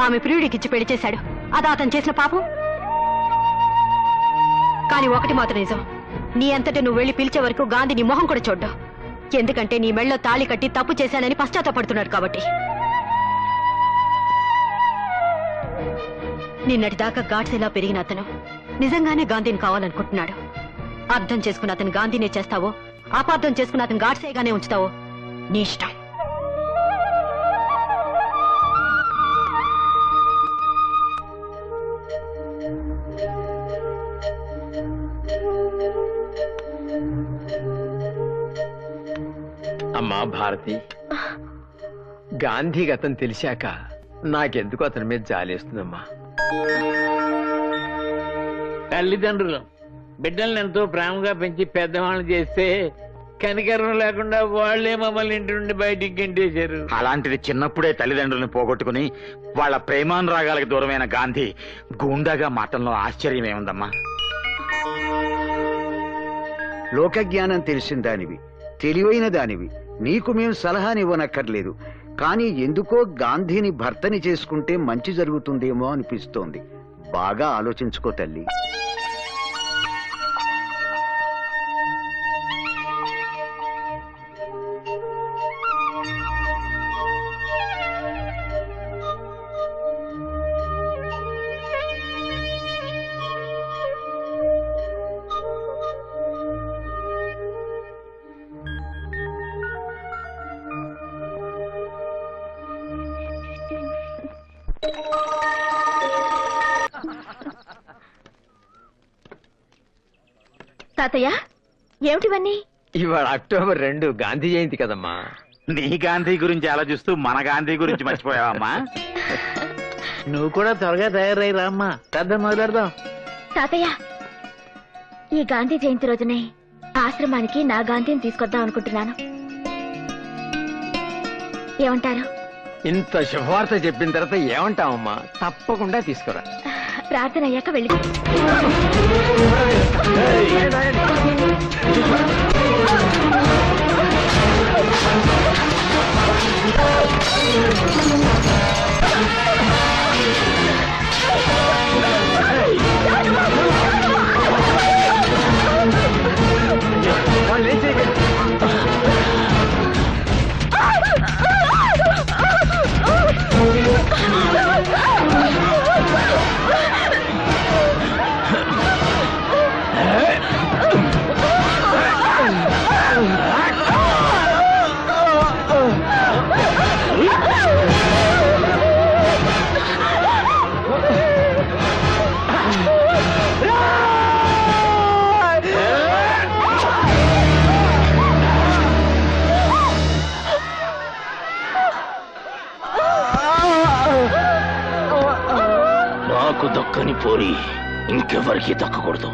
ఆమె ప్రియుడికిచ్చి పెళ్లి చేశాడు. అదా అతను చేసిన పాపం? కానీ ఒకటి మాత్రం నిజం, నీ అంతటా నువ్వు వెళ్లి పిలిచే వరకు గాంధీ నీ మొహం కూడా చూడ్డు. ఎందుకంటే నీ మెళ్ళో తాళి కట్టి తప్పు చేశానని పశ్చాత్తాపడుతున్నాడు కాబట్టి. నిన్నటిదాకా గాడ్సేలా పెరిగిన అతను నిజంగానే గాంధీని కావాలనుకుంటున్నాడు. అర్థం చేసుకున్న అతను గాంధీనే చేస్తావో, అపార్థం చేసుకున్న అతను గాడ్సేగానే ఉంచుతావో నీ ఇష్టం. అమ్మా భారతి, గాంధీ గతం తెలిసాక నాకెందుకు అతని మీద జాలేస్తుందమ్మా. తల్లిదండ్రులు బిడ్డల్ని ఎంతో ప్రేమగా పెంచి పెద్దవాళ్ళని చేస్తే కనికరం లేకుండా వాళ్లే మమ్మల్ని ఇంటి నుండి బయటికి గెంటేశారు. అలాంటిది చిన్నప్పుడే తల్లిదండ్రులను పోగొట్టుకుని వాళ్ళ ప్రేమానురాగాలకు దూరమైన గాంధీ గూండాగా మాటల్లో ఆశ్చర్యం ఏముందమ్మా. లోకజ్ఞానం తెలిసిన దానివి, తెలివైన దానివి, నీకు మేము సలహానివ్వనక్కర్లేదు. కానీ ఎందుకో గాంధీని భర్తని చేసుకుంటే మంచి జరుగుతుందేమో అనిపిస్తోంది. బాగా ఆలోచించుకో తల్లి. తాతయ్య, ఏమిటివన్నీ? ఇవాళ అక్టోబర్ 2 గాంధీ జయంతి కదమ్మా. నీ గాంధీ గురించి ఆలోచిస్తూ మన గాంధీ గురించి మర్చిపోయావమ్మా. నువ్వు కూడా త్వరగా తయారై రామ్మా, పెద్ద మొదలెడదాం. తాతయ్య, ఈ గాంధీ జయంతి రోజునే ఆశ్రమానికి నా గాంధీని తీసుకొద్దాం అనుకుంటున్నాను. ఏమంటారు? ఇంత శుభవార్త చెప్పిన తర్వాత ఏమంటావమ్మా? తప్పకుండా తీసుకురా. ప్రార్థన అయ్యాక వెళ్ళి నాకు దక్కని పోరి ఇంకెవరికి దక్కకూడదు.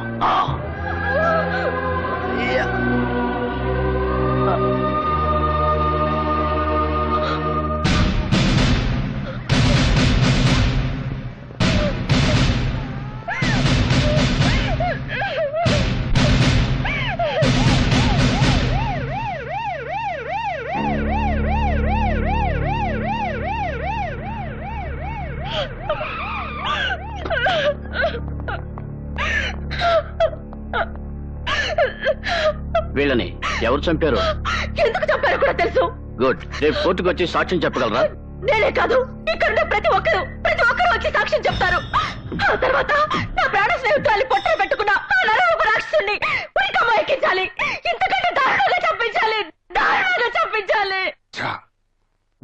వీళ్ళని ఎవరు చంపారు? ఎందుకు చంపారో కూడా తెలుసు. గుడ్. రేపు కోర్టుకు వచ్చి సాక్ష్యం చెప్పగలరా? నేనే కాదు, ఇక్కడ ప్రతి ఒక్కరు వచ్చి సాక్ష్యం చెప్తారు. ఆ తర్వాత నా ప్రాణ స్నేహితురాలి పొట్టలు పెట్టుకున్న ఆ నరరూప రాక్షసుని ఉరికమ్మ ఎక్కించాలి. ఇంతకంటే దారుణంగా చంపించాలి.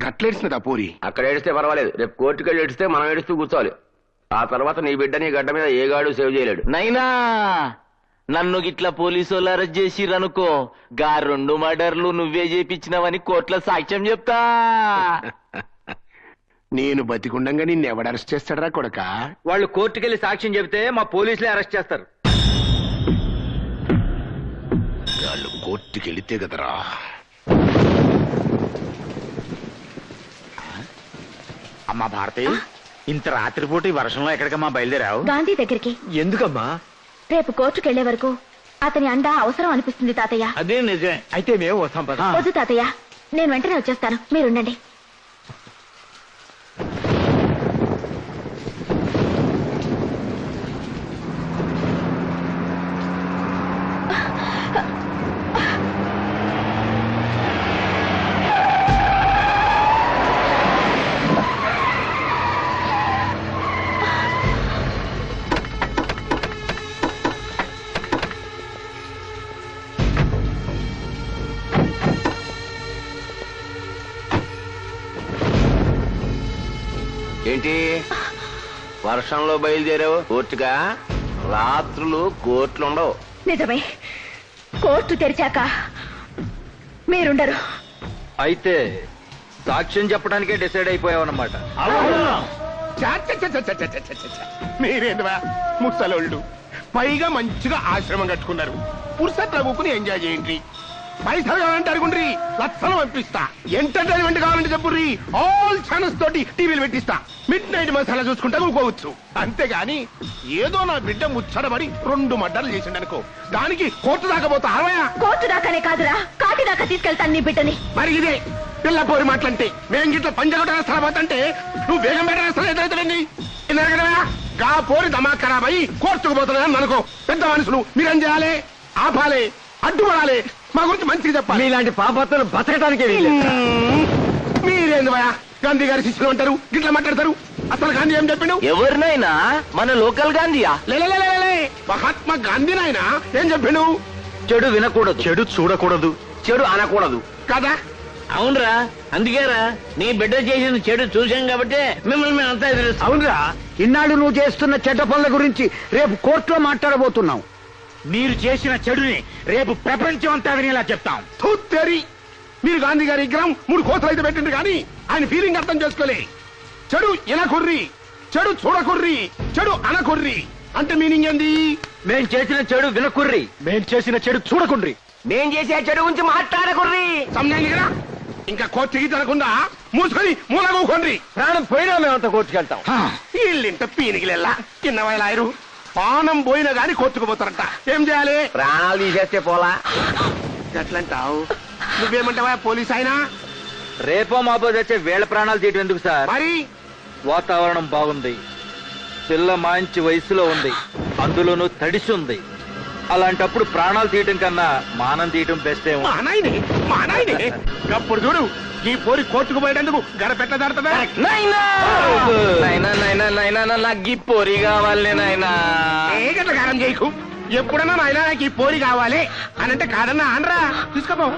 గట్లేడిసినదా పోరి? అక్కడ ఏడిస్తే పర్వాలేదు, రేపు కోర్టుకెళ్ళి ఏడిస్తే మనం ఏడుస్తూ కూర్చోవాలి. ఆ తర్వాత నీ బిడ్డ నీ గడ్డ మీద ఏ గాడు సేవ్ చేయలేడు. నైనా నన్ను గిట్లా పోలీసు వాళ్ళు అరెస్ట్ చేసిరనుకో, గా 2 మర్డర్లు నువ్వే చేపించినవని కోర్టులో సాక్ష్యం చెప్తా. నేను బతికుండంగా నిన్ను ఎవడు అరెస్ట్ చేస్తాడరా కొడక? వాళ్ళు కోర్టుకెళ్లి సాక్ష్యం చెబితే మా పోలీసులే అరెస్ట్ చేస్తారు. వాళ్ళు కోర్టుకెళితే కదరా. అమ్మా భారతి, ఇంత రాత్రిపూట ఈ వర్షంలో ఎక్కడికమ్మా బయలుదేరావు? గాంధీ దగ్గరికి. ఎందుకమ్మా? రేపు కోర్టుకెళ్లే వరకు అతని అండ అవసరం అనిపిస్తుంది తాతయ్య. అదే నిజమే. అయితే మేము వస్తాం. వద్దు తాతయ్య, నేను వెంటనే వచ్చేస్తాను, మీరుండండి. ఏంటి వర్షంలో బయలుదేరావు కోర్టుగా? రాత్రులు కోర్టులు ఉండవు. నిజమే, కోర్టు తెరిచాక మీరుండరు. అయితే సాక్ష్యం చెప్పడానికే డిసైడ్ అయిపోయావన్నమాట. మీరేందువా ముసలోళ్ళు, పైగా మంచిగా ఆశ్రమం కట్టుకున్నారు. పురుషత్వ కూకుని ఎంజాయ్ చేయండి. పైసలు కావాలంటే అడుగుండ్రి, లక్షలు పంపిస్తా. ఎంటర్టైన్మెంట్ కావాలంటే చెప్పుర్రి, ఆల్ ఛానల్స్ తోటి టీవీలు పెట్టిస్తా. మిడ్ నైట్ మసాలా చూసుకుంటా ఊకోవచ్చు. అంతేగాని ఏదో నా బిడ్డ ముచ్చటబడి 2 మర్డర్లు చేసిండనుకో, దానికి కోర్టు దాకా పోతా. కోర్టు దాకానే కాదురా, కాటి దాకా తీసుకెళ్తాను నీ బిడ్డని. మరి ఇదే పిల్ల పోరి మాటలంటే మేము గిట్ల పంజగొట్ట వేస్తా పోతంటే నువ్వు వేగం పెట్ట వేస్తా ఎదురైతుందండి. గా పోరి దమా ఖరాబ్ అయ్యి కోర్టుకు పోతున్నాను అనుకో. పెద్ద మనుషులు మీరేం చేయాలి? ఆపాలి, అడ్డుపడాలి, మా గురించి మంచిగా చెప్పాలి. మీలాంటి పాపత్తులు బతకడానికి మీరేందువయా గాంధీ గారి శిష్యులు అంటారు, గిట్లా మాట్లాడతారు. అసలు గాంధీ ఏం చెప్పిండు? ఎవరినైనా మన లోకల్ గాంధీయా? మహాత్మా గాంధీ నాయన ఏం చెప్పిండు? చెడు వినకూడదు, చెడు చూడకూడదు, చెడు అనకూడదు కదా? అవునరా, అందుకేరా నీ బిడ్డ చేసిన చెడు చూసాం కాబట్టి మిమ్మల్ని అంతా ఎదురు. అవునరా, ఇన్నాళ్ళు నువ్వు చేస్తున్న చెడ్డ పనుల గురించి రేపు కోర్టులో మాట్లాడబోతున్నావు. మీరు చేసిన చెడుని రేపు ప్రపంచం అంతా వినేలా చెప్తాం. తూత్తేరి, మీరు గాంధీ గారి విగ్రహం 3 కోతలు అయితే పెట్టిండ్రు కానీ ఆయన ఫీలింగ్ అర్థం చేసుకోలే. చెడు ఎనకొర్రి, చెడు చూడకొర్రి, చెడు అనకొర్రి అంటే మీనింగ్ ఏంది? మేం చేసిన చెడు వినకుర్రి, మేం చేసిన చెడు చూడకుండ్రి. మేం చేసే చెడు గురించి మాట్లాడకుర్రి. సమజాయింది కదా? ఇంకా కోర్టుకి తినకుండా మూసుకొని మూలగోకోండి. ప్రాణం పోయినా మేమంతా కోర్టుకెళ్తాం. వీళ్ళింత పీనికిలెల్లా చిన్న వయలాయరు పానం పోయినా గాని కోర్టుకుపోతారంట. ఏం చేయాలి? ప్రాణాలు తీసేస్తే పోలా. ఎట్లంటావు? నువ్వేమంటావా పోలీస్ అయినా? రేపో మాపో తెచ్చే వేళ ప్రాణాలు తీయటం ఎందుకు సార్? మరి వాతావరణం బాగుంది, పిల్ల మంచి వయసులో ఉంది, అందులోనూ తడిసి ఉంది. అలాంటప్పుడు ప్రాణాలు తీయటం కన్నా మానం తీయటం బెస్ట్ ఏమో. మా నాయనే అప్పుడు చూడు ఈ పోరి కోర్టుకు పోయేటందుకు గడపెట్ల దాడుతుందా? నాకు ఈ పొరి కావాలి నాయనా. ఏ గట్ల కారం చేయకు. ఎప్పుడన్నా నాయన నాకు ఈ పోరి కావాలి అని అంటే కాదన్నా అనరా. తీసుకోపో.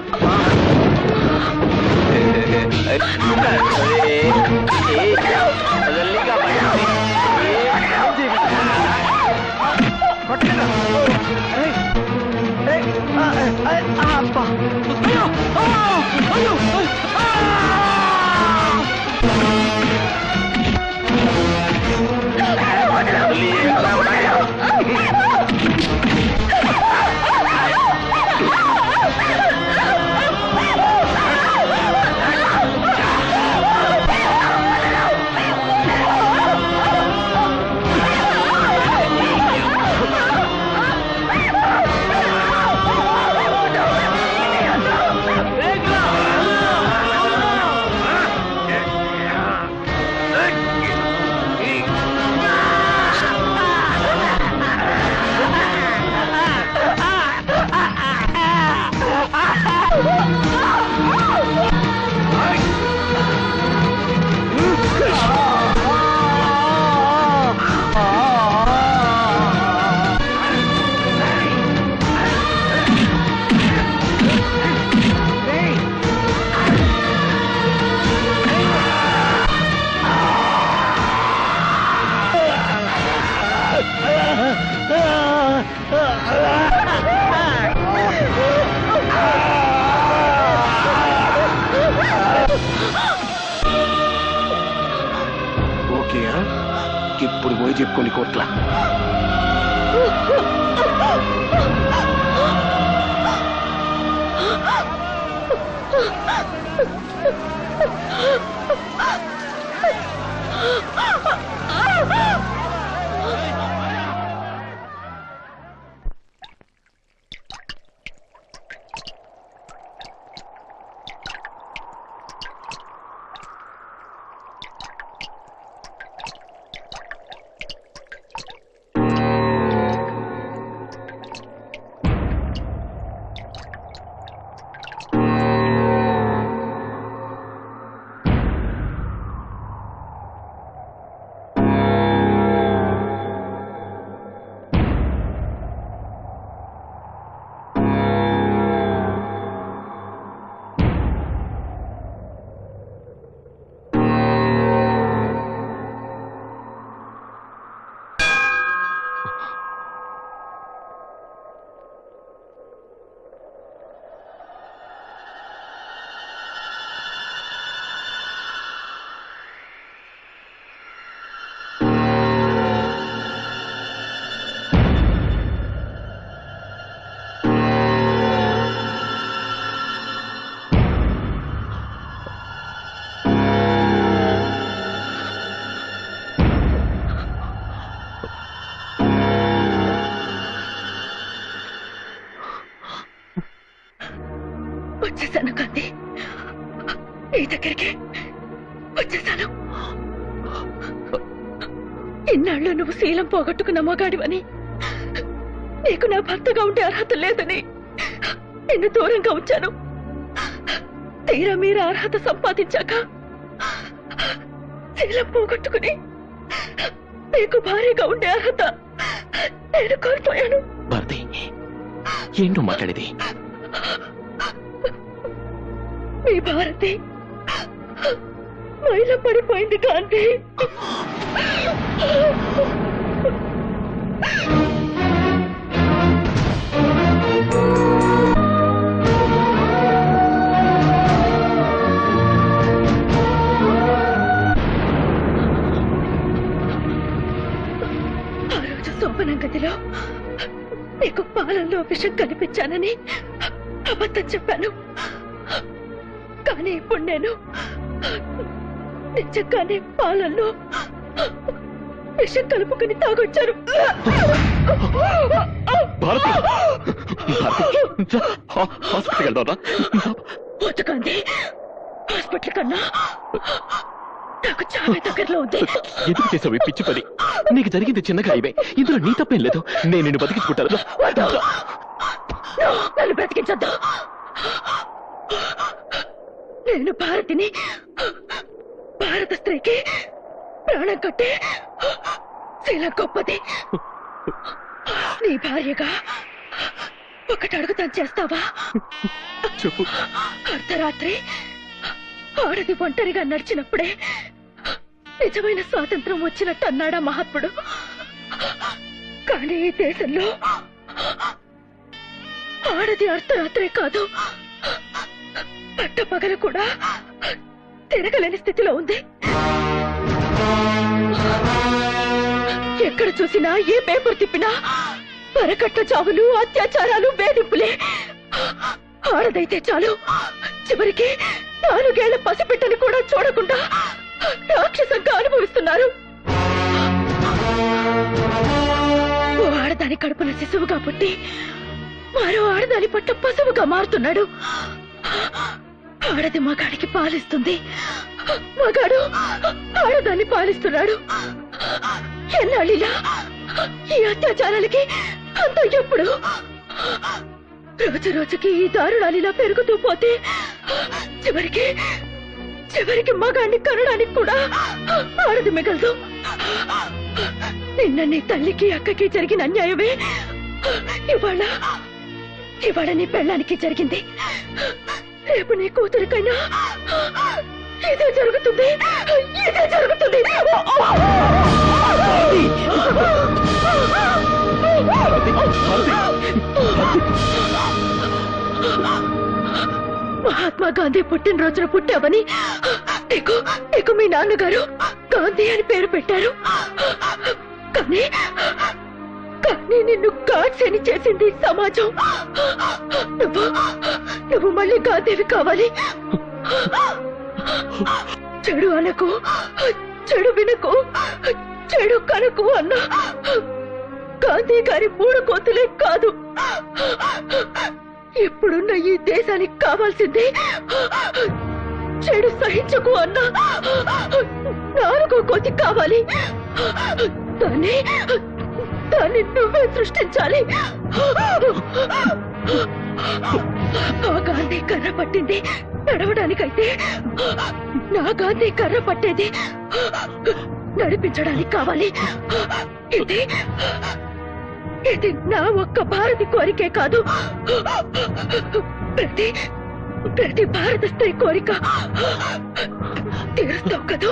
ఓకేయా? ఇప్పుడు పోయి చెప్పుకోండి కోట్ల. వచ్చేసాను కాంతి, నీ దగ్గరికి వచ్చేసాను. ఇన్నాళ్ళు నువ్వు శీలం పోగొట్టుకున్న మగాడివని, నీకు నా భర్తగా ఉండే అర్హత లేదని నిన్ను దూరంగా ఉంచాను. తీరా మీరు అర్హత సంపాదించాక శీలం పోగొట్టుకుని నీకు భార్యగా ఉండే అర్హత నేను కోల్పోయాను. భారతి, ఏంటో మాట్లాడేది? మీ భారతి మైల పడిపోయింది కాంతి. ఆ రోజు సోపనం గదిలో నీకు పాలల్లో విషం కనిపించానని అబద్ధం చెప్పాను. కానీ ఇప్పుడు నేను నిజంగానే పాలల్లో విషం కలుపుకుని తాగొచ్చారు. వద్దుకండి, హాస్పిటల్ కన్నా నాకు చాలా దగ్గరలో ఉంది. ఎందుకు చేసావు ఈ పిచ్చి పని? నీకు జరిగింది చిన్నగా ఇవే, ఇందులో నీ తప్పేం లేదు. నేను నిన్ను బతికించుకుంటాను. నన్ను బ్రతికించొద్దు. నేను భారతిని, భారత స్త్రీకి ప్రాణం కట్టే శీల గొప్పది. నీ భార్యగా ఒకటి అడుగుతాను, చేస్తావా? చెప్పు. అర్ధరాత్రి ఆడది ఒంటరిగా నడిచినప్పుడే నిజమైన స్వాతంత్రం వచ్చినట్టు అన్నాడా మహాత్ముడు. కానీ ఈ దేశంలో ఆడది అర్ధరాత్రే కాదు, పట్టపగలు కూడా తిరగలేని స్థితిలో ఉంది. ఎక్కడ చూసినా, ఏ పేపర్ తిప్పినా పరకట్ల చావులు, అత్యాచారాలు, వేధింపులే. ఆడదైతే చాలు, చివరికి 4 ఏళ్ల పసిపిట్టని కూడా చూడకుండా రాక్షసంగా అనుభవిస్తున్నారు. ఓ ఆడదాని కడుపున శిశువుగా పుట్టి మరో ఆడదాని పట్ల పశువుగా మారుతున్నాడు. ఆడది మగాడికి పాలిస్తుంది, మగాడు ఆడదాన్ని పాలిస్తున్నాడు. ఎన్నాళ్ళిలా ఈ అత్యాచారాలకి అంత ఎప్పుడు? రోజు రోజుకి ఈ దారుణాలిలా పెరుగుతూ పోతే చివరికి మగాడిని కనడానికి కూడా ఆడది మిగలదు. నిన్న నీ తల్లికి, అక్కకి జరిగిన అన్యాయమే ఇవాళ నీ పెళ్ళానికి జరిగింది. రేపు నీ కూతురికైనా ఇదే జరుగుతుంది, ఇదే జరుగుతుంది. మహాత్మా గాంధీ పుట్టినరోజున పుట్టావని నీకు మీ నాన్నగారు గాంధీ అని పేరు పెట్టారు. కానీ నిన్ను గాడ్సేని చేసింది సమాజం. నువ్వు మళ్ళీ గాంధీవి కావాలి. చెడు అనకు, చెడు వినకు, చెడు కనకు అన్న గాంధీ గారి 3 కోతులే కాదు. ఇప్పుడున్న ఈ దేశానికి కావాల్సింది చెడు సహించకు అన్న 4వ కోతి కావాలి. దాన్ని నువ్వే సృష్టించాలి. ఆ గాంధీ కర్ర పట్టింది నడవడానికైతే నా గాంధీ కర్ర పట్టేది నడిపించడానికి కావాలి. ఇది నా ఒక్క భారతి కోరికే కాదు, ప్రతి భారత స్త్రీ కోరిక తీరుస్తావు కదూ?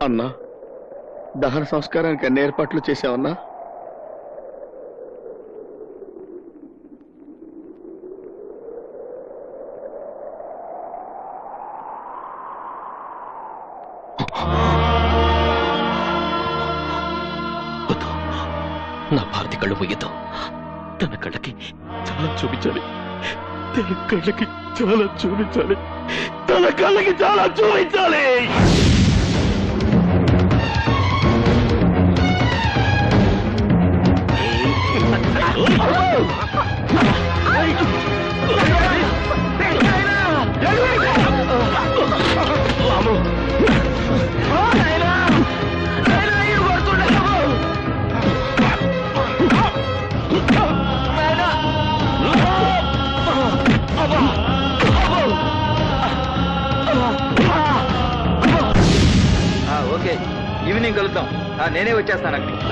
అన్నా, దహన సంస్కారానికి అన్ని ఏర్పాట్లు చేశావన్నా? నా భారతి కళ్ళు పోయేద్దాం. తన కళ్ళకి చాలా చూపించాలి, తన కళ్ళకి చాలా చూపించాలి, తన కళ్ళకి చాలా చూపించాలి. చేద్దాం. నేనే వచ్చేస్తాను అక్కడికి.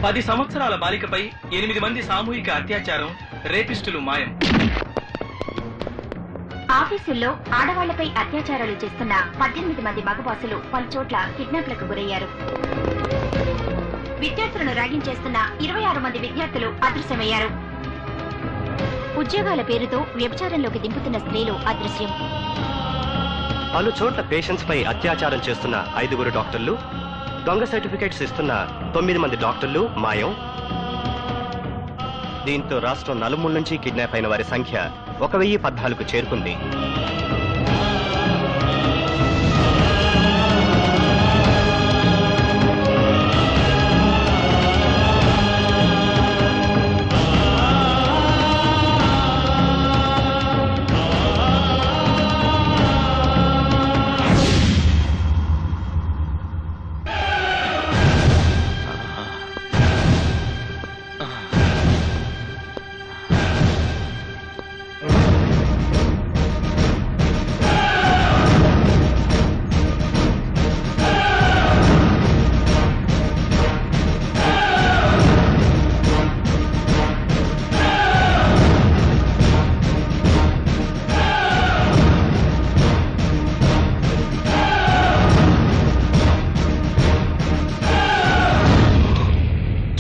పది సంవత్సరాల బాలికపై 8 మంది సామూహిక అత్యాచారం, రేపిస్టులు మాయం. ఆఫీసుల్లో ఆడవాళ్లపై అత్యాచారాలు చేస్తున్న 18 మంది మగబాసులు పలు చోట్ల కిడ్నాప్లకు గురయ్యారు. విద్యార్థులను ర్యాగింగ్ చేస్తున్న 26 మంది విద్యార్థులు అదృశ్యమయ్యారు. ఉద్యోగాల పేరుతో వ్యభిచారంలోకి దింపుతున్న స్త్రీలు అదృశ్యం. పలు చోట్ల పేషెంట్స్ పై అత్యాచారం చేస్తున్న 5 డాక్టర్లు, దొంగ సర్టిఫికేట్స్ ఇస్తున్న 9 మంది డాక్టర్లు మాయం. దీంతో రాష్ట్రం నలుమూల నుంచి కిడ్నాప్ అయిన వారి సంఖ్య 1014కు చేరుకుంది.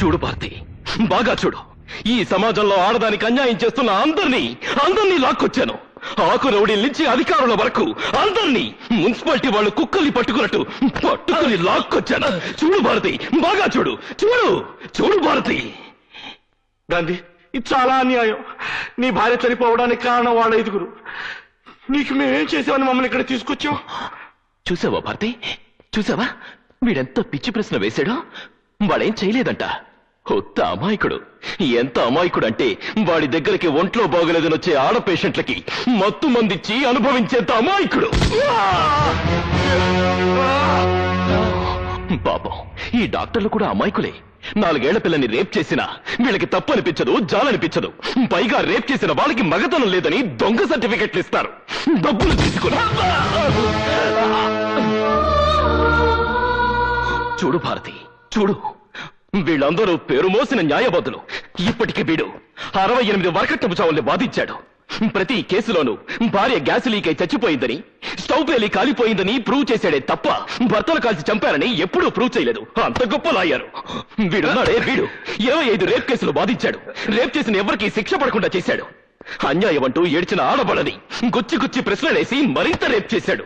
చూడు భారతి, బాగా చూడు. ఈ సమాజంలో ఆడదానికి అన్యాయం చేస్తున్న అందరినీ లాక్కొచ్చాను. ఆకు రౌడీల నుంచి అధికారుల వరకు అందరినీ, మున్సిపాలిటీ వాళ్ళు కుక్కల్ని పట్టుకుని లాక్కొచ్చాను. చూడు భారతి, బాగా చూడు. చూడు భారతి. గాంధీ, ఇది చాలా అన్యాయం. నీ భార్య చనిపోవడానికి కారణం వాళ్ళ 5. నీకు మేమేం చేసామని మమ్మల్ని ఇక్కడ తీసుకొచ్చావు? చూసావా భారతి, చూసావా వీడెంత పిచ్చి ప్రశ్న వేశాడో? వాడేం చేయలేదంట. కొత్త అమాయకుడు. ఎంత అమాయకుడు అంటే వాడి దగ్గరికి ఒంట్లో బాగలేదని వచ్చే ఆడ పేషెంట్లకి మత్తు మందిచ్చి అనుభవించేంత అమాయకుడు. పాపం ఈ డాక్టర్లు కూడా అమాయకులే. 4 ఏళ్ల పిల్లని రేప్ చేసినా వీళ్ళకి తప్పు అనిపించదు, జాలనిపించదు. పైగా రేప్ చేసిన వాళ్ళకి మగతనం లేదని దొంగ సర్టిఫికెట్లు ఇస్తారు, డబ్బులు తీసుకుని. చూడు భారతి, చూడు. వీళ్ళందరూ పేరు మోసిన న్యాయబద్ధులు. ఇప్పటికి వీడు 68 వరకట్నపు చావుల్ని వాదించాడు. ప్రతి కేసులోనూ భార్య గ్యాస్ లీక్ అయి చచ్చిపోయిందని, స్టవ్ పేలి కాలిపోయిందని ప్రూవ్ చేశాడే తప్ప భర్తలు కాల్చి చంపారని ఎప్పుడూ ప్రూవ్ చేయలేదు. అంత గొప్ప లాయరు వీడున్నాడే. వీడు 25 రేప్ కేసులు వాదించాడు. రేప్ చేసిన ఎవరికీ శిక్ష పడకుండా చేశాడు. అన్యాయం అంటూ ఏడ్చిన ఆడబడని గుచ్చి ప్రశ్నలేసి మరింత రేప్ చేశాడు.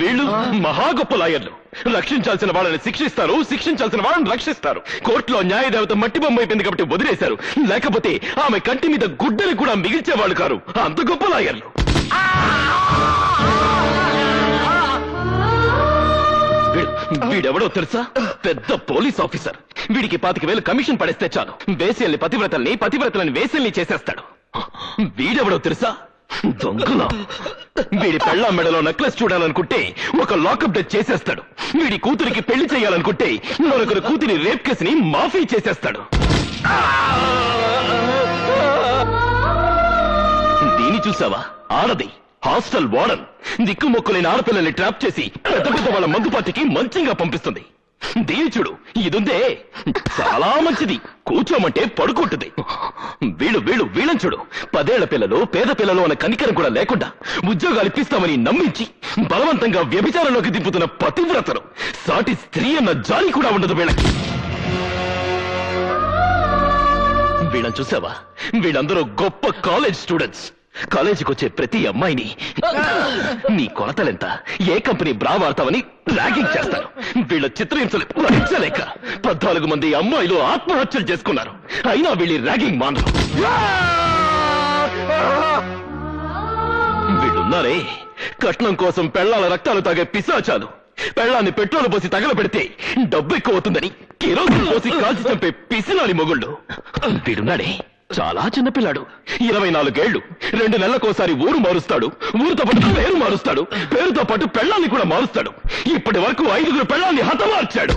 వీళ్ళు మహా గొప్ప లాయర్లు. రక్షించాల్సిన వాళ్ళని శిక్షిస్తారు, శిక్షించాల్సిన వాళ్ళని రక్షిస్తారు. కోర్టులో న్యాయదేవత మట్టి బొమ్మ అయిపోయింది కాబట్టి వదిలేశారు. లేకపోతే ఆమె కంటి మీద గుడ్డని కూడా మిగిల్చేవాళ్ళు కారు. అంత గొప్ప లాయర్లు. వీడెవడో తెలుసా? పెద్ద పోలీస్ ఆఫీసర్. వీడికి 25,000 కమిషన్ పడేస్తే చాలు వేసేల్ని పతివ్రతల్ని వేసేల్ని చేసేస్తాడు. వీడెవడో తెలుసా? దొంగలా. వీడి పెళ్ళా మెడలో నెక్లెస్ చూడాలనుకుంటే ఒక లాకప్ డెత్ చేసేస్తాడు. వీడి కూతురికి పెళ్లి చేయాలనుకుంటే మరొకరి కూతురి రేప్ కేసుని మాఫీ చేసేస్తాడు. దీని చూసావా? ఆడది హాస్టల్ వార్డన్ దిక్కుమొక్కులేని ఆడపిల్లల్ని ట్రాప్ చేసి పెద్ద వాళ్ళ మందు పార్టీకి మంచిగా పంపిస్తుంది. దీని చూడు ఇదుందే చాలా మంచిది, కూర్చోమంటే పడుకుంటుంది. వీళ్ళని చూడు, 10 ఏళ్ల పిల్లలు పేద పిల్లలు అన్న కనికరం కూడా లేకుండా ఉద్యోగాలు ఇప్పిస్తామని నమ్మించి బలవంతంగా వ్యభిచారంలోకి దింపుతున్న పతివ్రతలు. సాటి స్త్రీ అన్న జాలి కూడా ఉండదు వీళ్ళకి. వీళ్ళని చూసావా? వీళ్ళందరూ గొప్ప కాలేజ్ స్టూడెంట్స్. కాలేజీకి వచ్చే ప్రతి అమ్మాయిని నీ కొలతలెంత, ఏ కంపెనీ బ్రా వాడతావని ర్యాగింగ్ చేస్తారు. వీళ్ళ చిత్రహింసలు భరించలేక 14 మంది అమ్మాయిలు ఆత్మహత్యలు చేసుకున్నారు. అయినా వీళ్ళ ర్యాగింగ్ మానరు. వీళ్ళున్నారే కట్నం కోసం పెళ్లాల రక్తాలు తాగే పిశాచాలు. పెళ్లాన్ని పెట్రోల్ పోసి తగలబెడితే డబ్బు ఎక్కువ అవుతుందని కిరోసిన్ పోసి కాల్చి చంపే పిసినాలి మొగుళ్ళు. వీడున్నాడే చాలా చిన్నపిల్లాడు, 24 ఏళ్లు. 2 నెలలకోసారి ఊరు మారుస్తాడు, ఊరితో పాటు పేరు మారుస్తాడు, పేరుతో పాటు పెళ్లాన్ని కూడా మారుస్తాడు. ఇప్పటి వరకు 5 పెళ్లాన్ని హతమార్చాడు.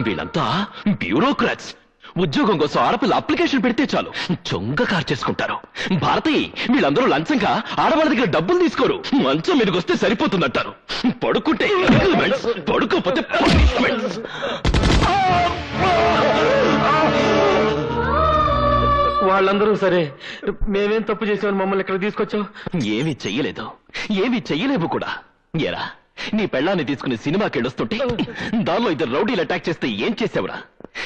వీళ్ళంతా బ్యూరోక్రాట్స్. ఉద్యోగం కోసం ఆడపిల్ల అప్లికేషన్ పెడితే చాలు చొంగ కార్చేసుకుంటారు. భారతి, వీళ్ళందరూ లంచంగా ఆడవాళ్ళ దగ్గర డబ్బులు తీసుకోరు. మంచం మీదకి వస్తే సరిపోతుందంటారు. పడుకుంటే పడుకోపోతే పనిష్మెంట్స్. వాళ్ళందరూ సరే, మేమేం తప్పు చేసామని మమ్మల్ని ఇక్కడ తీసుకొచ్చావు? ఏమీ చెయ్యలేదు, ఏమీ చెయ్యలేవు కూడా. ఎరా, నీ పెళ్ళాన్ని తీసుకుని సినిమాకి వెళ్ళొస్తుంటే దానిలో 2 రౌడీలు అటాక్ చేస్తే ఏం చేసావురా?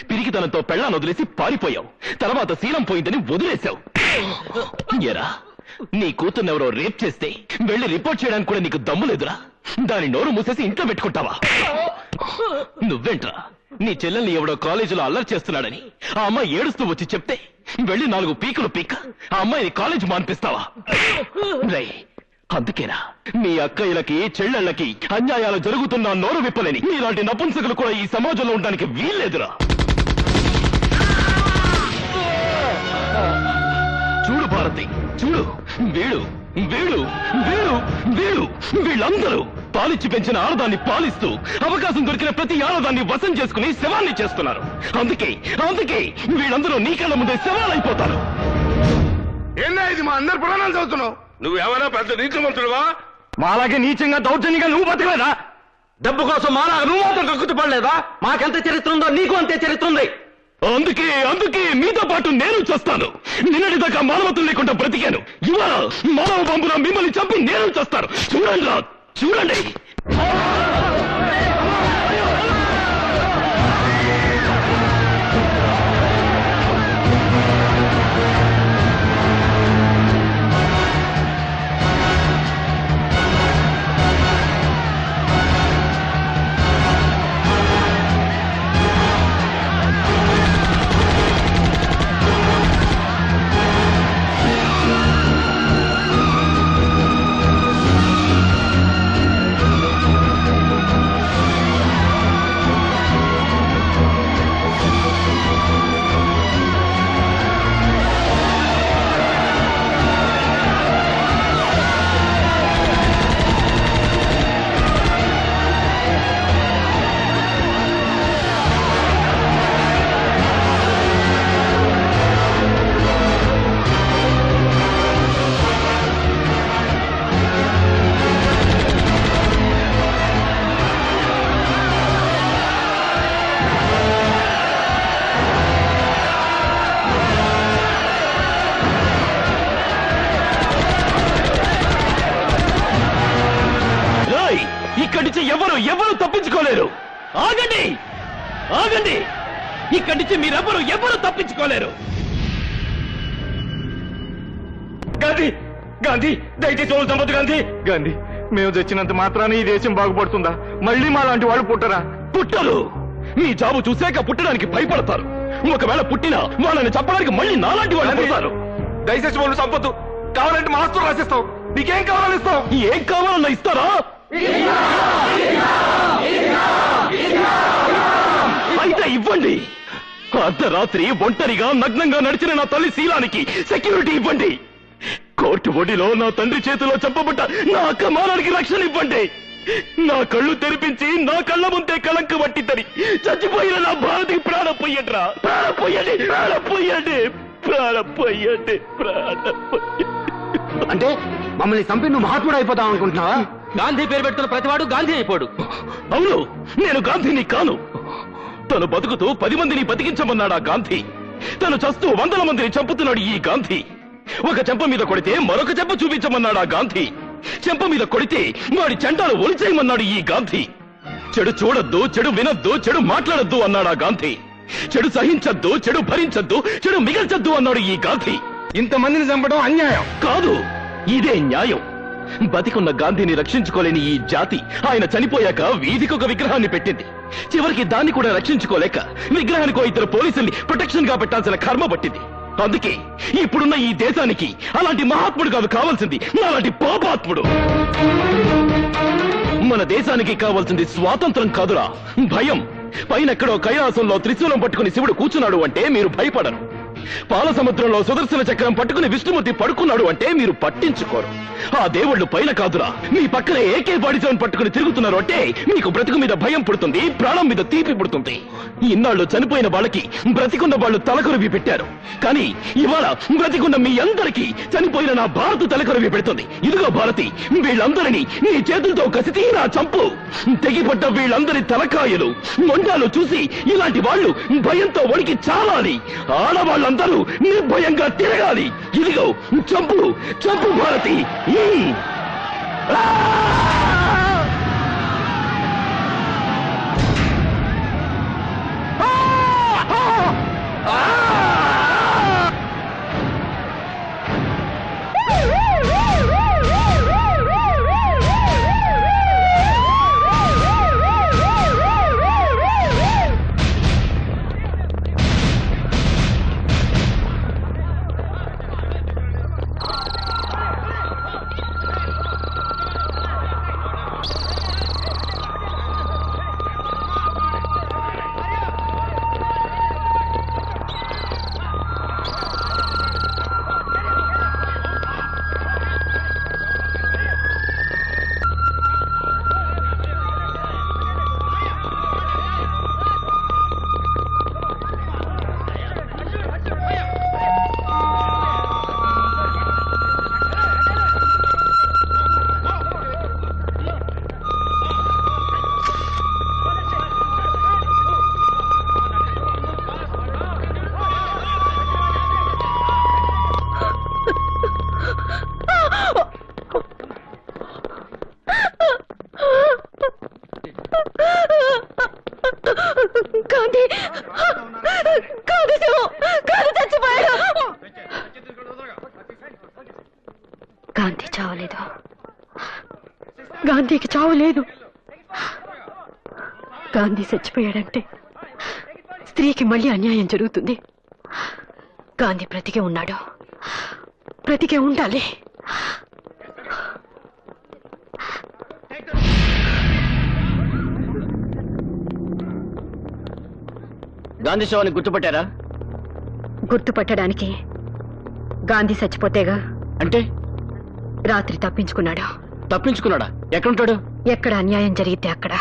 పిరికితనంతో పెళ్ళాన్ని వదిలేసి పారిపోయావు. తర్వాత శీలం పోయిందని వదిలేశావు. ఎరా, నీ కూతుర్నెవరో రేప్ చేస్తే వెళ్ళి రిపోర్ట్ చేయడానికి కూడా నీకు దమ్ము లేదురా? దాని నోరు మూసేసి ఇంట్లో పెట్టుకుంటావా? నువ్వేంట్రా, నీ చెల్లెల్ని ఎవడో కాలేజీలో అల్లరి చేస్తున్నాడని ఆ అమ్మాయి ఏడుస్తూ వచ్చి చెప్తే వెళ్ళి 4 పీకులు పీక ఆ అమ్మాయిని కాలేజ్ మాన్పిస్తావా? రై, అందుకేనా మీ అక్కయ్యలకి చెల్లెళ్ళకి అన్యాయాలు జరుగుతున్నా నోరు విప్పలేని మీలాంటి నపుంసకులు కూడా ఈ సమాజంలో ఉండడానికి వీల్లేదురా. చూడు భారతి, చూడు, వీళ్ళందరూ పాలిచ్చి పెంచిన ఆడదాన్ని పాలిస్తూ అవకాశం దొరికిన ప్రతి ఆడదాన్ని వశం చేసుకుని శవాన్ని చేస్తున్నారు. అందుకే వీళ్ళందరూ నీ కళ్ళ ముందే శవాలైపోతారు. ఏందా ఇది? మా అందరు పురాణాలు చదువుతున్నావు. నువ్వేమైనా పెద్ద నీతిమంతుడువా? మాలాగే నీచంగా దౌర్జన్యంగా నువ్వు బతకలేదా? డబ్బు కోసం మాలాగా నువ్వు మాత్రం కక్కుతు పడలేదా? మాకెంత చరిత్ర ఉందో నీకు అంతే చరిత్ర ఉంది. అందుకే మీతో పాటు నేను చేస్తాను. నిన్నటిదాకా మానవత్వం లేకుండా బ్రతికాను. ఇవాళ మానవ పంపున మిమ్మల్ని చంపి నేను చేస్తాను. చూడండి. ఇక్కడి నుంచి ఎవరు తప్పించుకోలేరు. ఆగండి. ఇక్కడి నుంచి మీరెవరు తప్పించుకోలేరు. గాంధీ దయచేసి వాళ్ళు చంపొద్దు. గాంధీ, మేము తెచ్చినంత మాత్రాన్ని ఈ దేశం బాగుపడుతుందా? మళ్ళీ మా లాంటి వాళ్ళు పుట్టరు. మీ జాబు చూశాక పుట్టడానికి భయపడతారు. ఒకవేళ పుట్టినా వాళ్ళని చంపడానికి మళ్ళీ నాలాంటి వాళ్ళు పుడతారు. దయచేసి వాళ్ళు చంపొద్దు. కావాలంటే మా ఆస్తులు రాసిస్తాం. నీకేం కావాలని ఇస్తాం. ఏం కావాలన్నా ఇస్తారా? అయితే ఇవ్వండి. అర్ధరాత్రి ఒంటరిగా నగ్నంగా నడిచిన నా తల్లి శీలానికి సెక్యూరిటీ ఇవ్వండి. కోర్టు ఒడిలో నా తండ్రి చేతిలో చంపబడ్డ నా అక్క మానానికి రక్షణ ఇవ్వండి. నా కళ్ళు తెరిపించి నా కళ్ళ ముందే కళంక పట్టిద్దని చచ్చిపోయిన నా భారతికి ప్రాణం పోయండి. అంటే మమ్మల్ని చంపి నువ్వు మహాత్ముడు అయిపోతావు అనుకుంటున్నావా? గాంధీ పేరు పెడుతున్న ప్రతివాడు గాంధీ అయిపోడు. అవును, నేను గాంధీని కాను. తను బతుకుతూ 10 మందిని బతికించమన్నాడా గాంధీ. తను చస్తూ 100 మందిని చంపుతున్నాడు ఈ గాంధీ. ఒక చెంప మీద కొడితే మరొక చెంప చూపించమన్నాడా గాంధీ. చెంప మీద కొడితే వాడి చెంటాలు ఒలిచేయమన్నాడు ఈ గాంధీ. చెడు చూడొద్దు, చెడు వినొద్దు, చెడు మాట్లాడొద్దు అన్నాడా గాంధీ. చెడు సహించొద్దు, చెడు భరించొద్దు, చెడు మిగల్చొద్దు అన్నాడు ఈ గాంధీ. ఇంతమందిని చంపడం అన్యాయం కాదు, ఇదే న్యాయం. బతికున్న గాంధీని రక్షించుకోలేని ఈ జాతి ఆయన చనిపోయాక వీధికొక విగ్రహాన్ని పెట్టింది. చివరికి దాన్ని కూడా రక్షించుకోలేక విగ్రహానికో 2 పోలీసుల్ని ప్రొటెక్షన్ గా పెట్టాల్సిన కర్మ పట్టింది. అందుకే ఇప్పుడున్న ఈ దేశానికి అలాంటి మహాత్ముడు కాదు కావాల్సింది, అలాంటి పాపాత్ముడు. మన దేశానికి కావాల్సింది స్వాతంత్రం కాదురా, భయం. పైనెక్కడో కైలాసంలో త్రిశూలం పట్టుకుని శివుడు కూర్చున్నాడు అంటే మీరు భయపడరు. పాల సముద్రంలో సుదర్శన చక్రం పట్టుకుని విష్ణుమూర్తి పడుకున్నాడు అంటే మీరు పట్టించుకోరు. ఆ దేవుళ్ళు పైన కాదురా, మీ పక్కనే AK-47 పట్టుకుని తిరుగుతున్నారు అంటే మీకు బ్రతుకు మీద భయం పుడుతుంది, ప్రాణం మీద తీపి పుడుతుంది. ఇన్నాళ్ళు చనిపోయిన వాళ్ళకి బ్రతికున్న వాళ్ళు తలకొరివి పెట్టారు. కానీ ఇవాళ బ్రతికున్న మీ అందరికీ చనిపోయిన నా భారత్ తలకొరివి పెడుతుంది. ఇదిగో భారతి, వీళ్ళందరినీ నీ చేతులతో కసితీరా చంపు. తెగిపడ్డ వీళ్ళందరి తలకాయలు మొండాలు చూసి ఇలాంటి వాళ్ళు భయంతో వణికి చాలాలి. ఆడవాళ్ళందరూ నిర్భయంగా తిరగాలి. ఇదిగో చంపు, చంపు భారతి. గాంధీ కాదు శివం, కాదు చచ్చిపోయాడు. గాంధీ చావలేదు. గాంధీకి చావు లేదు. గాంధీ చచ్చిపోయాడంటే స్త్రీకి మళ్ళీ అన్యాయం జరుగుతుంది. గాంధీ బ్రతికే ఉన్నాడు, బ్రతికే ఉండాలి. గాంధీ శవాన్ని గుర్తుపట్టారా? గుర్తుపట్టడానికి గాంధీ చచ్చిపోతేగా. అంటే రాత్రి తప్పించుకున్నాడు. తప్పించుకున్నాడా? ఎక్కడుంటాడు? ఎక్కడ అన్యాయం జరిగితే అక్కడ.